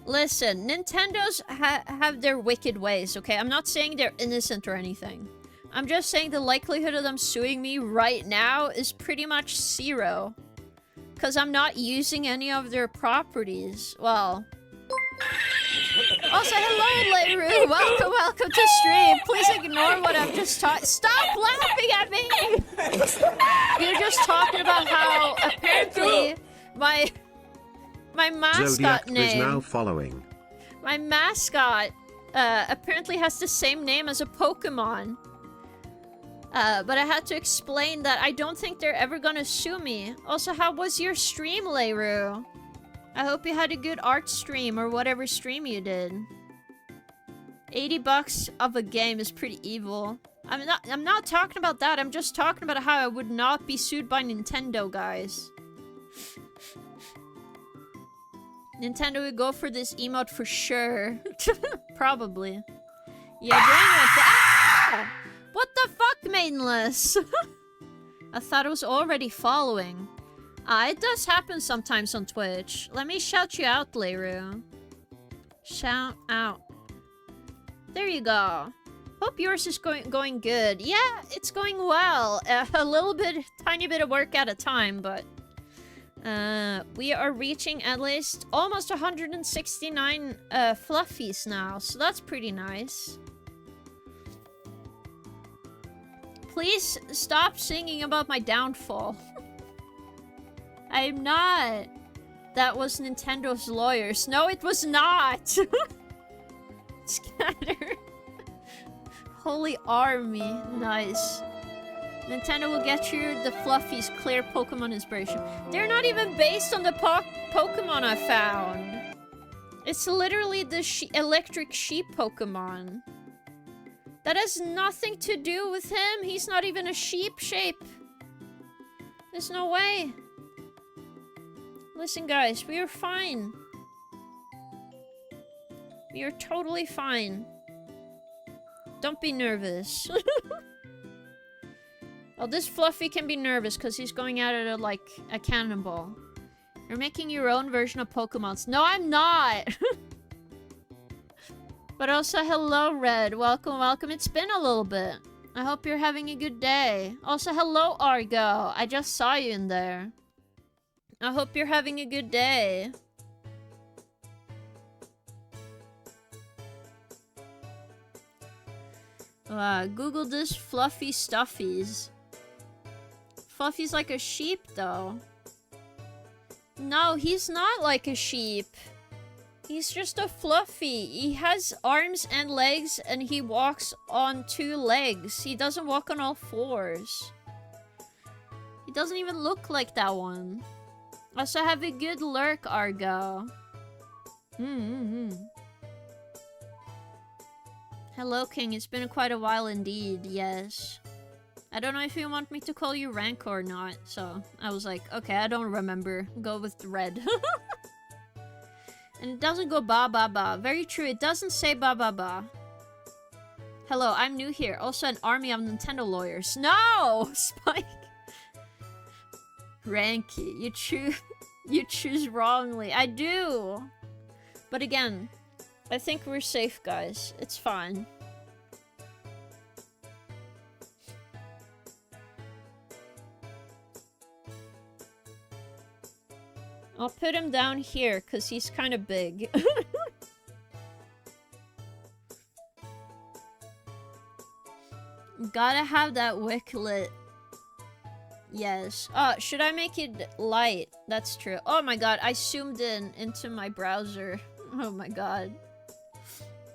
Speaker 1: Listen, Nintendo's have their wicked ways, okay? I'm not saying they're innocent or anything. I'm just saying the likelihood of them suing me right now is pretty much zero. Because I'm not using any of their properties. Well. Also, hello, Leiru! Welcome to stream! Please ignore what I'm just talking. Stop laughing at me! You're just talking about how apparently My mascot
Speaker 2: Zodiac
Speaker 1: name.
Speaker 2: is now following.
Speaker 1: My mascot apparently has the same name as a Pokemon. But I had to explain that I don't think they're ever gonna sue me. Also, how was your stream, Leiru? I hope you had a good art stream or whatever stream you did. $80 of a game is pretty evil. I'm not talking about that. I'm just talking about how I would not be sued by Nintendo, guys. Nintendo would go for this emote for sure. Probably. Yeah, ah! What the fuck, Maidenless? I thought it was already following. It does happen sometimes on Twitch. Let me shout you out, Leiru. Shout out. There you go. Hope yours is going good. Yeah, it's going well. A little bit, tiny bit of work at a time, but... we are reaching at least almost 169 fluffies now, so that's pretty nice. Please stop singing about my downfall. I'm not. That was Nintendo's lawyers. No, it was not. Scatter. Holy army. Nice. Nintendo will get you the fluffies clear Pokemon inspiration. They're not even based on the Pokemon I found. It's literally the electric sheep Pokemon. That has nothing to do with him. He's not even a sheep shape. There's no way. Listen, guys, we are fine. We are totally fine. Don't be nervous. Oh, this Fluffy can be nervous because he's going at it like a cannonball. You're making your own version of Pokemons. No, I'm not! But also, hello, Red. Welcome, welcome. It's been a little bit. I hope you're having a good day. Also, hello, Argo. I just saw you in there. I hope you're having a good day. Google this Fluffy Stuffies. Fluffy's like a sheep, though. No, he's not like a sheep. He's just a Fluffy. He has arms and legs, and he walks on 2 legs. He doesn't walk on all 4s. He doesn't even look like that one. Also, have a good lurk, Argo. Hello, King. It's been quite a while indeed, yes. I don't know if you want me to call you Rank or not, so I was like, okay, I don't remember. Go with Red. And it doesn't go ba ba ba. Very true, it doesn't say ba ba ba. Hello, I'm new here. Also an army of Nintendo lawyers. No! Spike! Ranky, you choose wrongly. I do! But again, I think we're safe, guys. It's fine. I'll put him down here, because he's kind of big. Gotta have that wick lit. Yes. Oh, should I make it light? That's true. Oh my god, I zoomed in into my browser. Oh my god.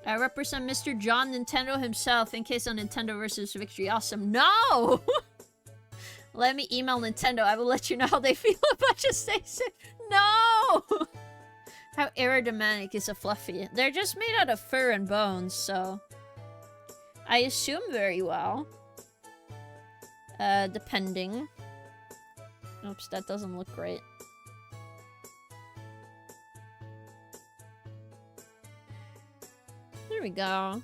Speaker 1: I represent Mr. John Nintendo himself in case of Nintendo versus Victory. Awesome. No! Let me email Nintendo. I will let you know how they feel about you. Stay safe. No! How aerodynamic is a Fluffy? They're just made out of fur and bones, so... I assume very well. Depending. Oops, that doesn't look great. There we go.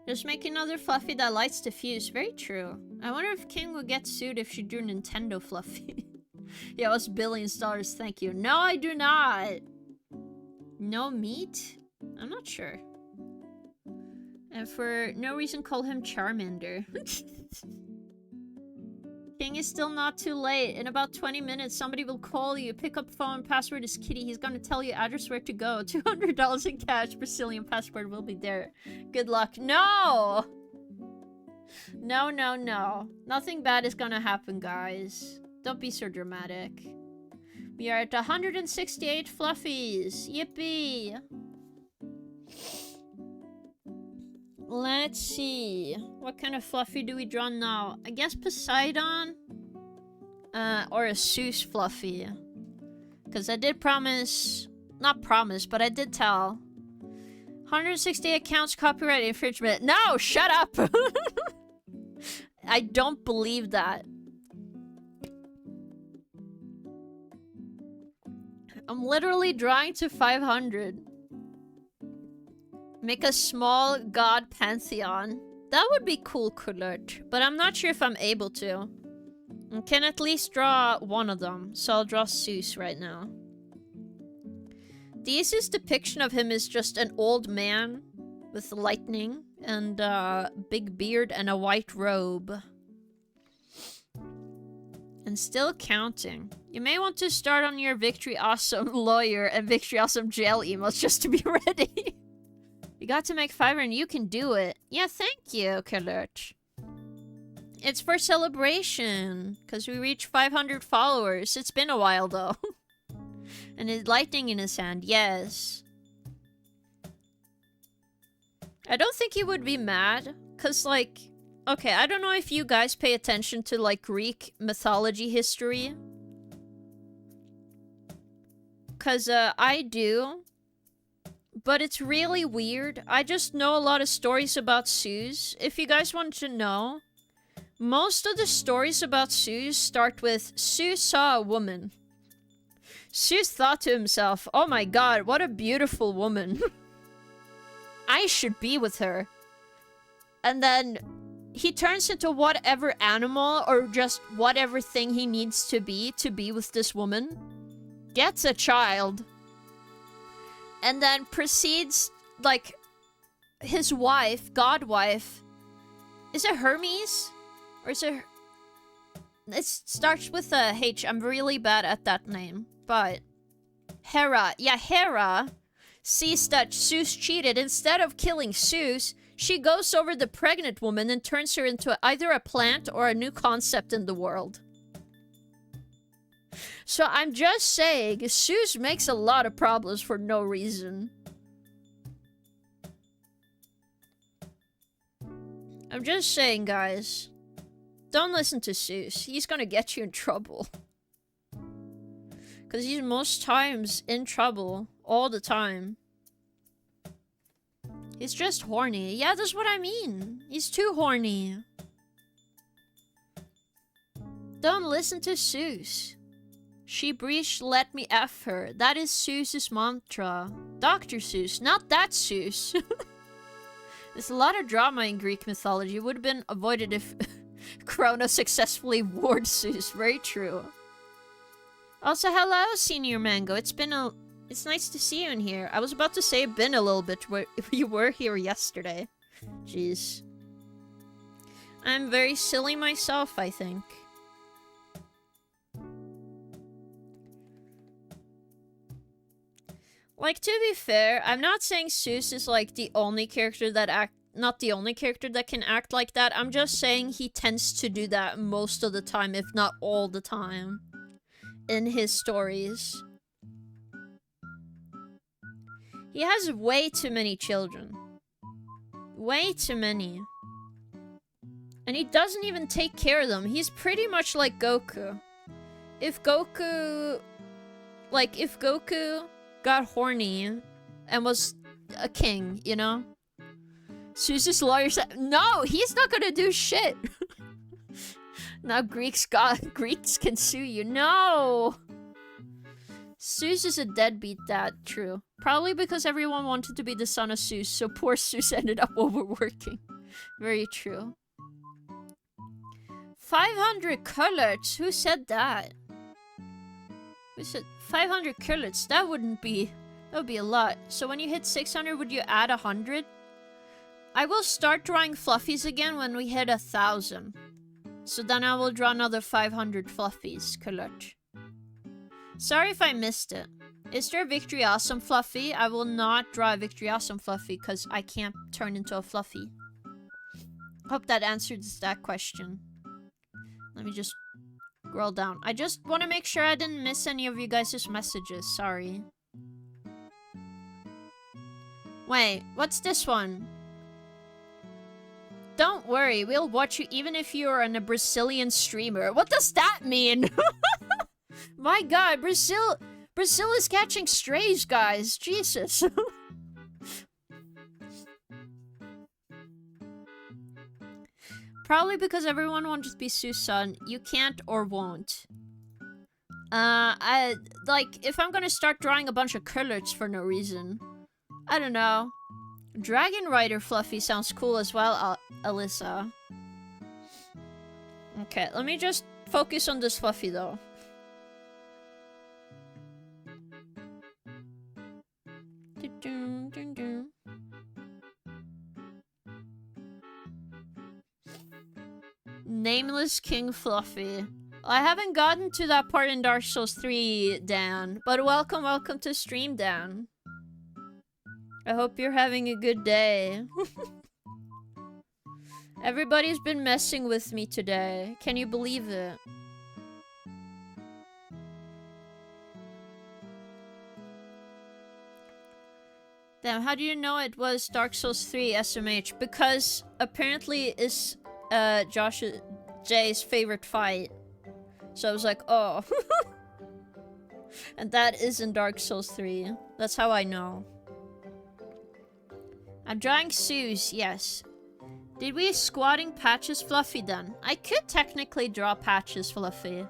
Speaker 1: Just make another Fluffy that lights the fuse. Very true. I wonder if King will get sued if she drew Nintendo Fluffy. Yeah, it was $billions, thank you. No, I do not! No meat? I'm not sure. And for no reason, call him Charmander. King is still not too late. In about 20 minutes, somebody will call you. Pick up phone, password is Kitty. He's gonna tell you address where to go. $200 in cash. Brazilian passport will be there. Good luck. No! No, no, no. Nothing bad is gonna happen, guys. Don't be so dramatic. We are at 168 fluffies. Yippee! Let's see. What kind of fluffy do we draw now? I guess Poseidon? Or a Zeus fluffy. Because I did promise... Not promise, but I did tell. 168 accounts copyright infringement. No! Shut up! I don't believe that. I'm literally drawing to 500. Make a small god pantheon. That would be cool, Kulert. But I'm not sure if I'm able to. I can at least draw one of them. So I'll draw Zeus right now. The easiest depiction of him is just an old man with lightning and a big beard and a white robe. And still counting. You may want to start on your Victory Awesome lawyer and Victory Awesome jail emails just to be ready. You got to make 5 and you can do it. Yeah, thank you, Kalert. It's for celebration. Because we reached 500 followers. It's been a while, though. And his lightning in his hand, yes. I don't think he would be mad. Because, like... Okay, I don't know if you guys pay attention to, like, Greek mythology history. Because, I do. But it's really weird. I just know a lot of stories about Zeus. If you guys want to know, most of the stories about Zeus start with Zeus saw a woman. Zeus thought to himself, oh my god, what a beautiful woman. I should be with her. And then he turns into whatever animal or just whatever thing he needs to be with this woman. Gets a child. And then proceeds, like, his wife, god wife. Is it Hermes? Or is it... It starts with a H. I'm really bad at that name. But... Hera. Yeah, Hera sees that Zeus cheated. Instead of killing Zeus, she goes over the pregnant woman and turns her into either a plant or a new concept in the world. So I'm just saying, Zeus makes a lot of problems for no reason. I'm just saying, guys. Don't listen to Zeus. He's gonna get you in trouble. Because he's most times in trouble. All the time. He's just horny. Yeah, that's what I mean. He's too horny. Don't listen to Zeus. She breached, let me F her. That is Zeus's mantra. Dr. Zeus, not that Zeus. There's a lot of drama in Greek mythology. It would have been avoided if Kronos successfully warred Zeus. Very true. Also, hello, Senior Mango. It's nice to see you in here. I was about to say been a little bit where you were here yesterday. Jeez. I'm very silly myself, I think. Like, to be fair, I'm not saying Zeus is, like, the only character that not the only character that can act like that. I'm just saying he tends to do that most of the time, if not all the time, in his stories. He has way too many children. Way too many. And he doesn't even take care of them. He's pretty much like Goku. If Goku got horny and was a king, you know? Zeus's lawyer said, no, he's not gonna do shit. Now Greeks can sue you. No! Zeus is a deadbeat dad, true. Probably because everyone wanted to be the son of Zeus, so poor Zeus ended up overworking. Very true. 500 colors? Who said that? Who said 500 colors? That would be a lot. So when you hit 600, would you add 100? I will start drawing fluffies again when we hit 1,000. So then I will draw another 500 fluffies, Colette. Sorry if I missed it. Is there a Victory Awesome fluffy? I will not draw a Victory Awesome fluffy because I can't turn into a fluffy. Hope that answers that question. Let me just scroll down. I just want to make sure I didn't miss any of you guys' messages. Sorry. Wait, what's this one? Don't worry, we'll watch you even if you're a Brazilian streamer. What does that mean? My god, Brazil is catching strays, guys. Jesus. Probably because everyone wants to be Susan. You can't or won't. If I'm gonna start drawing a bunch of colors for no reason. I don't know. Dragon Rider Fluffy sounds cool as well, Alyssa. Okay, let me just focus on this Fluffy, though. Nameless King Fluffy. I haven't gotten to that part in Dark Souls 3, Dan. But welcome to stream, Dan. I hope you're having a good day. Everybody's been messing with me today. Can you believe it? Damn, how do you know it was Dark Souls 3 SMH? Because apparently it's Josh J's favorite fight. So I was like, oh. And that is in Dark Souls 3. That's how I know. I'm drawing Suze, yes. Did we squatting Patches Fluffy then? I could technically draw Patches Fluffy.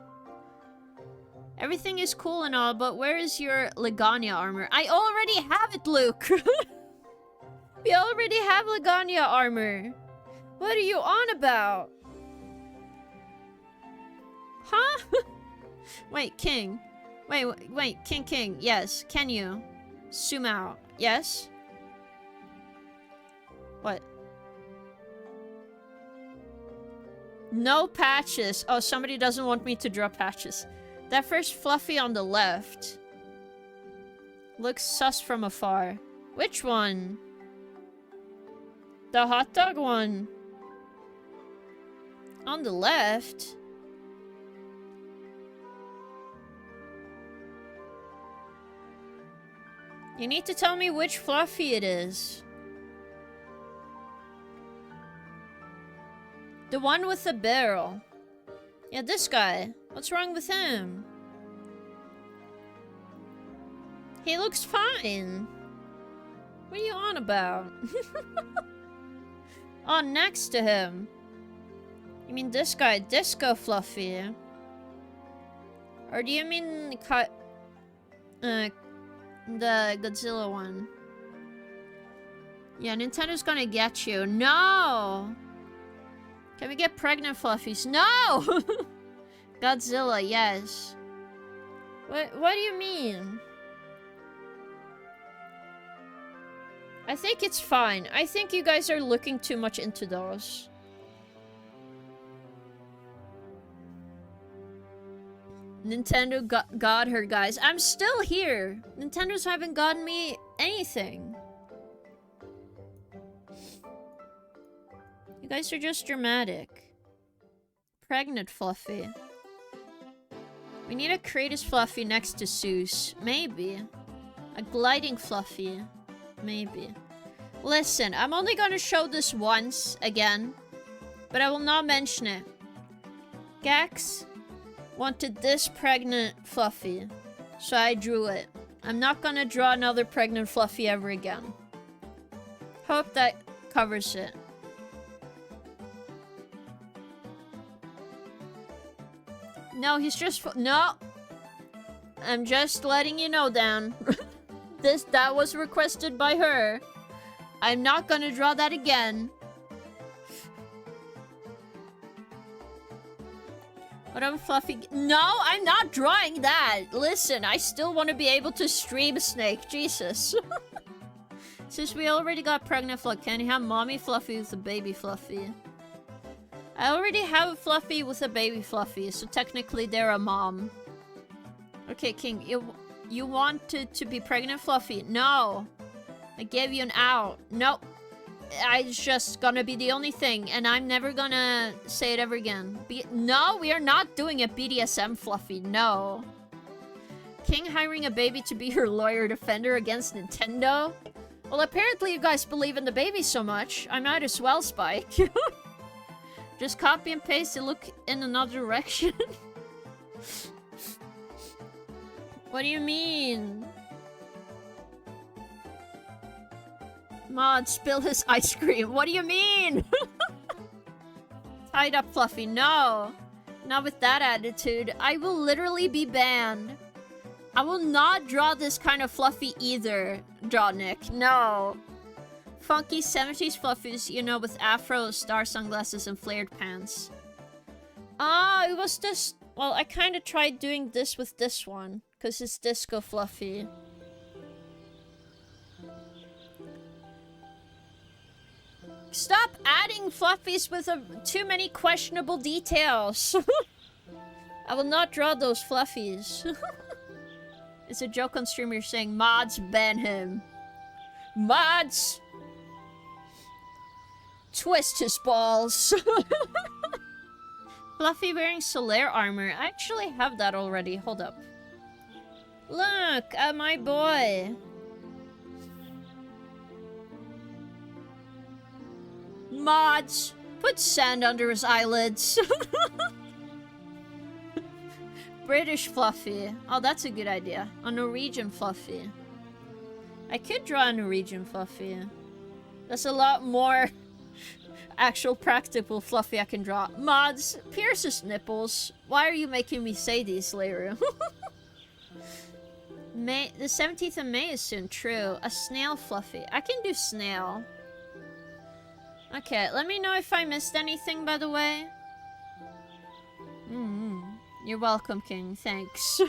Speaker 1: Everything is cool and all, but where is your Lagania armor? I already have it, Luke! We already have Lagania armor. What are you on about? Huh? Wait, King. Wait, King. Yes, can you? Zoom out. Yes? What? No patches. Oh, somebody doesn't want me to draw patches. That first Fluffy on the left looks sus from afar. Which one? The hot dog one. On the left? You need to tell me which Fluffy it is. The one with the barrel. Yeah, this guy. What's wrong with him? He looks fine. What are you on about? Oh, next to him. You mean this guy, Disco Fluffy? Or do you mean the Godzilla one? Yeah, Nintendo's gonna get you. No! Can we get pregnant Fluffies? No! Godzilla, yes. What do you mean? I think it's fine. I think you guys are looking too much into those. Nintendo got her, guys. I'm still here. Nintendo's haven't gotten me anything. You guys are just dramatic. Pregnant Fluffy. We need a Kratos Fluffy next to Zeus. Maybe. A gliding Fluffy. Maybe. Listen, I'm only gonna show this once again, but I will not mention it. Gax wanted this pregnant Fluffy, so I drew it. I'm not gonna draw another pregnant Fluffy ever again. Hope that covers it. No, he's just no. I'm just letting you know, Dan. That was requested by her. I'm not gonna draw that again. What up, Fluffy? No, I'm not drawing that. Listen, I still want to be able to stream Snake. Jesus. Since we already got pregnant Fluffy, can you have mommy Fluffy with a baby Fluffy? I already have a Fluffy with a baby Fluffy, so technically they're a mom. Okay, King, you wanted to be pregnant Fluffy? No. I gave you an out. Nope. It's just gonna be the only thing, and I'm never gonna say it ever again. No, we are not doing a BDSM fluffy, no. King hiring a baby to be her lawyer defender against Nintendo? Well, apparently you guys believe in the baby so much, I might as well, Spike. Just copy and paste and look in another direction. What do you mean? Mod, spill his ice cream. What do you mean? Tied up Fluffy, no. Not with that attitude. I will literally be banned. I will not draw this kind of Fluffy either, Nick. No. Funky 70s Fluffies, you know, with afro, star sunglasses, and flared pants. Ah, it was this... Well, I kind of tried doing this with this one, because it's Disco Fluffy. Stop adding Fluffies with too many questionable details. I will not draw those Fluffies. It's a joke on stream. You're saying, mods, ban him. Mods! Twist his balls. Fluffy wearing Solaire armor. I actually have that already. Hold up. Look at my boy. Mods, put sand under his eyelids. British Fluffy. Oh, that's a good idea. A Norwegian Fluffy. I could draw a Norwegian Fluffy. That's a lot more actual practical Fluffy I can draw. Mods, pierce his nipples. Why are you making me say these, Leru? May, the 17th of May is soon. True. A snail Fluffy. I can do snail. Okay, let me know if I missed anything, by the way. You're welcome, King. Thanks.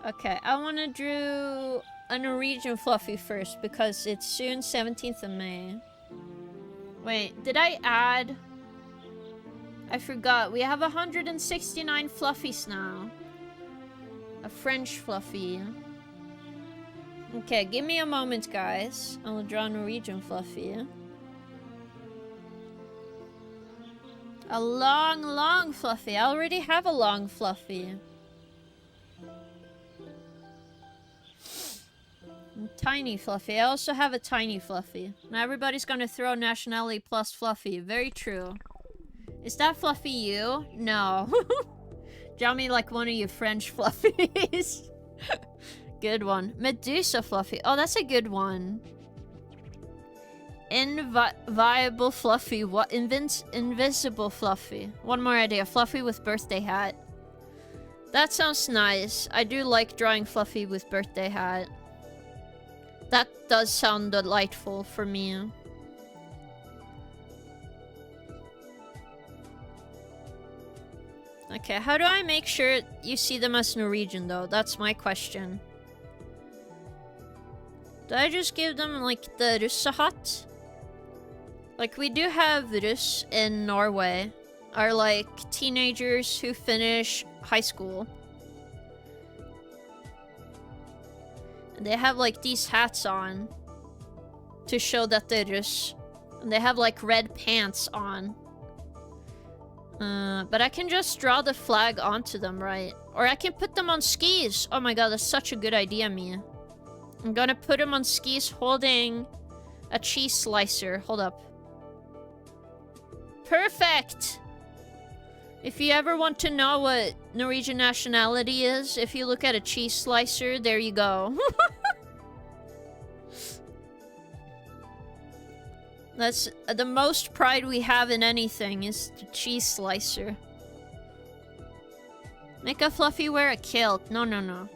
Speaker 1: Okay, I want to draw a Norwegian Fluffy first, because it's soon 17th of May. Wait, did I add? I forgot. We have 169 Fluffies now. A French Fluffy. Okay, give me a moment, guys. I will draw a Norwegian Fluffy. A long, long Fluffy. I already have a long Fluffy. Tiny Fluffy. I also have a tiny Fluffy. Now everybody's gonna throw nationality plus Fluffy. Very true. Is that Fluffy you? No. Draw me like one of you French Fluffies. Good one. Medusa Fluffy. Oh, that's a good one. Inviable Fluffy. What? Invisible Fluffy. One more idea. Fluffy with birthday hat. That sounds nice. I do like drawing Fluffy with birthday hat. That does sound delightful for me. Okay, how do I make sure you see them as Norwegian, though? That's my question. Do I just give them, like, the russehatt? Like, we do have Russ in Norway. Are, like, teenagers who finish high school. And they have, like, these hats on. To show that they're Russ. And they have, like, red pants on. But I can just draw the flag onto them, right? Or I can put them on skis. Oh my god, that's such a good idea, Mia. I'm gonna put him on skis holding a cheese slicer. Hold up. Perfect! If you ever want to know what Norwegian nationality is, if you look at a cheese slicer, there you go. That's the most pride we have in anything is the cheese slicer. Make a Fluffy wear a kilt. No, no, no.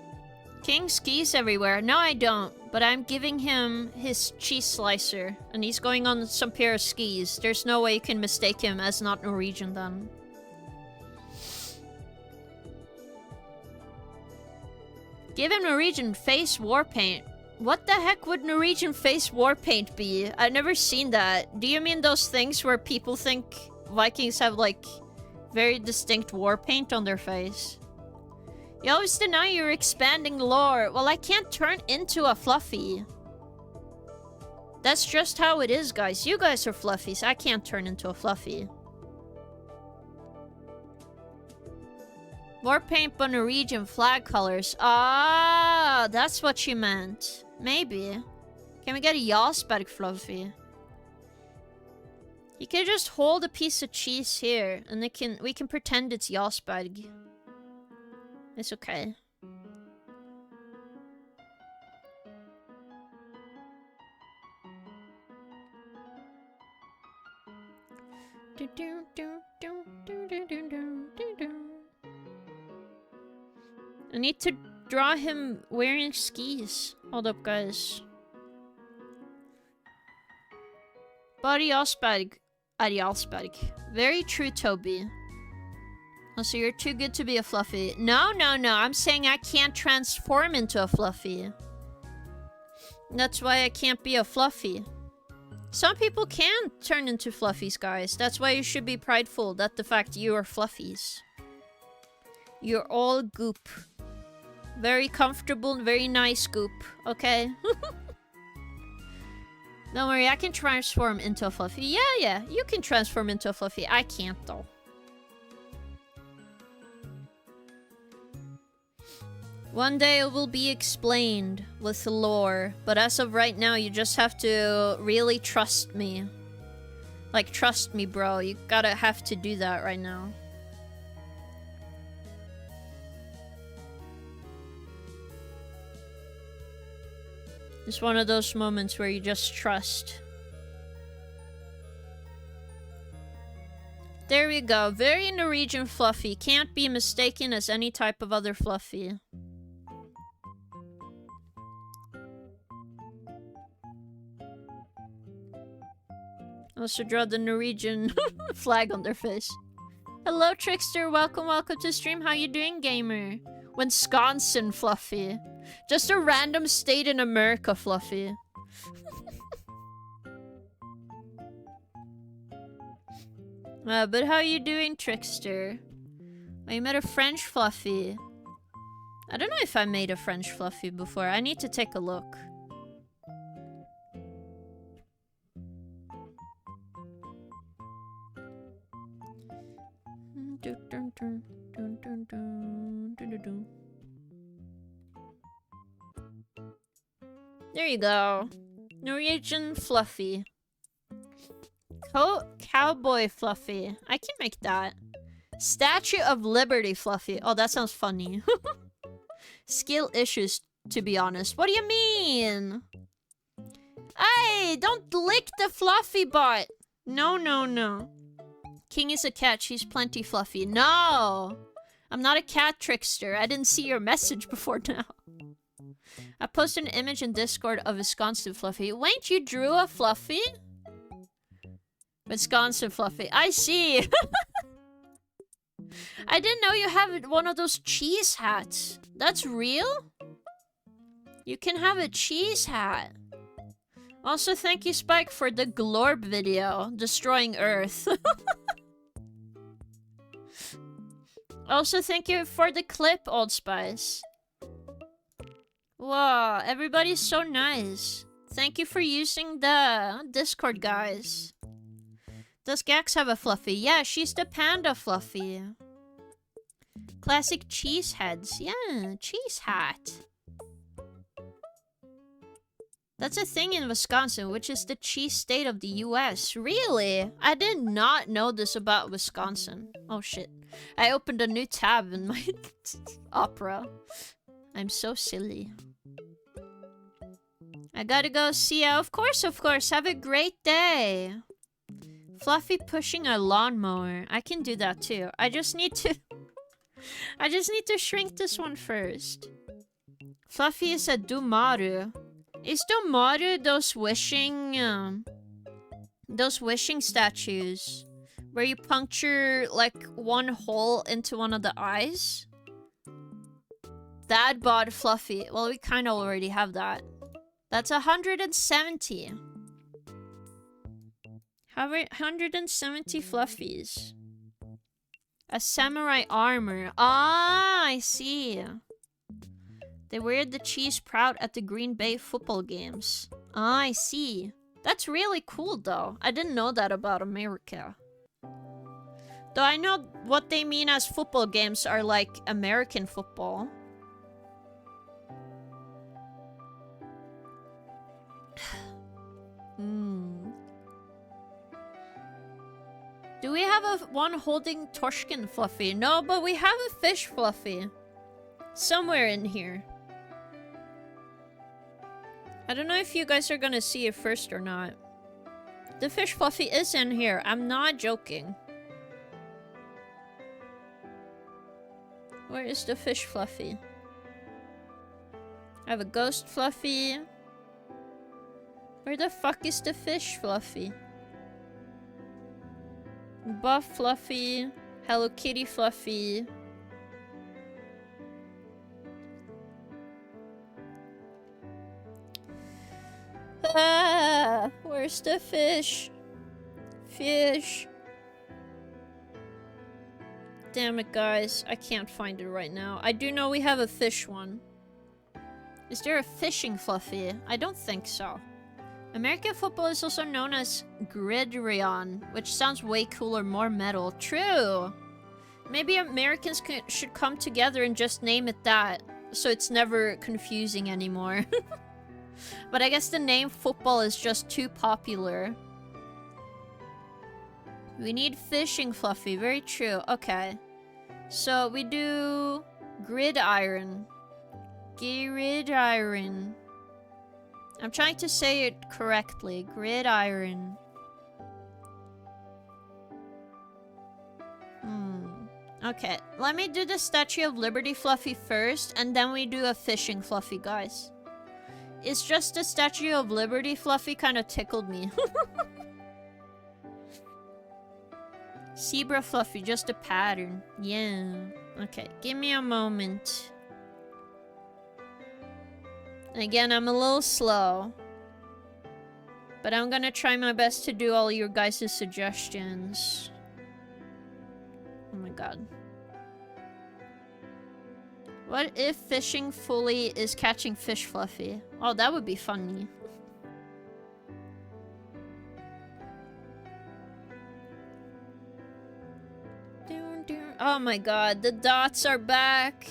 Speaker 1: King skis everywhere. No, I don't. But I'm giving him his cheese slicer. And he's going on some pair of skis. There's no way you can mistake him as not Norwegian then. Give him Norwegian face war paint. What the heck would Norwegian face war paint be? I've never seen that. Do you mean those things where people think Vikings have, like, very distinct war paint on their face? You always deny you're expanding lore. Well, I can't turn into a Fluffy. That's just how it is, guys. You guys are fluffies. I can't turn into a fluffy. More paint but Norwegian flag colors. Ah, that's what you meant. Maybe. Can we get a Jarlsberg fluffy? You can just hold a piece of cheese here, and we can pretend it's Jarlsberg. It's okay. I need to draw him wearing skis. Hold up, guys. Body Jarlsberg. Jarlsberg. Very true, Toby. Oh, so you're too good to be a fluffy. No, no, no. I'm saying I can't transform into a fluffy. That's why I can't be a fluffy. Some people can turn into fluffies, guys. That's why you should be prideful that the fact you are fluffies. You're all goop. Very comfortable and very nice goop, okay? Don't worry, I can transform into a fluffy. Yeah, you can transform into a fluffy. I can't, though. One day it will be explained with lore, but as of right now, you just have to really trust me. Like, trust me, bro. You gotta have to do that right now. It's one of those moments where you just trust. There we go. Very Norwegian fluffy. Can't be mistaken as any type of other fluffy. Also draw the Norwegian flag on their face. Hello, Trickster. Welcome to stream. How you doing, gamer? Wisconsin fluffy. Just a random state in America fluffy. But how you doing, Trickster? I met a French fluffy. I don't know if I made a French fluffy before. I need to take a look. There you go. Norwegian fluffy. Cowboy fluffy. I can make that. Statue of Liberty fluffy. Oh, that sounds funny. Skill issues, to be honest. What do you mean? Hey, don't lick the fluffy butt. No, no, no. King is a cat. She's plenty fluffy. No! I'm not a cat, Trickster. I didn't see your message before now. I posted an image in Discord of Wisconsin fluffy. Wait, you drew a fluffy? Wisconsin fluffy. I see. I didn't know you have one of those cheese hats. That's real? You can have a cheese hat. Also, thank you, Spike, for the Glorb video. Destroying Earth. Also, thank you for the clip, Old Spice. Wow, everybody's so nice. Thank you for using the Discord, guys. Does Gax have a fluffy? Yeah, she's the panda fluffy. Classic cheese heads. Yeah, cheese hat. That's a thing in Wisconsin, which is the cheese state of the US. Really? I did not know this about Wisconsin. Oh shit. I opened a new tab in my Opera. I'm so silly. I gotta go see ya. Of course, of course. Have a great day. Fluffy pushing a lawnmower. I can do that too. I just need to shrink this one first. Fluffy is a Dumaru. Is Domaru those wishing statues where you puncture like one hole into one of the eyes? Dad bought Fluffy. Well, we kind of already have that. That's 170. 170 Fluffies. A samurai armor. Ah, I see. They wear the cheese proud at the Green Bay football games. Ah, I see. That's really cool, though. I didn't know that about America. Though I know what they mean as football games are like American football. Do we have one holding Torsken Fluffy? No, but we have a fish Fluffy. Somewhere in here. I don't know if you guys are gonna see it first or not. The fish Fluffy is in here. I'm not joking. Where is the fish Fluffy? I have a ghost Fluffy. Where the fuck is the fish Fluffy? Buff Fluffy. Hello Kitty Fluffy. Ah, where's the fish? Fish. Damn it, guys. I can't find it right now. I do know we have a fish one. Is there a fishing Fluffy? I don't think so. American football is also known as gridiron, which sounds way cooler, more metal. True! Maybe Americans should come together and just name it that, so it's never confusing anymore. But I guess the name football is just too popular. We need fishing Fluffy, very true. Okay. So we do gridiron. Gridiron. I'm trying to say it correctly. Gridiron. Okay, let me do the Statue of Liberty Fluffy first, and then we do a fishing Fluffy, guys. It's just the Statue of Liberty Fluffy kind of tickled me. Zebra Fluffy, just a pattern. Yeah. Okay, give me a moment. Again, I'm a little slow. But I'm gonna try my best to do all your guys' suggestions. Oh my god. What if fishing fully is catching fish Fluffy? Oh, that would be funny. Oh my god, the dots are back.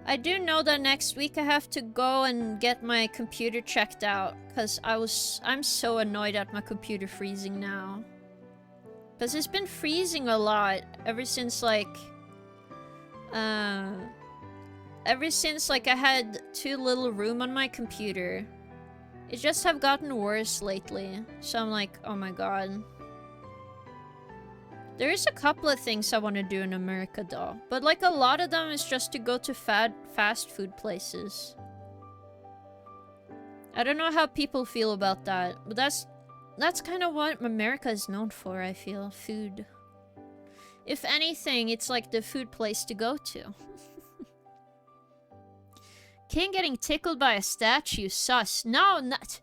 Speaker 1: I do know that next week I have to go and get my computer checked out, because I'm so annoyed at my computer freezing now. Because it's been freezing a lot ever since I had too little room on my computer. It just have gotten worse lately. So I'm like, oh my god. There is a couple of things I want to do in America though. But like a lot of them is just to go to fast food places. I don't know how people feel about that. But that's kind of what America is known for, I feel. Food. If anything, it's like the food place to go to. King getting tickled by a statue, sus. No, not...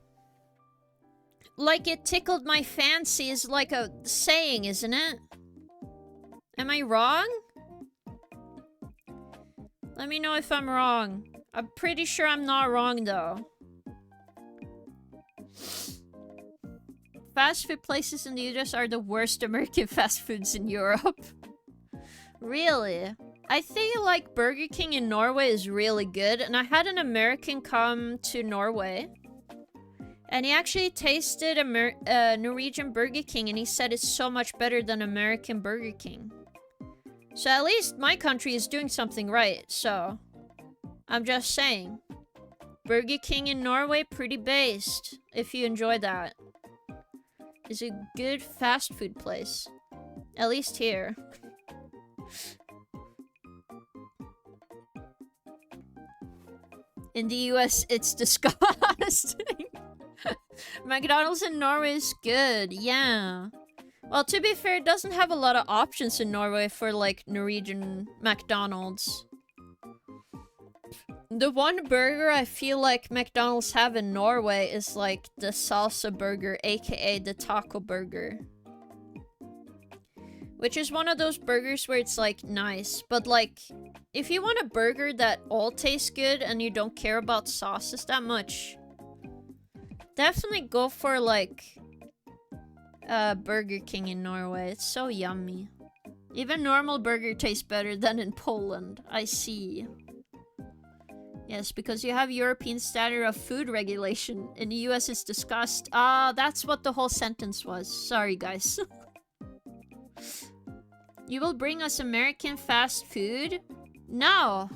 Speaker 1: Like it tickled my fancy is like a saying, isn't it? Am I wrong? Let me know if I'm wrong. I'm pretty sure I'm not wrong, though. Fast food places in the US are the worst American fast foods in Europe. Really? I think like Burger King in Norway is really good, and I had an American come to Norway. And he actually tasted a Norwegian Burger King, and he said it's so much better than American Burger King. So at least my country is doing something right, so... I'm just saying. Burger King in Norway, pretty based, if you enjoy that. It's a good fast food place. At least here. In the US, it's disgusting. McDonald's in Norway is good, yeah. Well, to be fair, it doesn't have a lot of options in Norway for, like, Norwegian McDonald's. The one burger I feel like McDonald's have in Norway is, like, the salsa burger, aka the taco burger. Which is one of those burgers where it's, like, nice. But, like, if you want a burger that all tastes good and you don't care about sauces that much... Definitely go for like Burger King in Norway. It's so yummy. Even normal burger tastes better than in Poland. I see. Yes, because you have European standard of food regulation. In the US it's discussed. Ah, that's what the whole sentence was. Sorry, guys. You will bring us American fast food? No.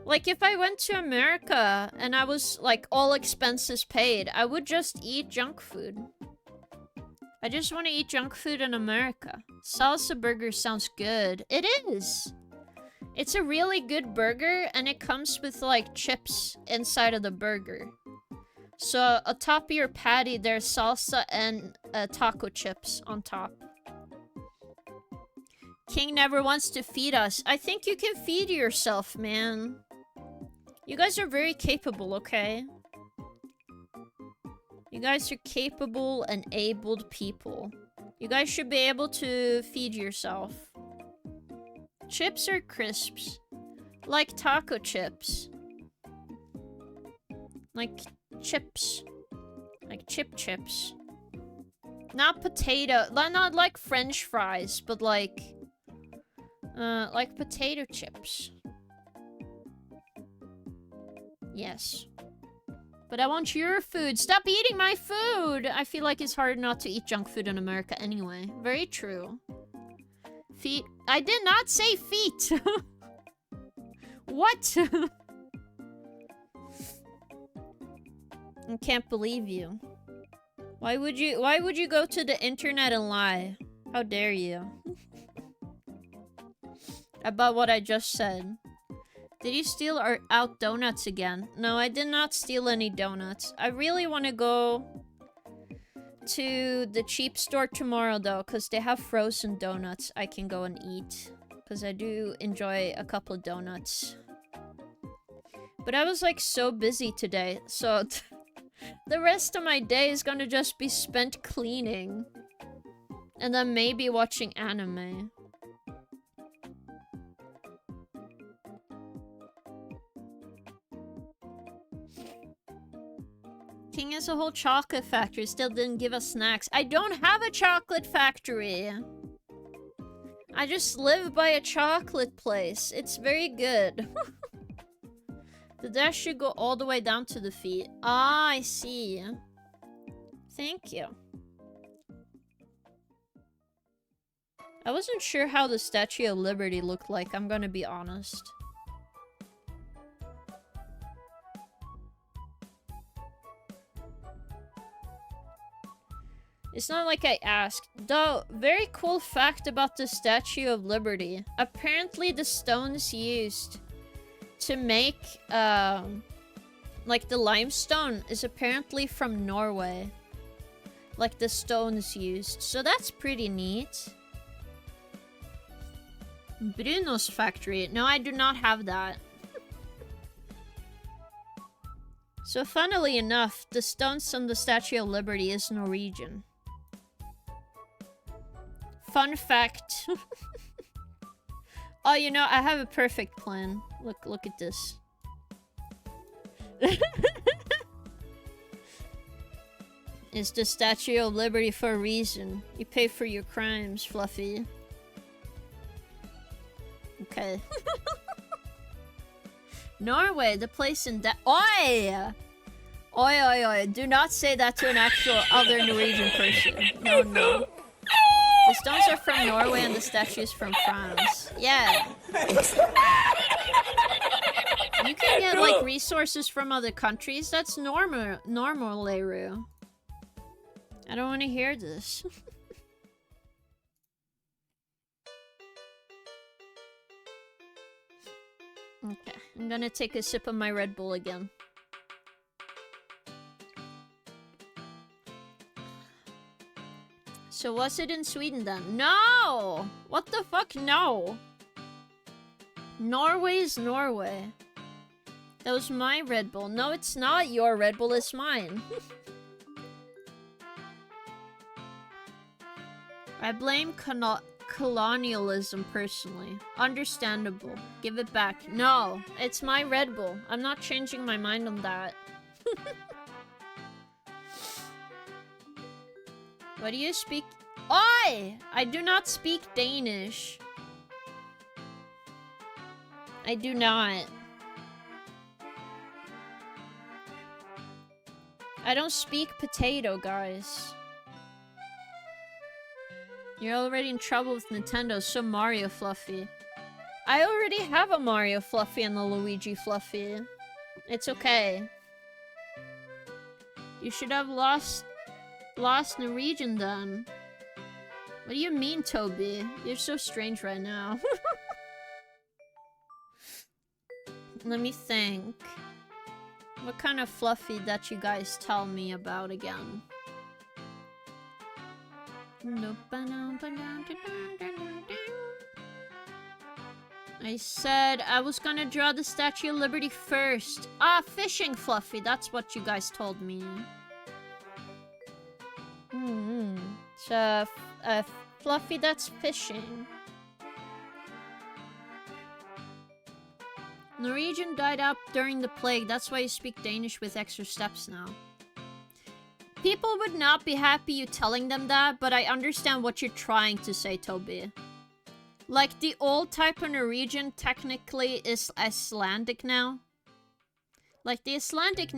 Speaker 1: Like, if I went to America and I was, like, all expenses paid, I would just eat junk food. I just want to eat junk food in America. Salsa burger sounds good. It is. It's a really good burger, and it comes with, like, chips inside of the burger. So, atop of your patty, there's salsa and taco chips on top. King never wants to feed us. I think you can feed yourself, man. You guys are very capable, okay? You guys are capable and abled people. You guys should be able to feed yourself. Chips or crisps? Like taco chips. Like chips. Like chips. Not potato. Not like French fries, but like potato chips. Yes. But I want your food. Stop eating my food! I feel like it's hard not to eat junk food in America anyway. Very true. Feet. I did not say feet! What? I can't believe you. Why would you go to the internet and lie? How dare you? About what I just said. Did you steal out donuts again? No, I did not steal any donuts. I really want to go to the cheap store tomorrow, though, because they have frozen donuts I can go and eat. Because I do enjoy a couple of donuts. But I was, like, so busy today, so the rest of my day is gonna just be spent cleaning. And then maybe watching anime. King has a whole chocolate factory, still didn't give us snacks. I don't have a chocolate factory. I just live by a chocolate place. It's very good. The dash should go all the way down to the feet. Ah, I see. Thank you. I wasn't sure how the Statue of Liberty looked like, I'm gonna be honest. It's not like I asked. Though, very cool fact about the Statue of Liberty. Apparently the stones used to make, like the limestone is apparently from Norway. Like the stones used. So that's pretty neat. Bruno's factory. No, I do not have that. So funnily enough, the stones on the Statue of Liberty is Norwegian. Fun fact. Oh, you know, I have a perfect plan. Look at this. It's the Statue of Liberty for a reason. You pay for your crimes, Fluffy. Okay. Norway, the place in Oi! Oi. Do not say that to an actual other Norwegian person. No. The stones are from Norway and the statue is from France. Yeah. You can get, like, resources from other countries. That's normal, Leru. I don't want to hear this. Okay, I'm gonna take a sip of my Red Bull again. So was it in Sweden then? No! What the fuck? No! Norway's Norway. That was my Red Bull. No, it's not your Red Bull, it's mine. I blame colonialism personally. Understandable. Give it back. No, it's my Red Bull. I'm not changing my mind on that. What do you speak? I do not speak Danish. I do not. I don't speak potato, guys. You're already in trouble with Nintendo, so Mario Fluffy. I already have a Mario Fluffy and a Luigi Fluffy. It's okay. You should have lost Norwegian then. What do you mean, Toby? You're so strange right now. Let me think. What kind of Fluffy that you guys tell me about again? I said I was gonna draw the Statue of Liberty first. Ah, fishing Fluffy. That's what you guys told me. It's a Fluffy that's fishing. Norwegian died out during the plague. That's why you speak Danish with extra steps now. People would not be happy you telling them that, but I understand what you're trying to say, Toby. Like, the old type of Norwegian technically is Icelandic now. Like, the Icelandic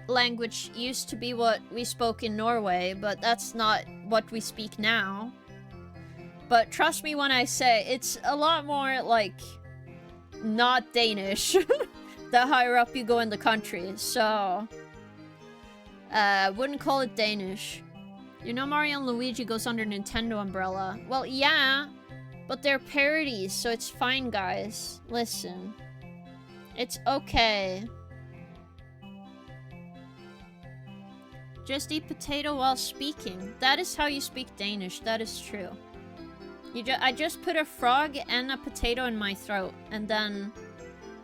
Speaker 1: language used to be what we spoke in Norway, but that's not what we speak now. But trust me when I say, it's a lot more, like, not Danish the higher up you go in the country, so... wouldn't call it Danish. You know Mario and Luigi goes under Nintendo umbrella. Well, yeah, but they're parodies, so it's fine, guys. Listen. It's okay. Just eat potato while speaking. That is how you speak Danish, that is true. I just put a frog and a potato in my throat, and then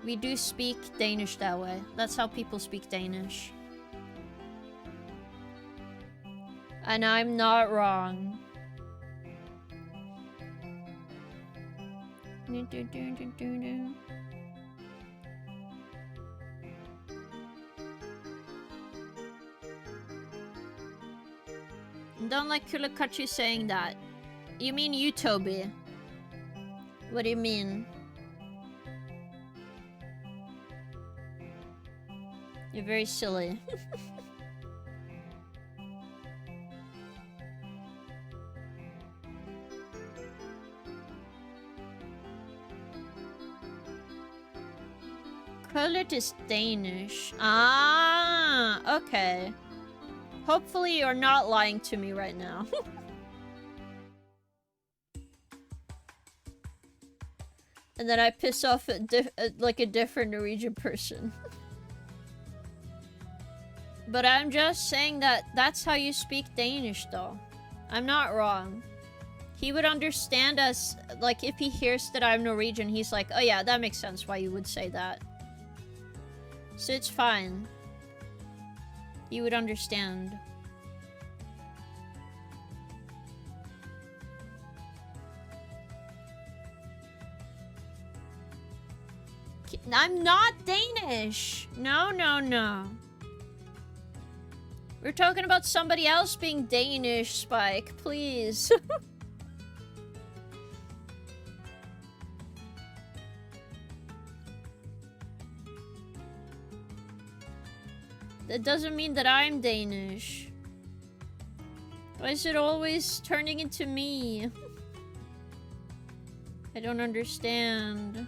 Speaker 1: we do speak Danish that way. That's how people speak Danish. And I'm not wrong. Don't like Kulakachi saying that. You mean you, Toby? What do you mean? You're very silly. Krullet is Danish. Ah, okay. Hopefully you're not lying to me right now. And then I piss off like a different Norwegian person. But I'm just saying that that's how you speak Danish, though. I'm not wrong. He would understand us, like, if he hears that I'm Norwegian, he's like, oh yeah, that makes sense why you would say that. So it's fine. He would understand. I'm not Danish! No, no, no. We're talking about somebody else being Danish, Spike. Please. That doesn't mean that I'm Danish. Why is it always turning into me? I don't understand.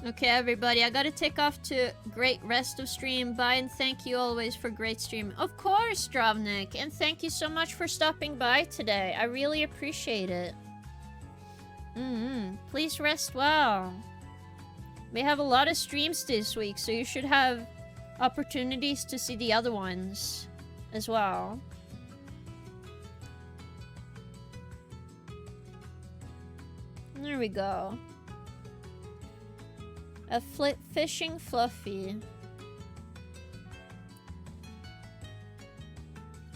Speaker 1: Okay, everybody, I gotta take off to great rest of stream. Bye, and thank you always for great stream. Of course, Stravnik, and thank you so much for stopping by today. I really appreciate it. Please rest well. We have a lot of streams this week, so you should have opportunities to see the other ones as well. There we go. A fishing Fluffy.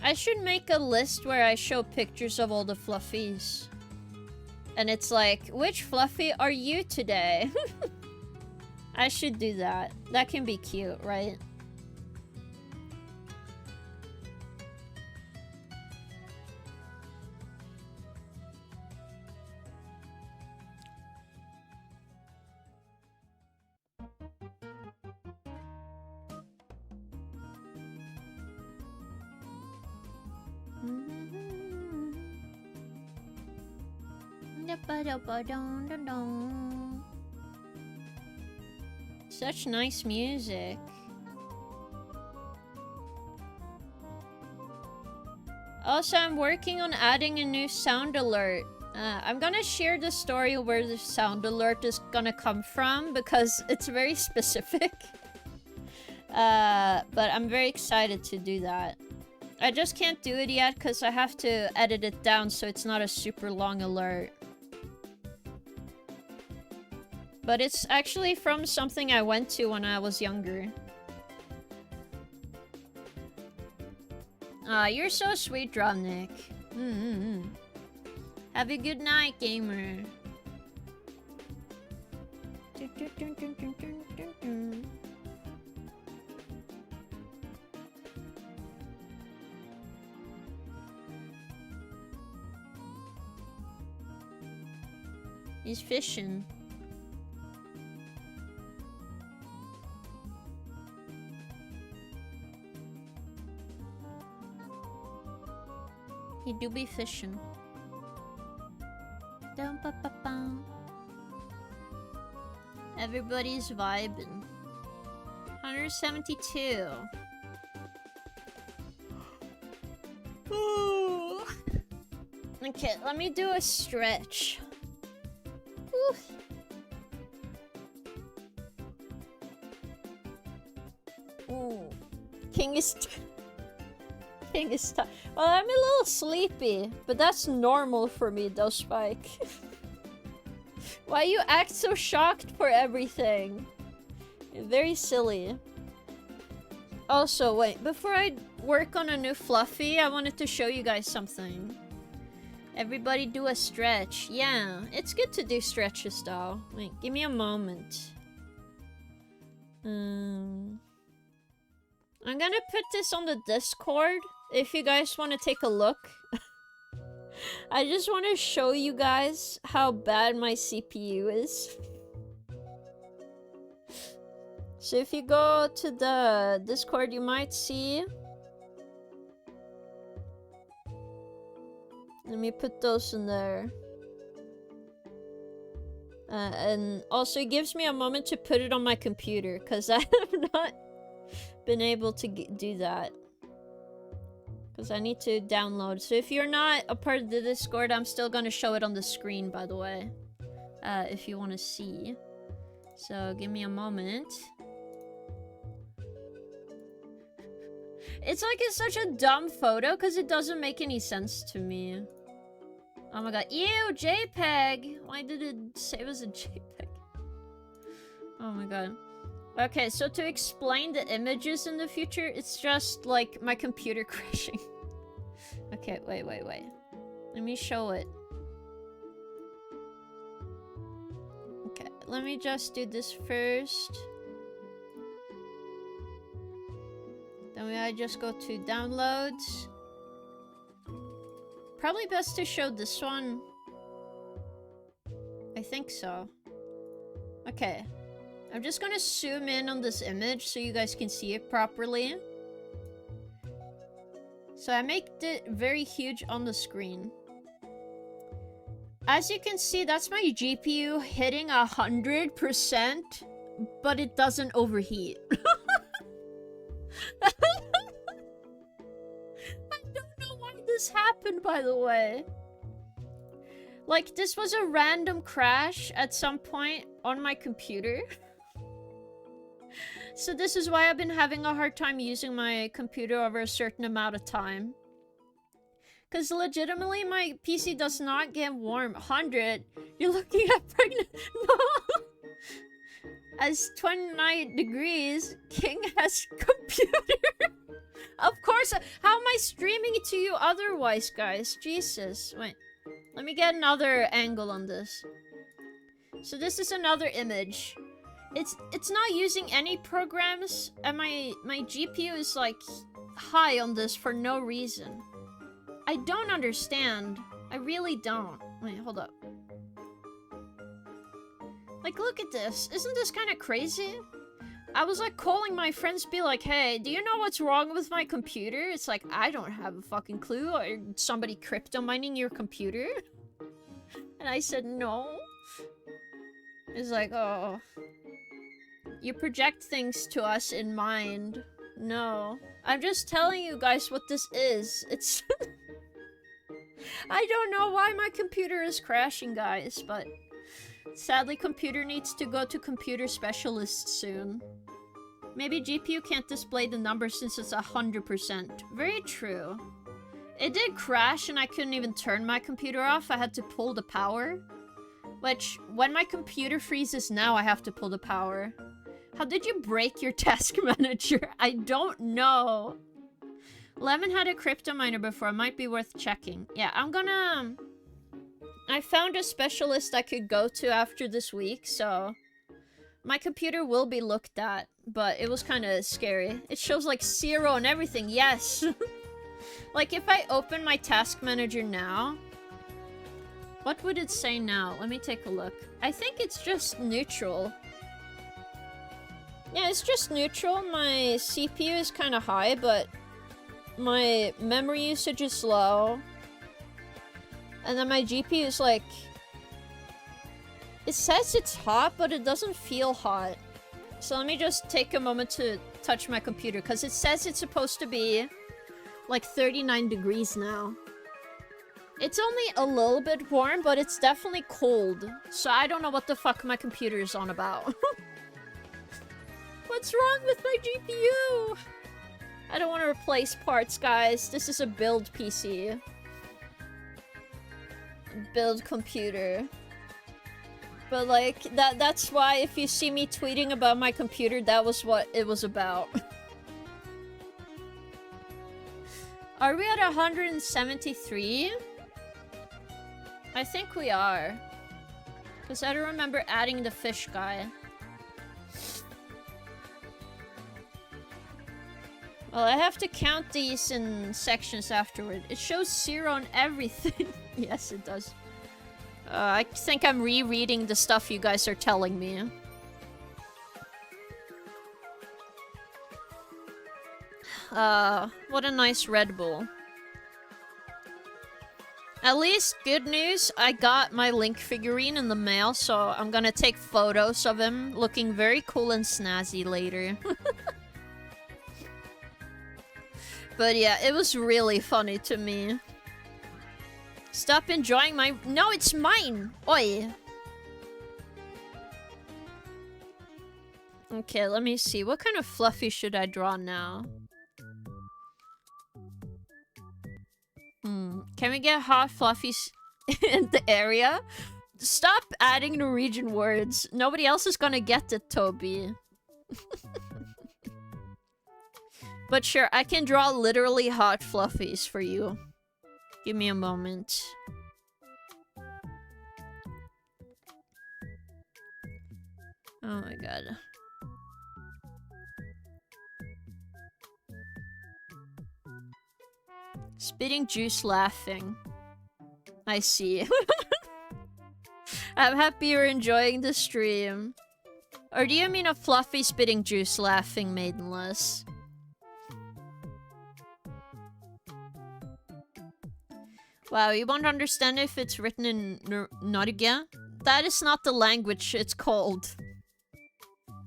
Speaker 1: I should make a list where I show pictures of all the Fluffies. And it's like, which Fluffy are you today? I should do that. That can be cute, right? Such nice music. Also, I'm working on adding a new sound alert. I'm gonna share the story where the sound alert is gonna come from because it's very specific. But I'm very excited to do that. I just can't do it yet because I have to edit it down so it's not a super long alert. But it's actually from something I went to when I was younger. Aw, you're so sweet, Dropnik. Have a good night, gamer. He's fishing. He do be fishing. Everybody's vibing. 172. Ooh. Okay, let me do a stretch. Ooh. Ooh. King is tired. Well, I'm a little sleepy, but that's normal for me though, Spike. Why you act so shocked for everything? You're very silly. Also, wait, before I work on a new fluffy, I wanted to show you guys something. Everybody do a stretch. Yeah, it's good to do stretches though. Wait, give me a moment. I'm gonna put this on the Discord if you guys want to take a look. I just want to show you guys how bad my CPU is. So if you go to the Discord, you might see. Let me put those in there. And also it gives me a moment to put it on my computer because I have not been able to do that. Because I need to download. So if you're not a part of the Discord, I'm still gonna show it on the screen, by the way. If you want to see. So give me a moment. It's like it's such a dumb photo because it doesn't make any sense to me. Oh my god. Ew, JPEG! Why did it say it was a JPEG? Oh my god. Okay, so to explain the images in the future, it's just like my computer crashing. Okay, wait. Let me show it. Okay, let me just do this first. Then I just go to downloads. Probably best to show this one. I think so. Okay. I'm just gonna zoom in on this image so you guys can see it properly. So I make it very huge on the screen. As you can see, that's my GPU hitting 100%, but it doesn't overheat. I don't know why this happened, by the way. Like, this was a random crash at some point on my computer. So this is why I've been having a hard time using my computer over a certain amount of time. Because legitimately, my PC does not get warm. 100? You're looking at pregnant? No! As 29 degrees, King has computer. Of course, how am I streaming it to you otherwise, guys? Jesus. Wait, let me get another angle on this. So this is another image. it's not using any programs, and my GPU is like high on this for no reason. I don't understand. I really don't. Wait, hold up. Like, look at this. Isn't this kind of crazy? I was like calling my friends, be like, hey, do you know what's wrong with my computer? It's like, I don't have a fucking clue. Or somebody crypto mining your computer? And I said, no. It's like, oh. You project things to us in mind. No. I'm just telling you guys what this is. It's... I don't know why my computer is crashing, guys, but... Sadly, computer needs to go to computer specialist soon. Maybe GPU can't display the numbers since it's 100%. Very true. It did crash and I couldn't even turn my computer off. I had to pull the power. Which, when my computer freezes now, I have to pull the power. How did you break your task manager? I don't know. Lemon had a crypto miner before. Might be worth checking. Yeah, I'm gonna... I found a specialist I could go to after this week, so... My computer will be looked at, but it was kind of scary. It shows like 0 and everything, yes! Like, if I open my task manager now... What would it say now? Let me take a look. I think it's just neutral. Yeah, it's just neutral. My CPU is kind of high, but... My memory usage is low. And then my GPU is like... It says it's hot, but it doesn't feel hot. So let me just take a moment to touch my computer, because it says it's supposed to be like 39 degrees now. It's only a little bit warm, but it's definitely cold. So I don't know what the fuck my computer is on about. What's wrong with my GPU? I don't want to replace parts, guys. This is a build PC. Build computer. But like, that's why if you see me tweeting about my computer, that was what it was about. Are we at 173? I think we are. Because I don't remember adding the fish guy. Well, I have to count these in sections afterward. It shows 0 on everything. Yes, it does. I think I'm rereading the stuff you guys are telling me. What a nice Red Bull. At least, good news, I got my Link figurine in the mail, so I'm gonna take photos of him looking very cool and snazzy later. But yeah, it was really funny to me. Stop enjoying my... No, it's mine! Oi! Okay, let me see. What kind of fluffy should I draw now? Can we get hot fluffies in the area? Stop adding Norwegian words. Nobody else is gonna get it, Toby. But sure, I can draw literally hot fluffies for you. Give me a moment. Oh my god. Spitting juice laughing. I see. I'm happy you're enjoying the stream. Or do you mean a fluffy spitting juice laughing maidenless? Wow, you won't understand if it's written in Norge? That is not the language it's called.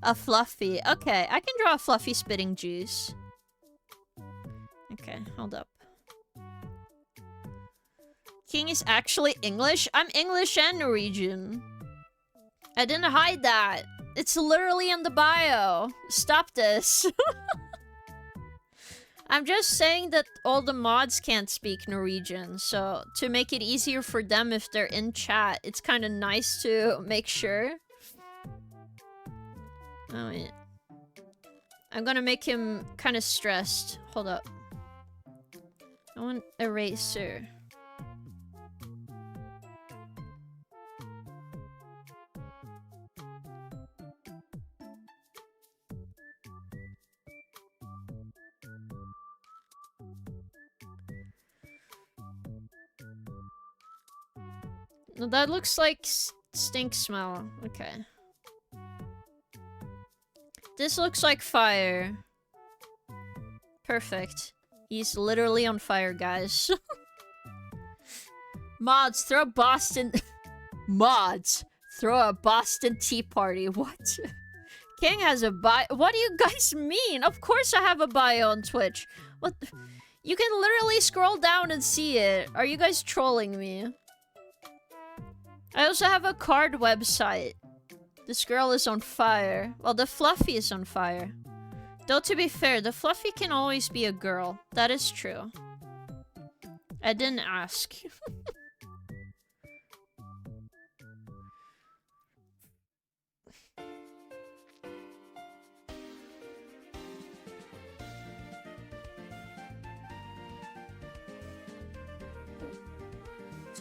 Speaker 1: A fluffy. Okay, I can draw a fluffy spitting juice. Okay, hold up. King is actually English? I'm English and Norwegian. I didn't hide that. It's literally in the bio. Stop this. I'm just saying that all the mods can't speak Norwegian, so to make it easier for them if they're in chat, it's kind of nice to make sure. Oh, wait. I'm gonna make him kind of stressed. Hold up. I want eraser. No, that looks like stink smell. Okay. This looks like fire. Perfect. He's literally on fire, guys. Mods, throw Boston... Mods, throw a Boston Tea Party. What? King has a bio... What do you guys mean? Of course I have a bio on Twitch. What? You can literally scroll down and see it. Are you guys trolling me? I also have a card website. This girl is on fire. Well, the fluffy is on fire. Though to be fair, the fluffy can always be a girl. That is true. I didn't ask.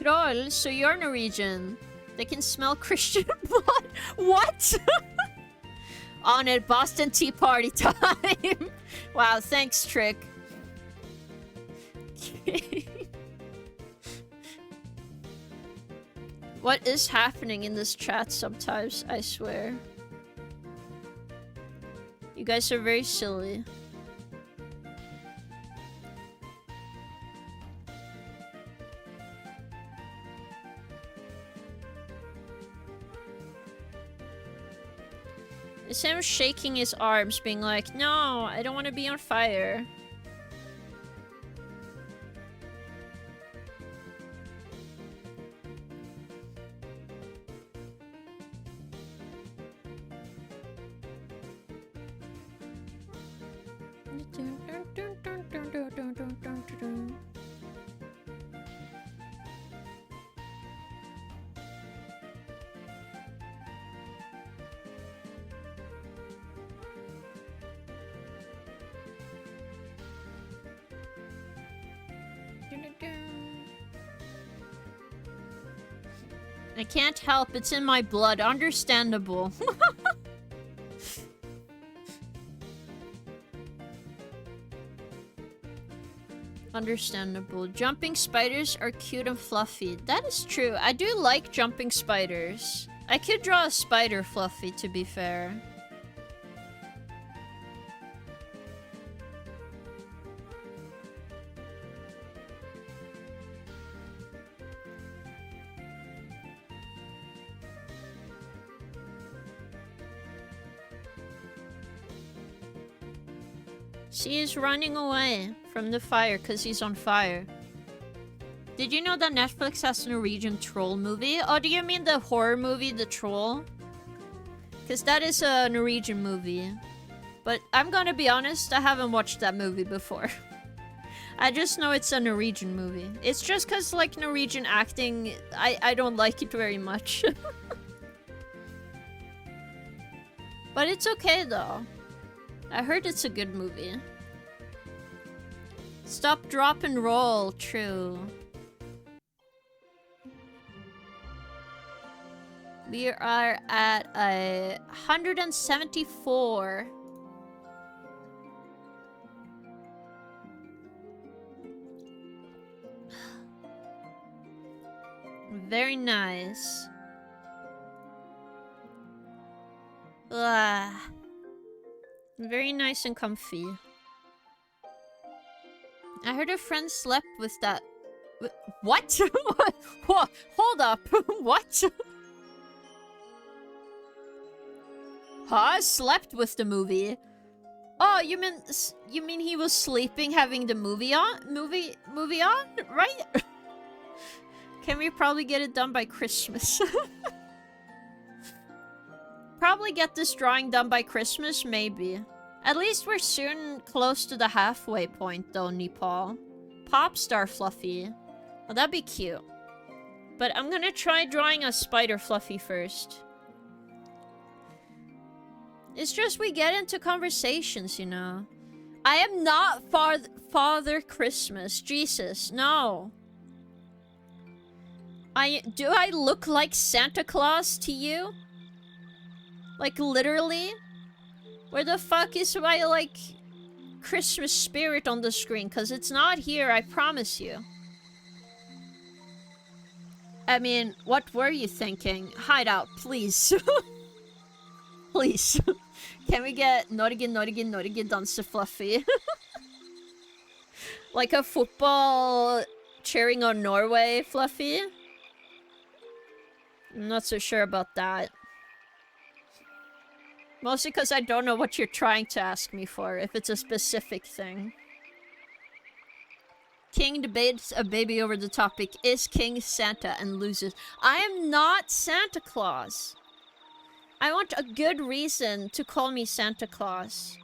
Speaker 1: Troll, so you're Norwegian. They can smell Christian blood. What? On it, Boston Tea Party time. Wow, thanks, Trick. What is happening in this chat sometimes, I swear. You guys are very silly. It's him shaking his arms, being like, no, I don't want to be on fire. I can't help, it's in my blood. Understandable. Understandable. Jumping spiders are cute and fluffy. That is true. I do like jumping spiders. I could draw a spider fluffy, to be fair. See, he's running away from the fire because he's on fire. Did you know that Netflix has a Norwegian troll movie? Oh, do you mean the horror movie, The Troll? Because that is a Norwegian movie. But I'm gonna be honest, I haven't watched that movie before. I just know it's a Norwegian movie. It's just because, like, Norwegian acting, I don't like it very much. But it's okay, though. I heard it's a good movie. Stop, drop, and roll. True. We are at 174. Very nice. Very nice and comfy. I heard a friend slept with that. What? What? Hold up. What? Huh? Slept with the movie? Oh, you mean he was sleeping having the movie on? Movie on? Right? Can we probably get it done by Christmas? Probably get this drawing done by Christmas, maybe. At least we're soon close to the halfway point, though, Nepal. Popstar Fluffy. Well, that'd be cute. But I'm gonna try drawing a spider Fluffy first. It's just we get into conversations, you know. I am not Father Christmas. Jesus, no. Do I look like Santa Claus to you? Like, literally? Where the fuck is my, like, Christmas spirit on the screen? Because it's not here, I promise you. I mean, what were you thinking? Hideout, please. Please. Can we get Norge danse fluffy? Like a football cheering on Norway fluffy? I'm not so sure about that. Mostly because I don't know what you're trying to ask me for, if it's a specific thing. King debates a baby over the topic, is King Santa, and loses. I am not Santa Claus. I want a good reason to call me Santa Claus.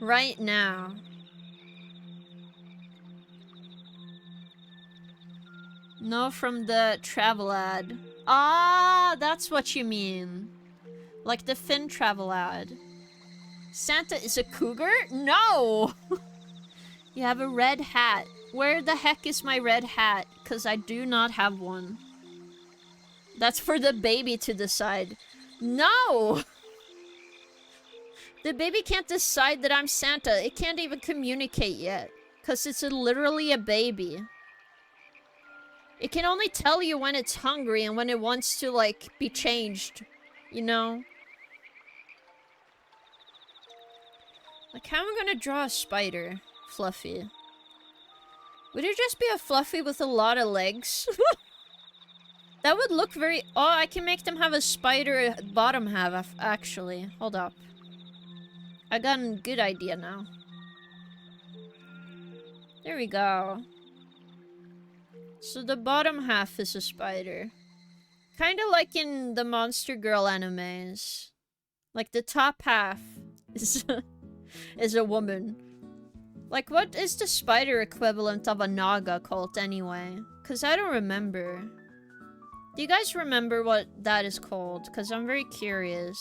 Speaker 1: Right now. No, from the travel ad. Ah, that's what you mean. Like the Finn travel ad. Santa is a cougar? No! You have a red hat. Where the heck is my red hat? Because I do not have one. That's for the baby to decide. No! The baby can't decide that I'm Santa. It can't even communicate yet. Because it's literally a baby. It can only tell you when it's hungry and when it wants to, like, be changed. You know? Like, how am I gonna draw a spider? Fluffy. Would it just be a fluffy with a lot of legs? That would look very... Oh, I can make them have a spider bottom half, actually. Hold up. I got a good idea now. There we go. So the bottom half is a spider. Kinda like in the Monster Girl animes. Like the top half is is a woman. Like, what is the spider equivalent of a naga called anyway? Because I don't remember. Do you guys remember what that is called? Because I'm very curious.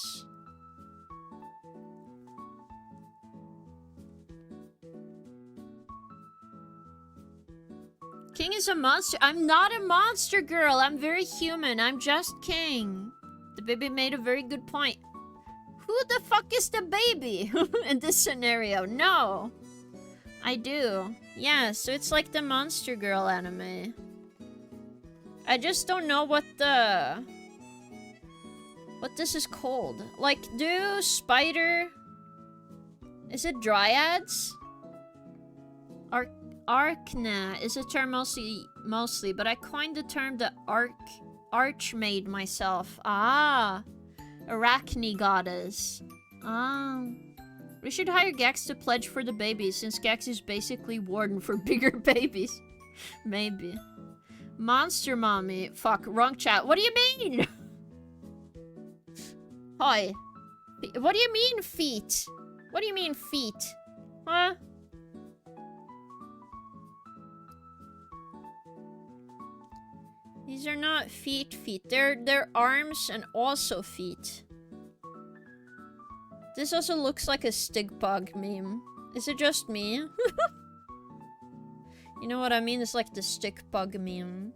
Speaker 1: King is a monster. I'm not a monster girl. I'm very human. I'm just King. The baby made a very good point. Who the fuck is the baby in this scenario? No. I do. Yeah, so it's like the Monster Girl anime. I just don't know what this is called. Like, do spider... Is it dryads? Archna is a term mostly, but I coined the term the archmaid myself. Ah, Arachne goddess. Ah, we should hire Gex to pledge for the babies, since Gex is basically warden for bigger babies. Maybe. Monster mommy. Fuck, wrong chat. What do you mean? Hi. What do you mean feet? What do you mean feet? Huh? These are not feet. They're arms and also feet. This also looks like a Stigbug meme. Is it just me? You know what I mean? It's like the Stigbug meme.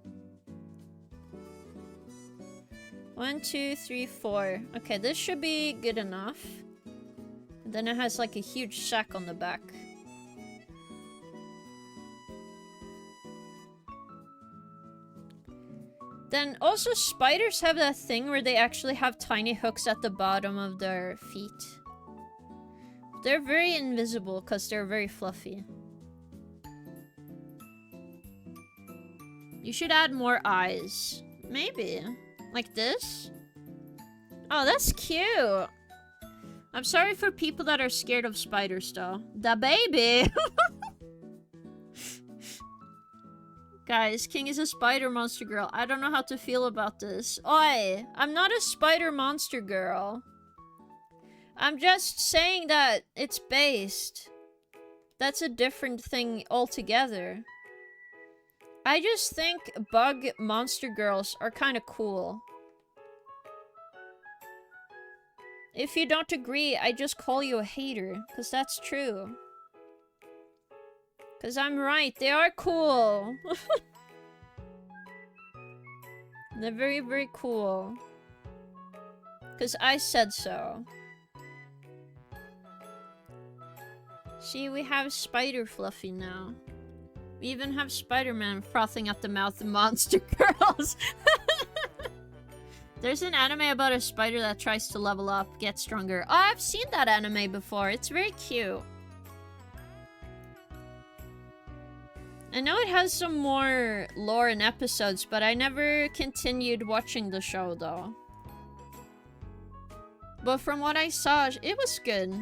Speaker 1: 1, 2, 3, 4. Okay, this should be good enough. And then it has like a huge sack on the back. Then also spiders have that thing where they actually have tiny hooks at the bottom of their feet. They're very invisible because they're very fluffy. You should add more eyes. Maybe. Like this? Oh, that's cute. I'm sorry for people that are scared of spiders though. The baby! Guys, King is a spider monster girl. I don't know how to feel about this. Oi! I'm not a spider monster girl. I'm just saying that it's based. That's a different thing altogether. I just think bug monster girls are kind of cool. If you don't agree, I just call you a hater, because that's true. Because I'm right, they are cool. They're very, very cool. Because I said so. See, we have Spider Fluffy now. We even have Spider-Man frothing at the mouth of monster girls. There's an anime about a spider that tries to level up, get stronger. Oh, I've seen that anime before. It's very cute. I know it has some more lore and episodes, but I never continued watching the show, though. But from what I saw, it was good.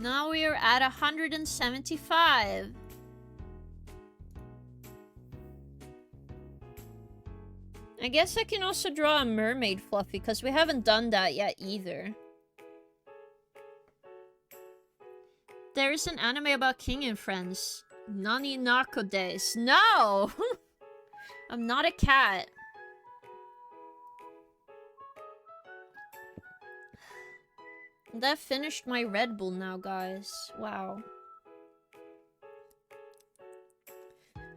Speaker 1: Now we are at 175. I guess I can also draw a mermaid fluffy, because we haven't done that yet either. There's an anime about King and Friends. Nani Narco Days. No! I'm not a cat. That finished my Red Bull now, guys. Wow.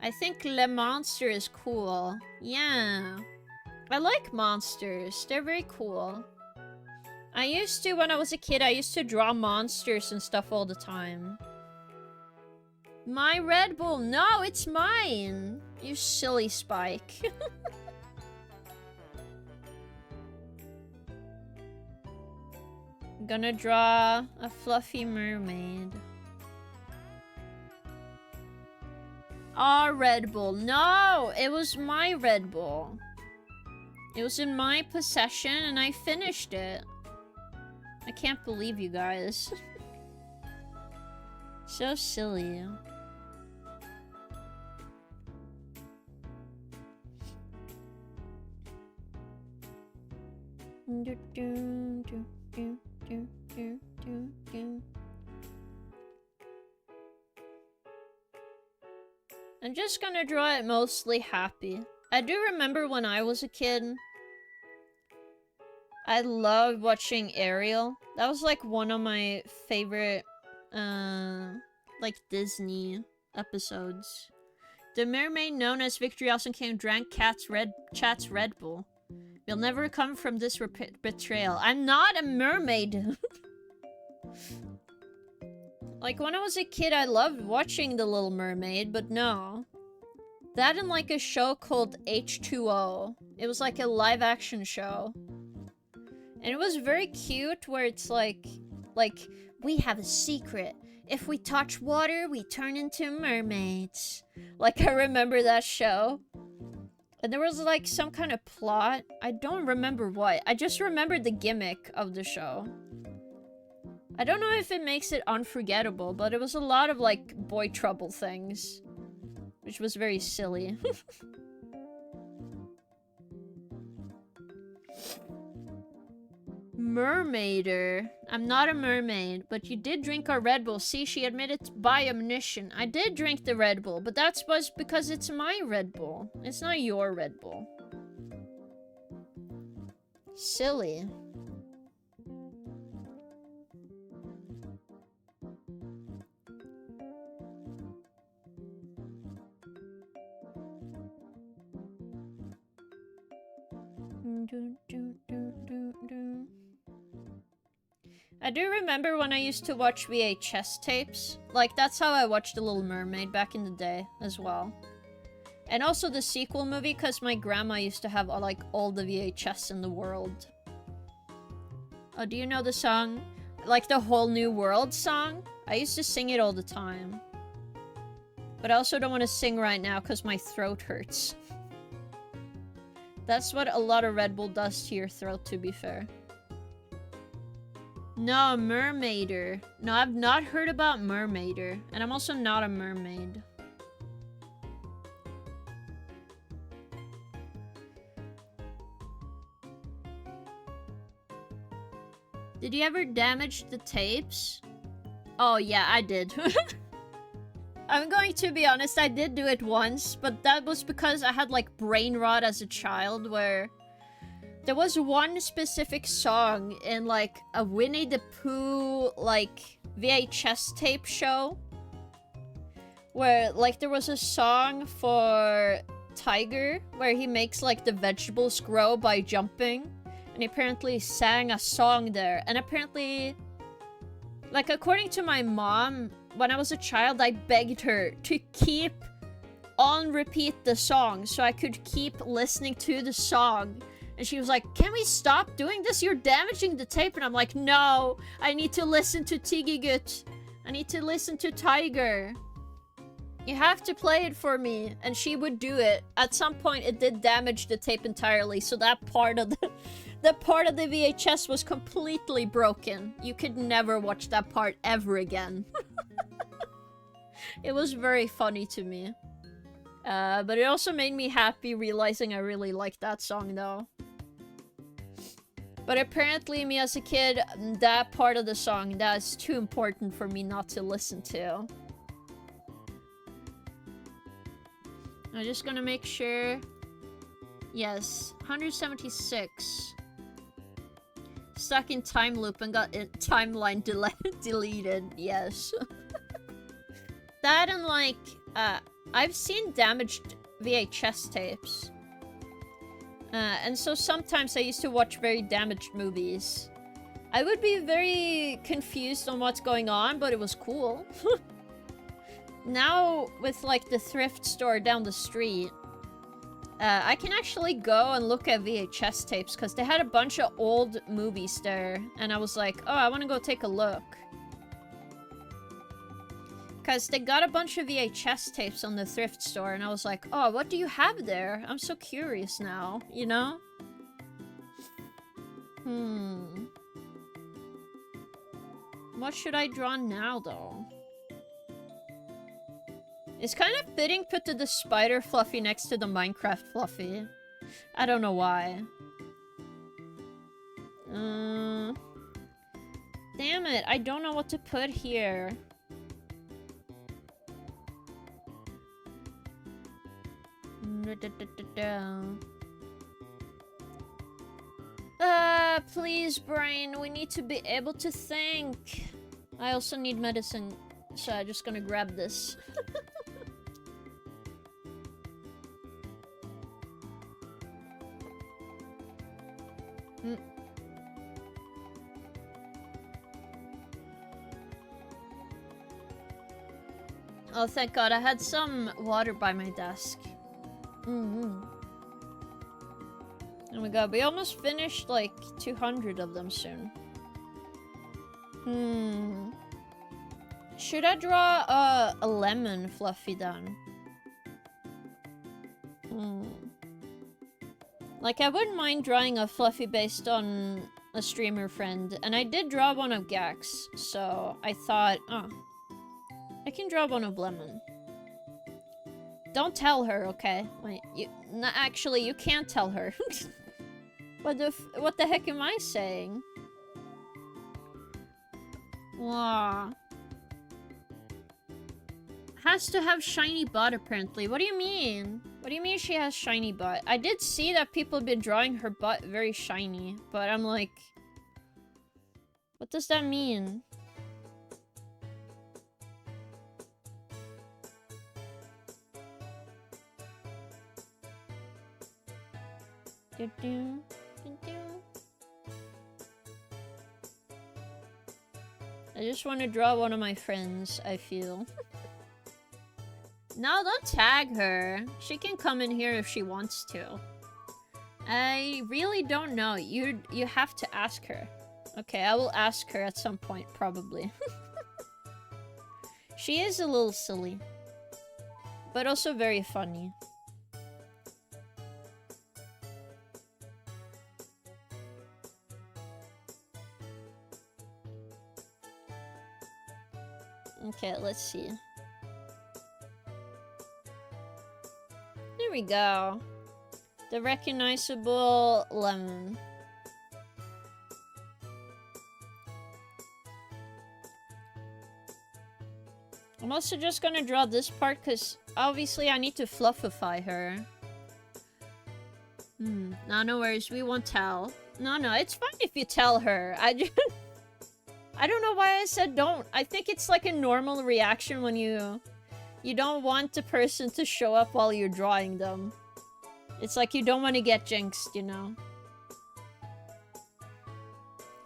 Speaker 1: I think Le Monster is cool. Yeah. I like monsters. They're very cool. I used to, when I was a kid, I used to draw monsters and stuff all the time. My Red Bull. No, it's mine. You silly Spike. I'm gonna draw a fluffy mermaid. Aw, Red Bull. No! It was my Red Bull. It was in my possession and I finished it. I can't believe you guys. So silly. I'm just gonna draw it mostly happy. I do remember when I was a kid, I loved watching Ariel. That was like one of my favorite, like Disney episodes. The mermaid known as Victory.Awesome.King drank Chat's Red Bull. You'll never recover from this betrayal. I'm not a mermaid. Like, when I was a kid, I loved watching The Little Mermaid, but no. That and, like, a show called H2O. It was, like, a live-action show. And it was very cute, where it's, like, we have a secret. If we touch water, we turn into mermaids. Like, I remember that show. And there was, like, some kind of plot. I don't remember what. I just remembered the gimmick of the show. I don't know if it makes it unforgettable, but it was a lot of, like, boy trouble things. Which was very silly. Mermaider. I'm not a mermaid, but you did drink our Red Bull. See, she admitted by omniscient. I did drink the Red Bull, but that's because it's my Red Bull. It's not your Red Bull. Silly. I do remember when I used to watch VHS tapes. Like, that's how I watched The Little Mermaid back in the day as well. And also the sequel movie, because my grandma used to have, like, all the VHS in the world. Oh, do you know the song? Like, the Whole New World song? I used to sing it all the time. But I also don't want to sing right now, because my throat hurts. That's what a lot of Red Bull does to your throat, to be fair. No, Mermaider. No, I've not heard about Mermaider. And I'm also not a mermaid. Did you ever damage the tapes? Oh, yeah, I did. I'm going to be honest, I did do it once, but that was because I had, like, brain rot as a child, where there was one specific song in, like, a Winnie the Pooh, like, VHS tape show, where, like, there was a song for Tiger, where he makes, like, the vegetables grow by jumping, and he apparently sang a song there, and apparently Like, according to my mom, when I was a child, I begged her to keep on repeat the song so I could keep listening to the song. And she was like, can we stop doing this? You're damaging the tape. And I'm like, no, I need to listen to Tigigut. I need to listen to Tiger. You have to play it for me. And she would do it. At some point, it did damage the tape entirely. So that part of the part of the VHS was completely broken. You could never watch that part ever again. It was very funny to me. But it also made me happy realizing I really liked that song though. But apparently me as a kid, that part of the song, that's too important for me not to listen to. I'm just gonna make sure. Yes, 176. Stuck in time loop and got timeline deleted. Yes. That and like, I've seen damaged VHS tapes. And so sometimes I used to watch very damaged movies. I would be very confused on what's going on, but it was cool. Now, with like the thrift store down the street, I can actually go and look at VHS tapes because they had a bunch of old movies there. And I was like, oh, I want to go take a look. Because they got a bunch of VHS tapes on the thrift store, and I was like, oh, what do you have there? I'm so curious now, you know? What should I draw now, though? It's kind of fitting put the spider fluffy next to the Minecraft fluffy. I don't know why. Damn it, I don't know what to put here. Please, brain, we need to be able to think. I also need medicine, so I'm just gonna grab this. Oh, thank God, I had some water by my desk. Oh my God, we almost finished like 200 of them soon. Should I draw a lemon fluffy then? Like, I wouldn't mind drawing a fluffy based on a streamer friend, and I did draw one of Gax, so I thought, oh, I can draw one of Lemon. Don't tell her, okay? Wait, actually, you can't tell her. What the heck am I saying? Wow. Has to have shiny butt, apparently. What do you mean? What do you mean she has shiny butt? I did see that people have been drawing her butt very shiny, but I'm like... What does that mean? I just want to draw one of my friends, I feel. No, don't tag her. She can come in here if she wants to. I really don't know. You have to ask her. Okay, I will ask her at some point, probably. She is a little silly. But also very funny. Okay, let's see. There we go. The recognizable lemon. I'm also just gonna draw this part because obviously I need to fluffify her. No, no worries, we won't tell. No, it's fine if you tell her. I don't know why I said don't. I think it's like a normal reaction when you don't want the person to show up while you're drawing them. It's like you don't want to get jinxed, you know?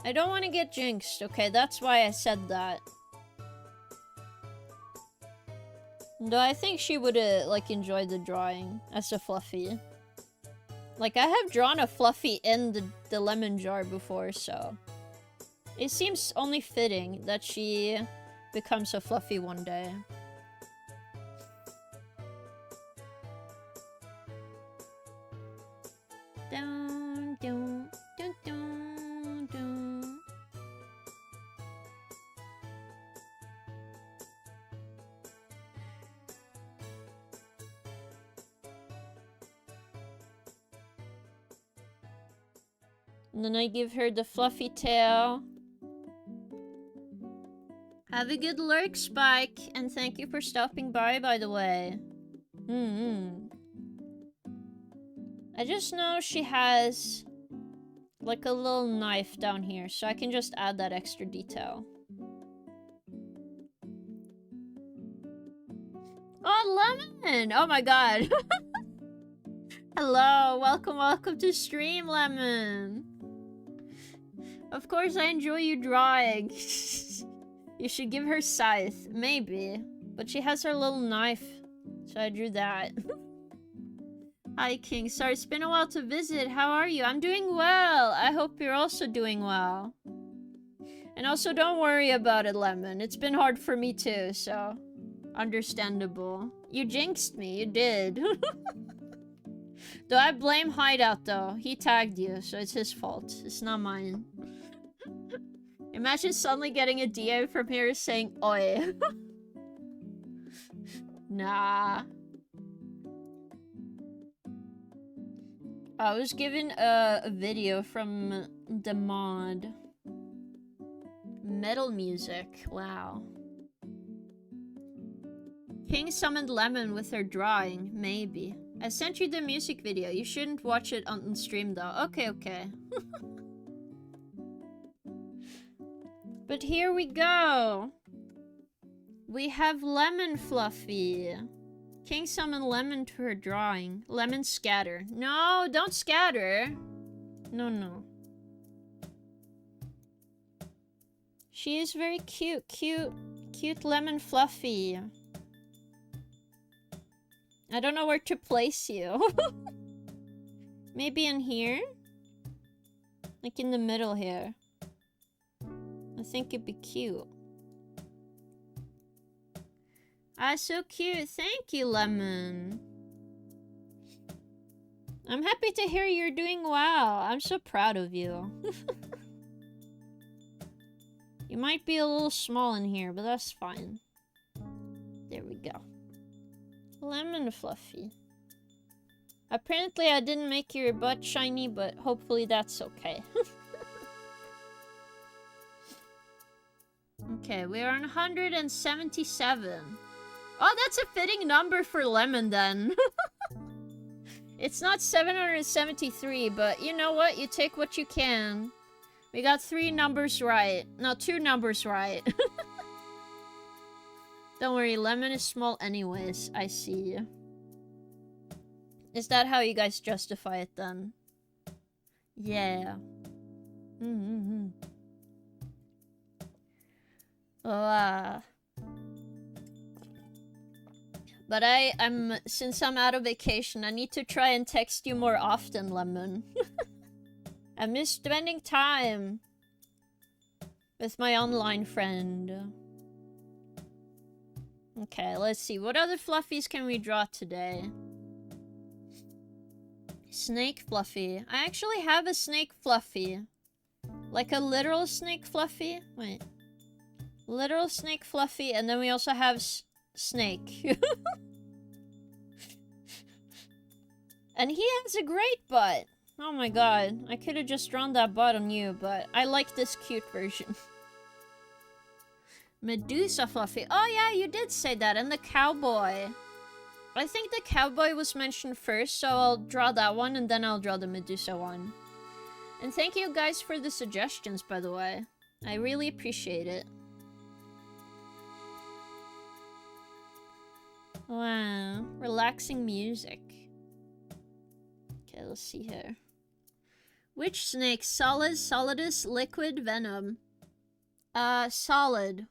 Speaker 1: I don't want to get jinxed, okay? That's why I said that. Though I think she would, like, enjoy the drawing as a Fluffy. Like, I have drawn a Fluffy in the lemon jar before, so... It seems only fitting that she becomes a Fluffy one day. Dun, dun, dun, dun, dun. And then I give her the fluffy tail. Have a good lurk, Spike, and thank you for stopping by the way. I just know she has like a little knife down here, so I can just add that extra detail. Oh, Lemon! Oh my god. Hello, welcome to stream, Lemon. Of course I enjoy you drawing. You should give her scythe, maybe. But she has her little knife, so I drew that. Hi, King. Sorry, it's been a while to visit. How are you? I'm doing well. I hope you're also doing well. And also, don't worry about it, Lemon. It's been hard for me too, so... Understandable. You jinxed me. You did. Though I blame Hideout, though. He tagged you, so it's his fault. It's not mine. Imagine suddenly getting a DM from here saying, oi. Nah. I was given a video from the mod. Metal music. Wow. King summoned Lemon with her drawing. Maybe. I sent you the music video. You shouldn't watch it on stream though. Okay, okay. But here we go. We have Lemon Fluffy. King summoned Lemon to her drawing. Lemon scatter. No, don't scatter. No, no. She is very cute. Cute Lemon Fluffy. I don't know where to place you. Maybe in here? Like in the middle here. I think it'd be cute. Ah, so cute. Thank you, Lemon. I'm happy to hear you're doing well. I'm so proud of you. You might be a little small in here, but that's fine. There we go. Lemon Fluffy. Apparently I didn't make your butt shiny, but hopefully that's okay. Okay, we are on 177. Oh, that's a fitting number for Lemon then. It's not 773, but you know what? You take what you can. We got 3 numbers right. No, 2 numbers right. Don't worry, Lemon is small anyways. I see. Is that how you guys justify it then? Yeah. Oh, but since I'm out of vacation, I need to try and text you more often, Lemon. I miss spending time with my online friend. Okay, let's see. What other fluffies can we draw today? Snake Fluffy. I actually have a snake Fluffy. Like a literal snake Fluffy? Wait. Literal snake Fluffy, and then we also have Snake. And he has a great butt. Oh my god. I could have just drawn that butt on you, but I like this cute version. Medusa Fluffy. Oh yeah, you did say that. And the cowboy. I think the cowboy was mentioned first, so I'll draw that one and then I'll draw the Medusa one. And thank you guys for the suggestions, by the way. I really appreciate it. Wow. Relaxing music. Okay, let's see here. Which snake? Solid, solidus, liquid, venom. Solid.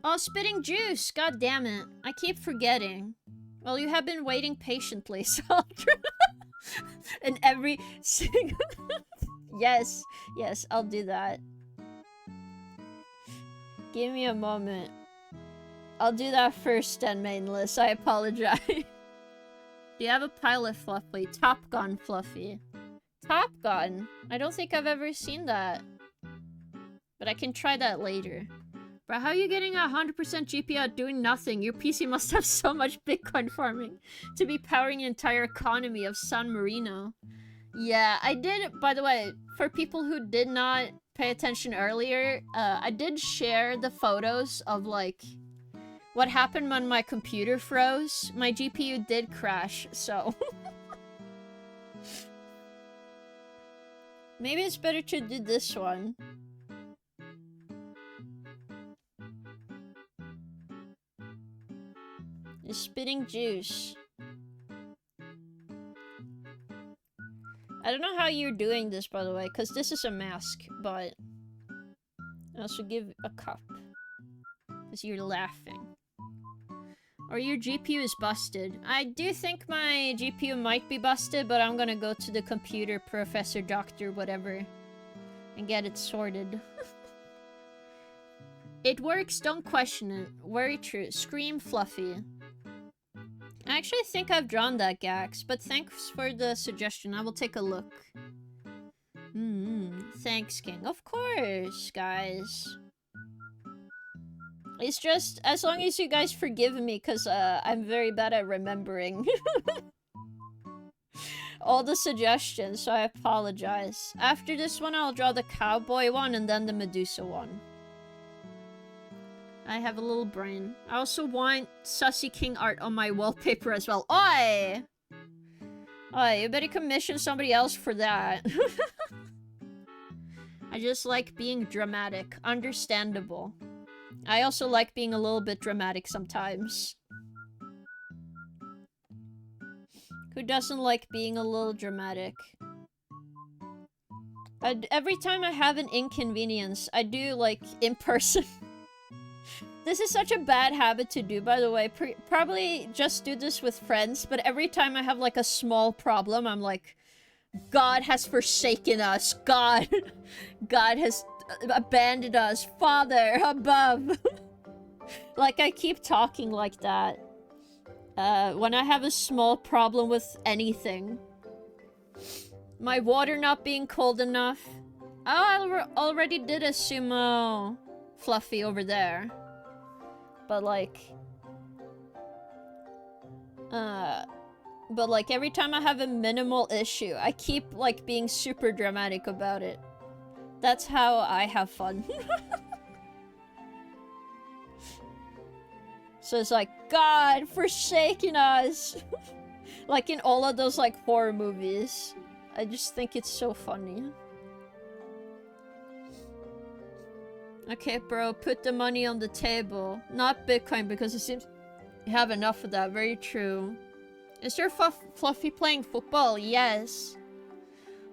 Speaker 1: Oh, spitting juice! God damn it. I keep forgetting. Well, you have been waiting patiently, so I'll try. In every single... Yes, yes, I'll do that. Give me a moment. I'll do that first then, mainless. I apologize. Do you have a pilot, Fluffy? Top Gun, Fluffy. Top Gun? I don't think I've ever seen that. But I can try that later. Bro, how are you getting 100% GPU out doing nothing? Your PC must have so much Bitcoin farming to be powering an entire economy of San Marino. Yeah, I did, by the way, for people who did not pay attention earlier, I did share the photos of, like, what happened when my computer froze. My GPU did crash, so... Maybe it's better to do this one. It's spitting juice. I don't know how you're doing this, by the way, because this is a mask, but... I also give a cup. Because you're laughing. Or your GPU is busted. I do think my GPU might be busted, but I'm gonna go to the computer professor, doctor, whatever, and get it sorted. It works, don't question it. Very true. Scream Fluffy. I actually think I've drawn that, Gax, but thanks for the suggestion. I will take a look. Thanks, King. Of course, guys. It's just, as long as you guys forgive me, because I'm very bad at remembering all the suggestions, so I apologize. After this one, I'll draw the cowboy one and then the Medusa one. I have a little brain. I also want Sussy King art on my wallpaper as well. Oi! Oi, you better commission somebody else for that. I just like being dramatic. Understandable. I also like being a little bit dramatic sometimes. Who doesn't like being a little dramatic? Every time I have an inconvenience, I do, like, in person. This is such a bad habit to do, by the way. Probably just do this with friends, but every time I have, like, a small problem, I'm like, God has forsaken us. God has abandoned us. Father above. Like, I keep talking like that. When I have a small problem with anything. My water not being cold enough. Oh, I already did a sumo Fluffy over there. But like, every time I have a minimal issue, I keep, like, being super dramatic about it. That's how I have fun. So it's like, God forsaking us! Like in all of those, like, horror movies. I just think it's so funny. Okay, bro, put the money on the table. Not Bitcoin, because it seems you have enough of that. Very true. Is there Fluffy playing football? Yes.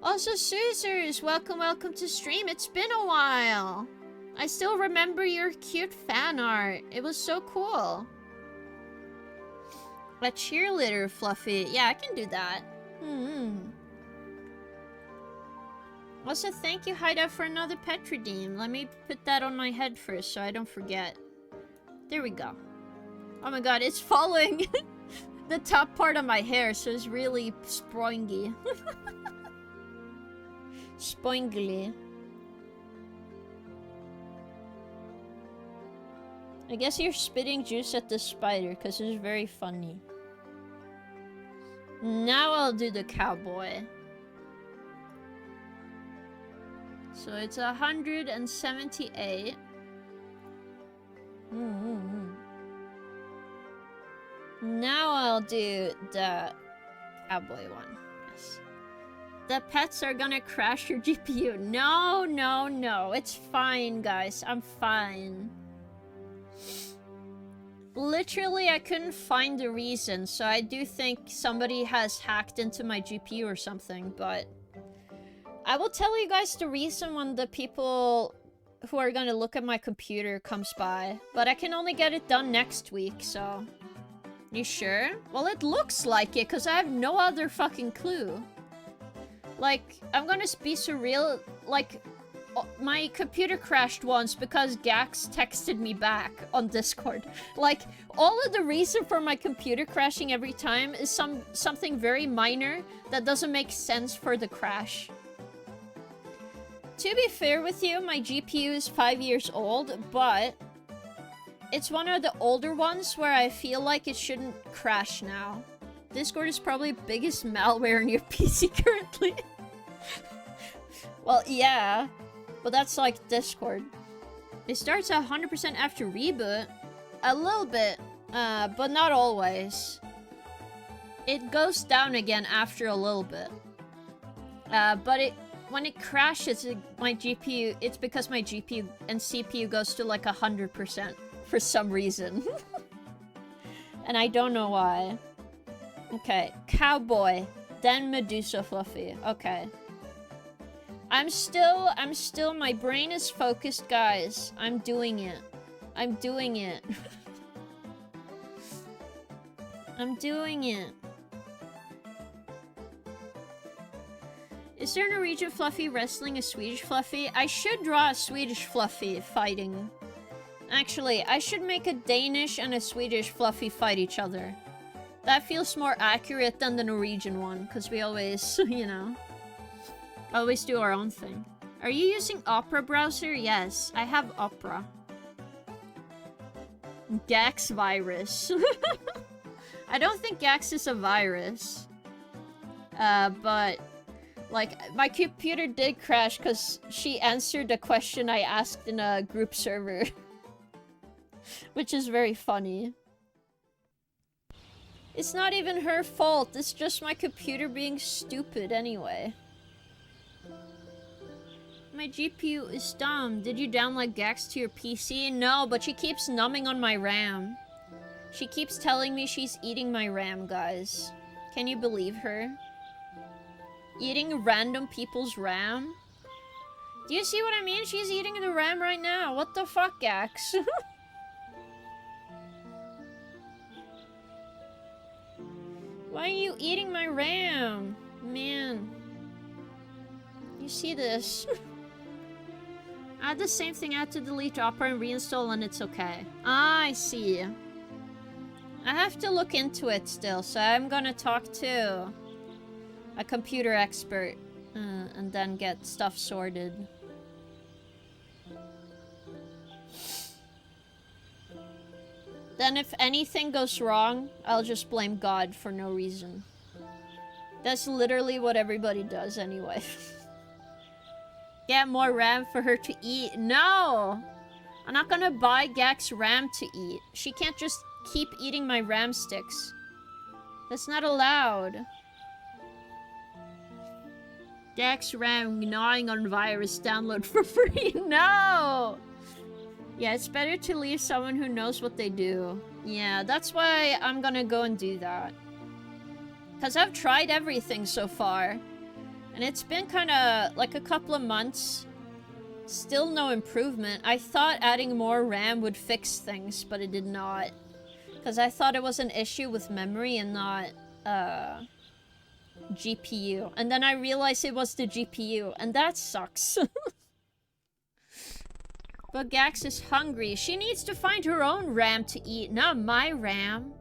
Speaker 1: Also, Susers, welcome to stream. It's been a while. I still remember your cute fan art. It was so cool. A cheerleader, Fluffy. Yeah, I can do that. Also, thank you, Haida, for another pet redeem. Let me put that on my head first so I don't forget. There we go. Oh my god, it's following the top part of my hair, so it's really spoingy. Spoingly. I guess you're spitting juice at the spider, because it's very funny. Now I'll do the cowboy. So it's 178. Now I'll do the cowboy one. Yes. The pets are gonna crash your GPU. No, no, no. It's fine, guys. I'm fine. literally, I couldn't find the reason, so I do think somebody has hacked into my GPU or something, but I will tell you guys the reason when the people who are gonna look at my computer comes by, but I can only get it done next week, so... You sure? Well, it looks like it, because I have no other fucking clue. Like, I'm gonna be surreal, like... My computer crashed once because Gax texted me back on Discord. Like, all of the reason for my computer crashing every time is something very minor that doesn't make sense for the crash. To be fair with you, my GPU is 5 years old, but it's one of the older ones where I feel like it shouldn't crash now. Discord is probably the biggest malware in your PC currently. Well, yeah. But that's like Discord. It starts at 100% after reboot. A little bit, but not always. It goes down again after a little bit. But when it crashes, my GPU, it's because my GPU and CPU goes to like 100% for some reason. And I don't know why. Okay, Cowboy, then Medusa Fluffy. Okay. I'm still, my brain is focused, guys. I'm doing it. I'm doing it. I'm doing it. Is there a Norwegian Fluffy wrestling a Swedish Fluffy? I should draw a Swedish Fluffy fighting. Actually, I should make a Danish and a Swedish Fluffy fight each other. That feels more accurate than the Norwegian one, because we always, you know... always do our own thing. Are you using Opera browser? Yes, I have Opera. Gax virus. I don't think Gax is a virus. But... like, my computer did crash because she answered the question I asked in a group server. Which is very funny. It's not even her fault, it's just my computer being stupid anyway. My GPU is dumb. Did you download Gax to your PC? No, but she keeps numbing on my RAM. She keeps telling me she's eating my RAM, guys. Can you believe her? Eating random people's RAM? Do you see what I mean? She's eating the RAM right now. What the fuck, Gax? Why are you eating my RAM? Man. You see this? I had the same thing. I had to delete Opera and reinstall and it's okay. Ah, I see. I have to look into it still, so I'm gonna talk to a computer expert and then get stuff sorted. Then if anything goes wrong, I'll just blame God for no reason. That's literally what everybody does anyway. Get more RAM for her to eat. No! I'm not gonna buy Gax RAM to eat. She can't just keep eating my RAM sticks. That's not allowed. Gax RAM gnawing on virus download for free. No! Yeah, it's better to leave someone who knows what they do. Yeah, that's why I'm gonna go and do that. Because I've tried everything so far. And it's been kind of like a couple of months. Still no improvement. I thought adding more RAM would fix things, but it did not. Because I thought it was an issue with memory and not GPU. And then I realized it was the GPU, and that sucks. But Gax is hungry. She needs to find her own RAM to eat, not my RAM.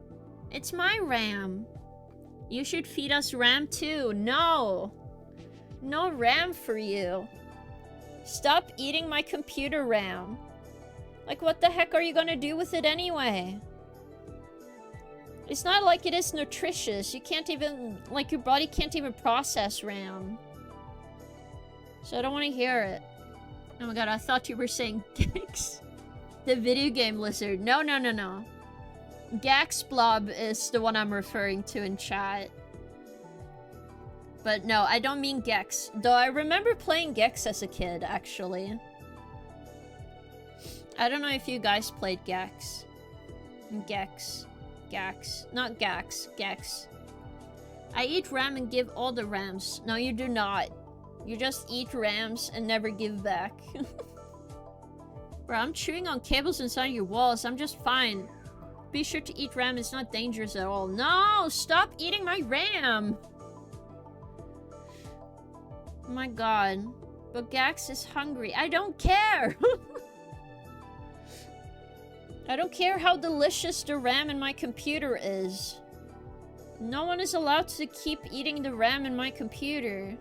Speaker 1: It's my RAM. You should feed us RAM too. No. No RAM for you. Stop eating my computer RAM. Like, what the heck are you gonna do with it anyway? It's not like it is nutritious. You can't even, like, your body can't even process RAM. So I don't want to hear it. Oh my god, I thought you were saying Gax. The video game lizard. No, no, no, no. Gax Blob is the one I'm referring to in chat. But no, I don't mean Gex. Though I remember playing Gex as a kid, actually. I don't know if you guys played Gex. Gex. Gax. Not Gax. Gex. I eat ram and give all the rams. No, you do not. You just eat rams and never give back. Bro, I'm chewing on cables inside your walls. I'm just fine. Be sure to eat ram. It's not dangerous at all. No! Stop eating my ram! Oh my god. But Gax is hungry. I don't care! I don't care how delicious the RAM in my computer is. No one is allowed to keep eating the RAM in my computer.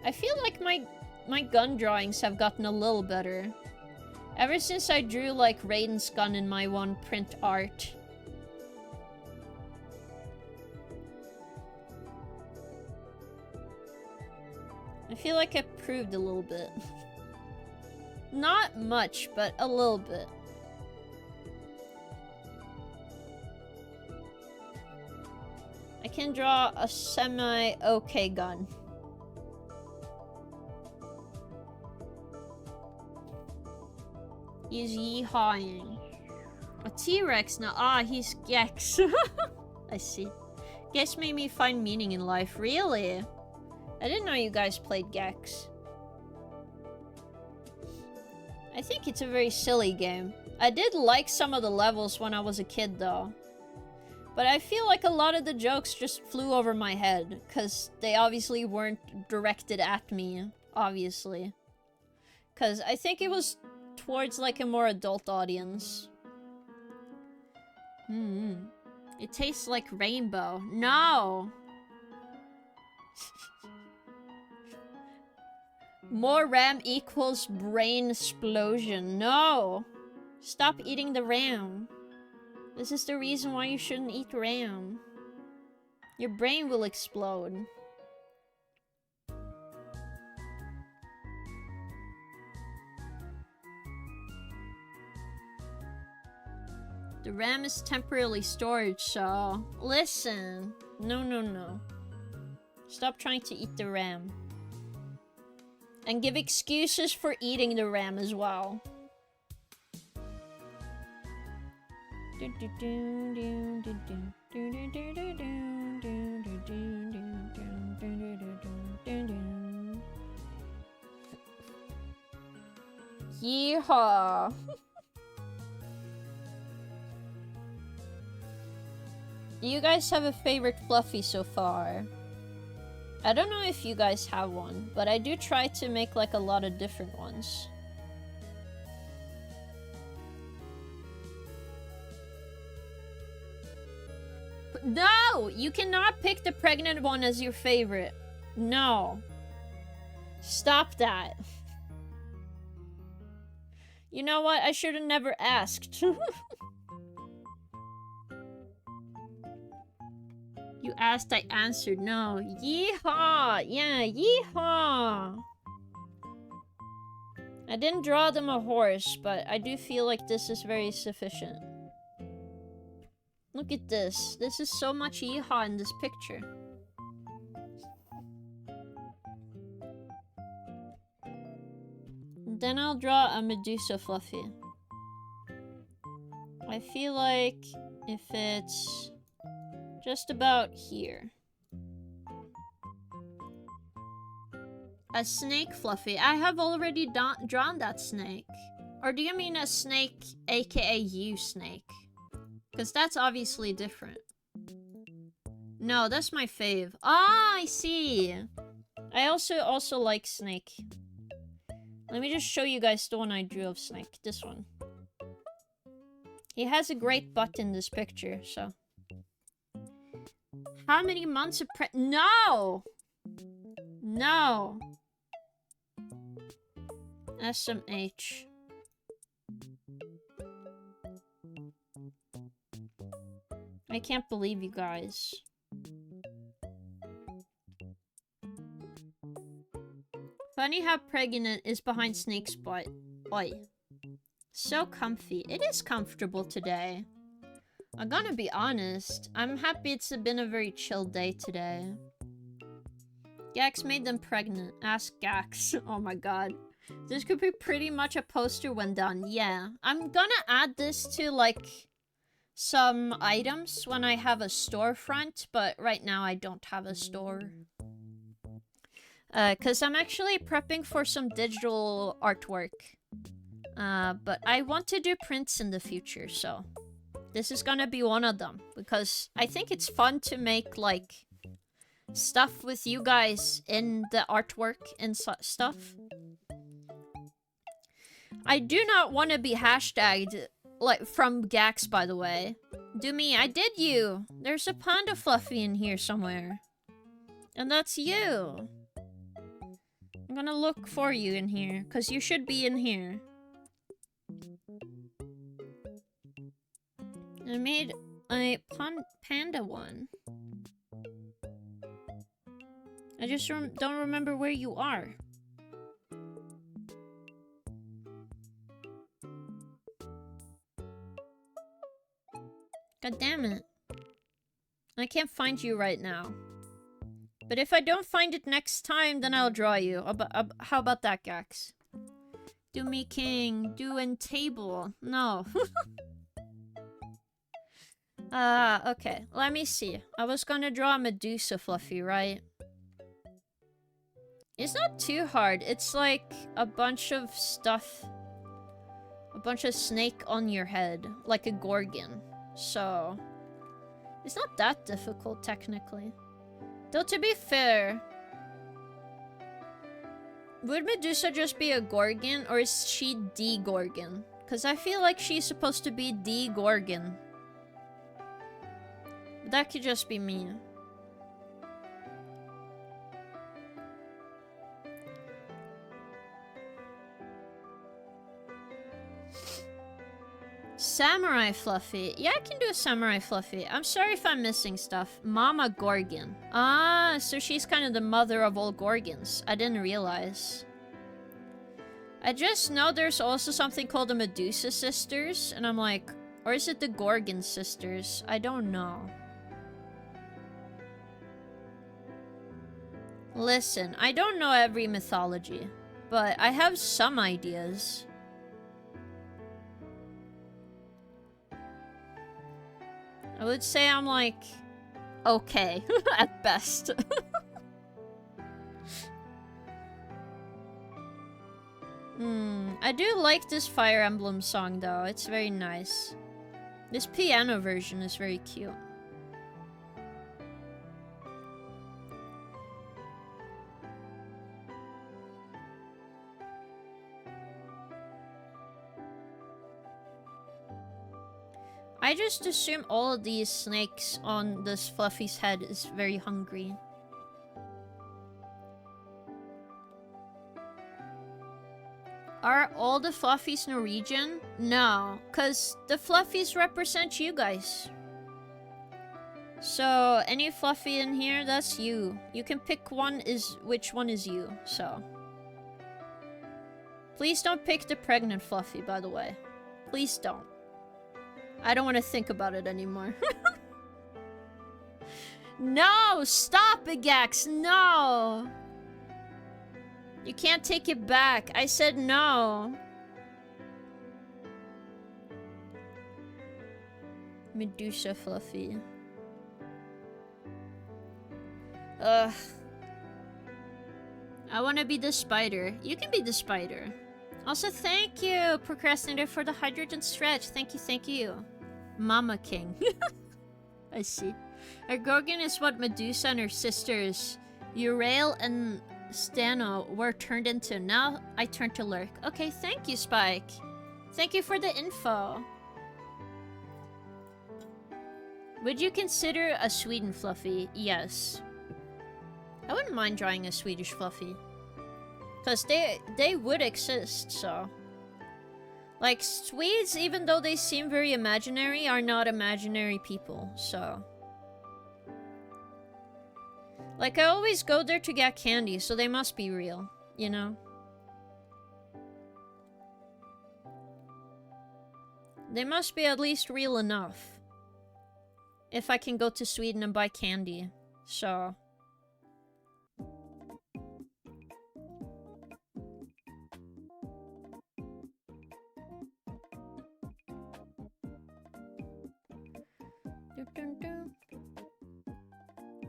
Speaker 1: I feel like my gun drawings have gotten a little better. Ever since I drew like Raiden's gun in my one print art. I feel like I improved a little bit. Not much, but a little bit. I can draw a semi-okay gun. He's yeehawing. A T-Rex now. Ah, he's Gex. I see. Gex made me find meaning in life. Really? I didn't know you guys played Gex. I think it's a very silly game. I did like some of the levels when I was a kid though. But I feel like a lot of the jokes just flew over my head. Because they obviously weren't directed at me. Obviously. Because I think it was towards like a more adult audience. It tastes like rainbow. No! More RAM equals brain explosion. No! Stop eating the RAM. This is the reason why you shouldn't eat RAM. Your brain will explode. The RAM is temporarily storage, so... Listen. No, no, no. Stop trying to eat the RAM. And give excuses for eating the RAM as well. Yeehaw! Do you guys have a favorite fluffy so far? I don't know if you guys have one, but I do try to make like a lot of different ones. No! You cannot pick the pregnant one as your favorite. No. Stop that. You know what? I should have never asked. You asked, I answered. No. Yeehaw! Yeah, yeehaw! I didn't draw them a horse, but I do feel like this is very sufficient. Look at this. This is so much yeehaw in this picture. Then I'll draw a Medusa fluffy. I feel like if it's just about here. A snake fluffy. I have already drawn that snake. Or do you mean a snake aka you snake? Because that's obviously different. No, that's my fave. Ah, I see. I also like Snake. Let me just show you guys the one I drew of Snake. This one. He has a great butt in this picture, so. How many months of No! No! SMH. I can't believe you guys. Funny how pregnant is behind Snake's butt. Oi. So comfy. It is comfortable today. I'm gonna be honest. I'm happy it's been a very chill day today. Gax made them pregnant. Ask Gax. Oh my god. This could be pretty much a poster when done. Yeah. I'm gonna add this to, like, some items when I have a storefront, but right now I don't have a store. Because I'm actually prepping for some digital artwork. But I want to do prints in the future, so this is gonna be one of them. Because I think it's fun to make, like, stuff with you guys in the artwork and stuff. I do not want to be hashtagged, like, from Gax, by the way. Do me, I did you! There's a panda fluffy in here somewhere. And that's you! I'm gonna look for you in here, because you should be in here. I made a panda one. I just don't remember where you are. God damn it. I can't find you right now. But if I don't find it next time, then I'll draw you. How about that, Gax? Do me king. Do in table. No. Okay. Let me see. I was gonna draw a Medusa fluffy, right? It's not too hard. It's like a bunch of stuff. A bunch of snake on your head. Like a Gorgon. So it's not that difficult, technically. Though, to be fair, would Medusa just be a Gorgon, or is she the Gorgon? Because I feel like she's supposed to be the Gorgon. That could just be me. Samurai Fluffy. Yeah, I can do a Samurai Fluffy. I'm sorry if I'm missing stuff. Mama Gorgon. Ah, so she's kind of the mother of all Gorgons. I didn't realize. I just know there's also something called the Medusa Sisters, and I'm like, or is it the Gorgon Sisters? I don't know. Listen, I don't know every mythology, but I have some ideas. I would say I'm like, okay, at best. I do like this Fire Emblem song though, it's very nice. This piano version is very cute. I just assume all of these snakes on this Fluffy's head is very hungry. Are all the Fluffies Norwegian? No, because the Fluffies represent you guys. So, any Fluffy in here, that's you. You can pick which one is you, so. Please don't pick the pregnant Fluffy, by the way. Please don't. I don't want to think about it anymore. No! Stop it, Gax! No! You can't take it back. I said no. Medusa Fluffy. Ugh. I want to be the spider. You can be the spider. Also, thank you, Procrastinator, for the hydrogen stretch. Thank you, thank you. Mama King. I see. Our Gorgon is what Medusa and her sisters, Urael and Stano, were turned into. Now I turn to Lurk. Okay, thank you, Spike. Thank you for the info. Would you consider a Sweden Fluffy? Yes. I wouldn't mind drawing a Swedish Fluffy. Because they would exist, so. Like, Swedes, even though they seem very imaginary, are not imaginary people, so. Like, I always go there to get candy, so they must be real, you know? They must be at least real enough. If I can go to Sweden and buy candy, so.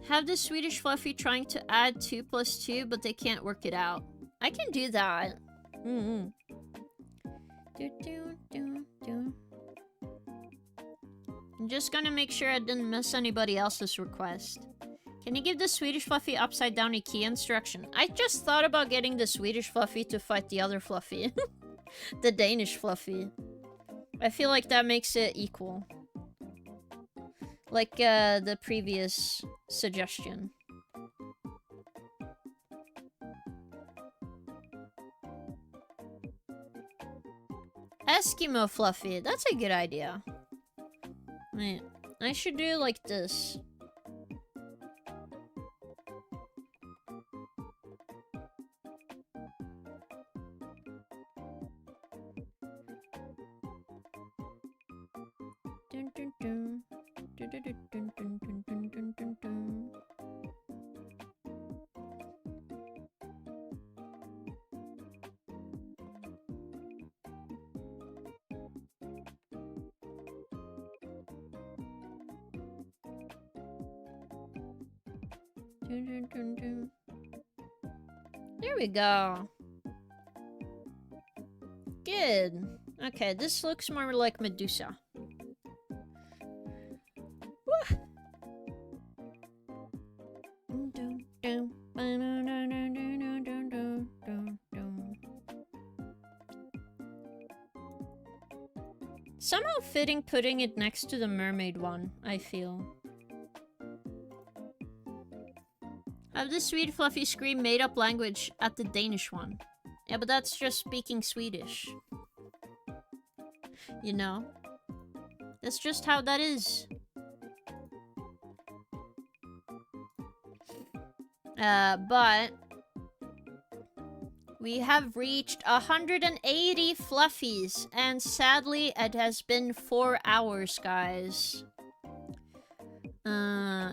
Speaker 1: Have the Swedish fluffy trying to add 2 plus 2, but they can't work it out. I can do that. I'm just gonna make sure I didn't miss anybody else's request. Can you give the Swedish fluffy upside down a key instruction? I just thought about getting the Swedish fluffy to fight the other fluffy. The Danish fluffy. I feel like that makes it equal. Like the previous suggestion. Eskimo fluffy. That's a good idea. Wait, I should do like this. Dun, dun, dun. Dun, dun, dun, dun, dun, dun, dun, dun, dun, dun. Dun, dun, dun, dun. There we go. Good. Okay, this looks more like Medusa. Somehow fitting putting it next to the mermaid one, I feel. Have the sweet fluffy scream made up language at the Danish one. Yeah, but that's just speaking Swedish. You know? That's just how that is. But we have reached 180 fluffies, and sadly, it has been 4 hours, guys.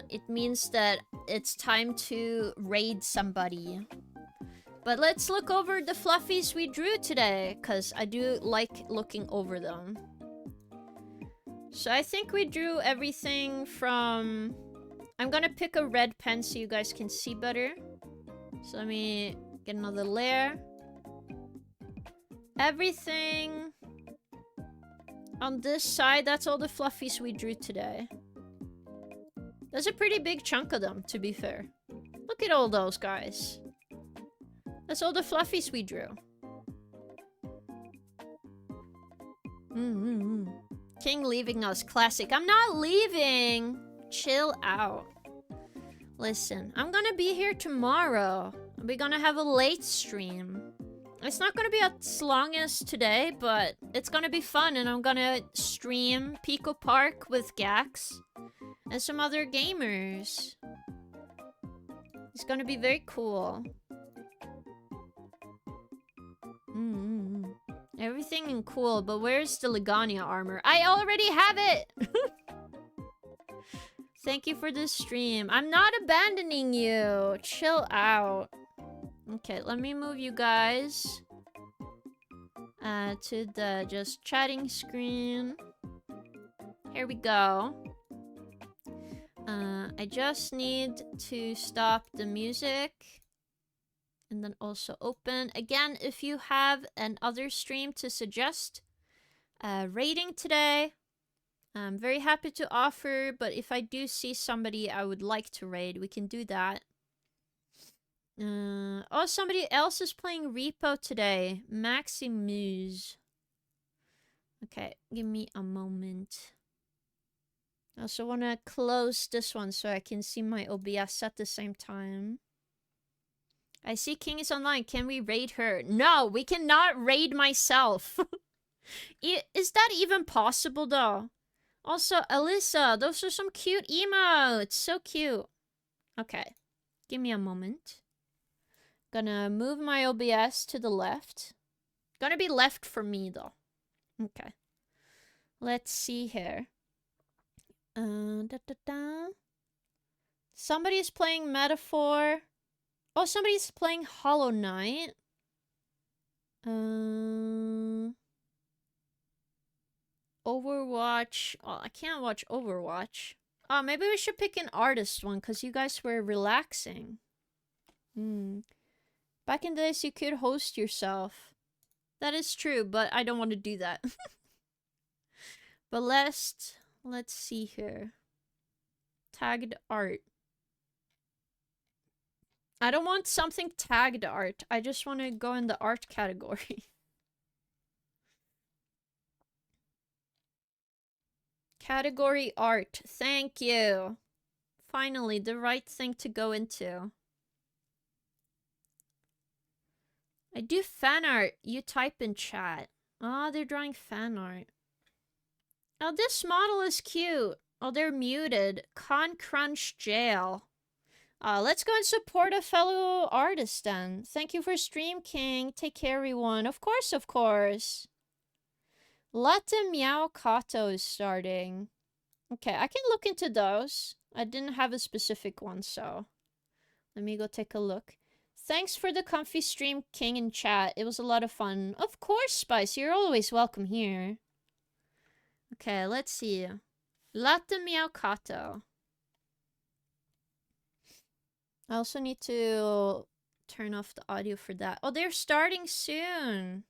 Speaker 1: It means that it's time to raid somebody. But let's look over the fluffies we drew today, because I do like looking over them. So I think we drew everything from... I'm gonna pick a red pen so you guys can see better. So let me get another layer. Everything on this side, that's all the fluffies we drew today. That's a pretty big chunk of them, to be fair. Look at all those guys. That's all the fluffies we drew. King leaving us, classic. I'm not leaving. Chill out. Listen, I'm gonna be here tomorrow. We're gonna have a late stream. It's not gonna be as long as today, but it's gonna be fun, and I'm gonna stream Pico Park with Gax and some other gamers. It's gonna be very cool. Everything in cool, but where's the Legania armor? I already have it! Thank you for this stream. I'm not abandoning you. Chill out. Okay, let me move you guys to the just chatting screen. Here we go. I just need to stop the music. And then also open. Again, if you have another stream to suggest rating today, I'm very happy to offer, but if I do see somebody I would like to raid, we can do that. Oh, somebody else is playing Repo today. Maximus. Okay, give me a moment. I also want to close this one so I can see my OBS at the same time. I see King is online. Can we raid her? No, we cannot raid myself. Is that even possible, though? Also, Alyssa, those are some cute emotes. So cute. Okay, give me a moment. Gonna move my OBS to the left. Gonna be left for me, though. Okay. Let's see here. Somebody's playing Metaphor. Oh, somebody's playing Hollow Knight. Overwatch. Oh, I can't watch Overwatch. Oh, maybe we should pick an artist one because you guys were relaxing. Back in the days, you could host yourself. That is true, but I don't want to do that. But let's see here. Tagged art. I don't want something tagged art. I just want to go in the art category. Category art. Thank you. Finally, the right thing to go into. I do fan art. You type in chat. Oh, they're drawing fan art. Oh, this model is cute. Oh, they're muted. Con Crunch Jail. Let's go and support a fellow artist then. Thank you for Stream King. Take care, everyone. Of course, of course. Latte Meow Kato is starting. Okay, I can look into those. I didn't have a specific one, so let me go take a look. Thanks for the comfy Stream King in chat. It was a lot of fun. Of course, Spice. You're always welcome here. Okay, let's see. Latte Meow Kato. I also need to turn off the audio for that. Oh, they're starting soon.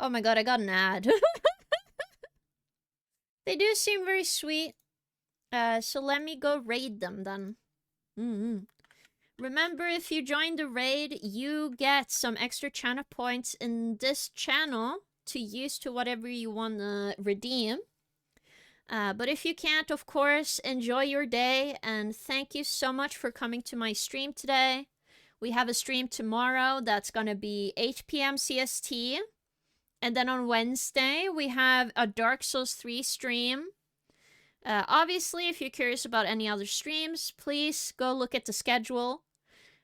Speaker 1: Oh my god, I got an ad. They do seem very sweet. So let me go raid them then. Remember, if you join the raid, you get some extra channel points in this channel to use to whatever you want to redeem. But if you can't, of course, enjoy your day, and thank you so much for coming to my stream today. We have a stream tomorrow that's gonna be 8 p.m. CST. And then on Wednesday, we have a Dark Souls 3 stream. Obviously, if you're curious about any other streams, please go look at the schedule.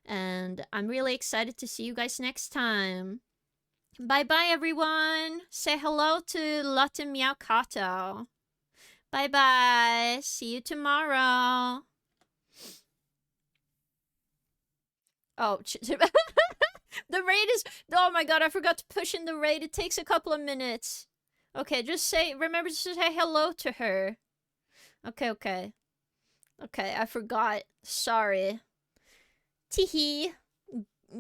Speaker 1: And I'm really excited to see you guys next time. Bye-bye, everyone. Say hello to Latte Meow Kato. Bye-bye. See you tomorrow. Oh, the raid is... Oh my god, I forgot to push in the raid. It takes a couple of minutes. Okay, just say... Remember to say hello to her. Okay, okay. Okay, I forgot. Sorry. Teehee.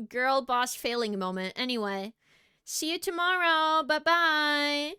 Speaker 1: Girl boss failing moment. Anyway. See you tomorrow. Bye-bye.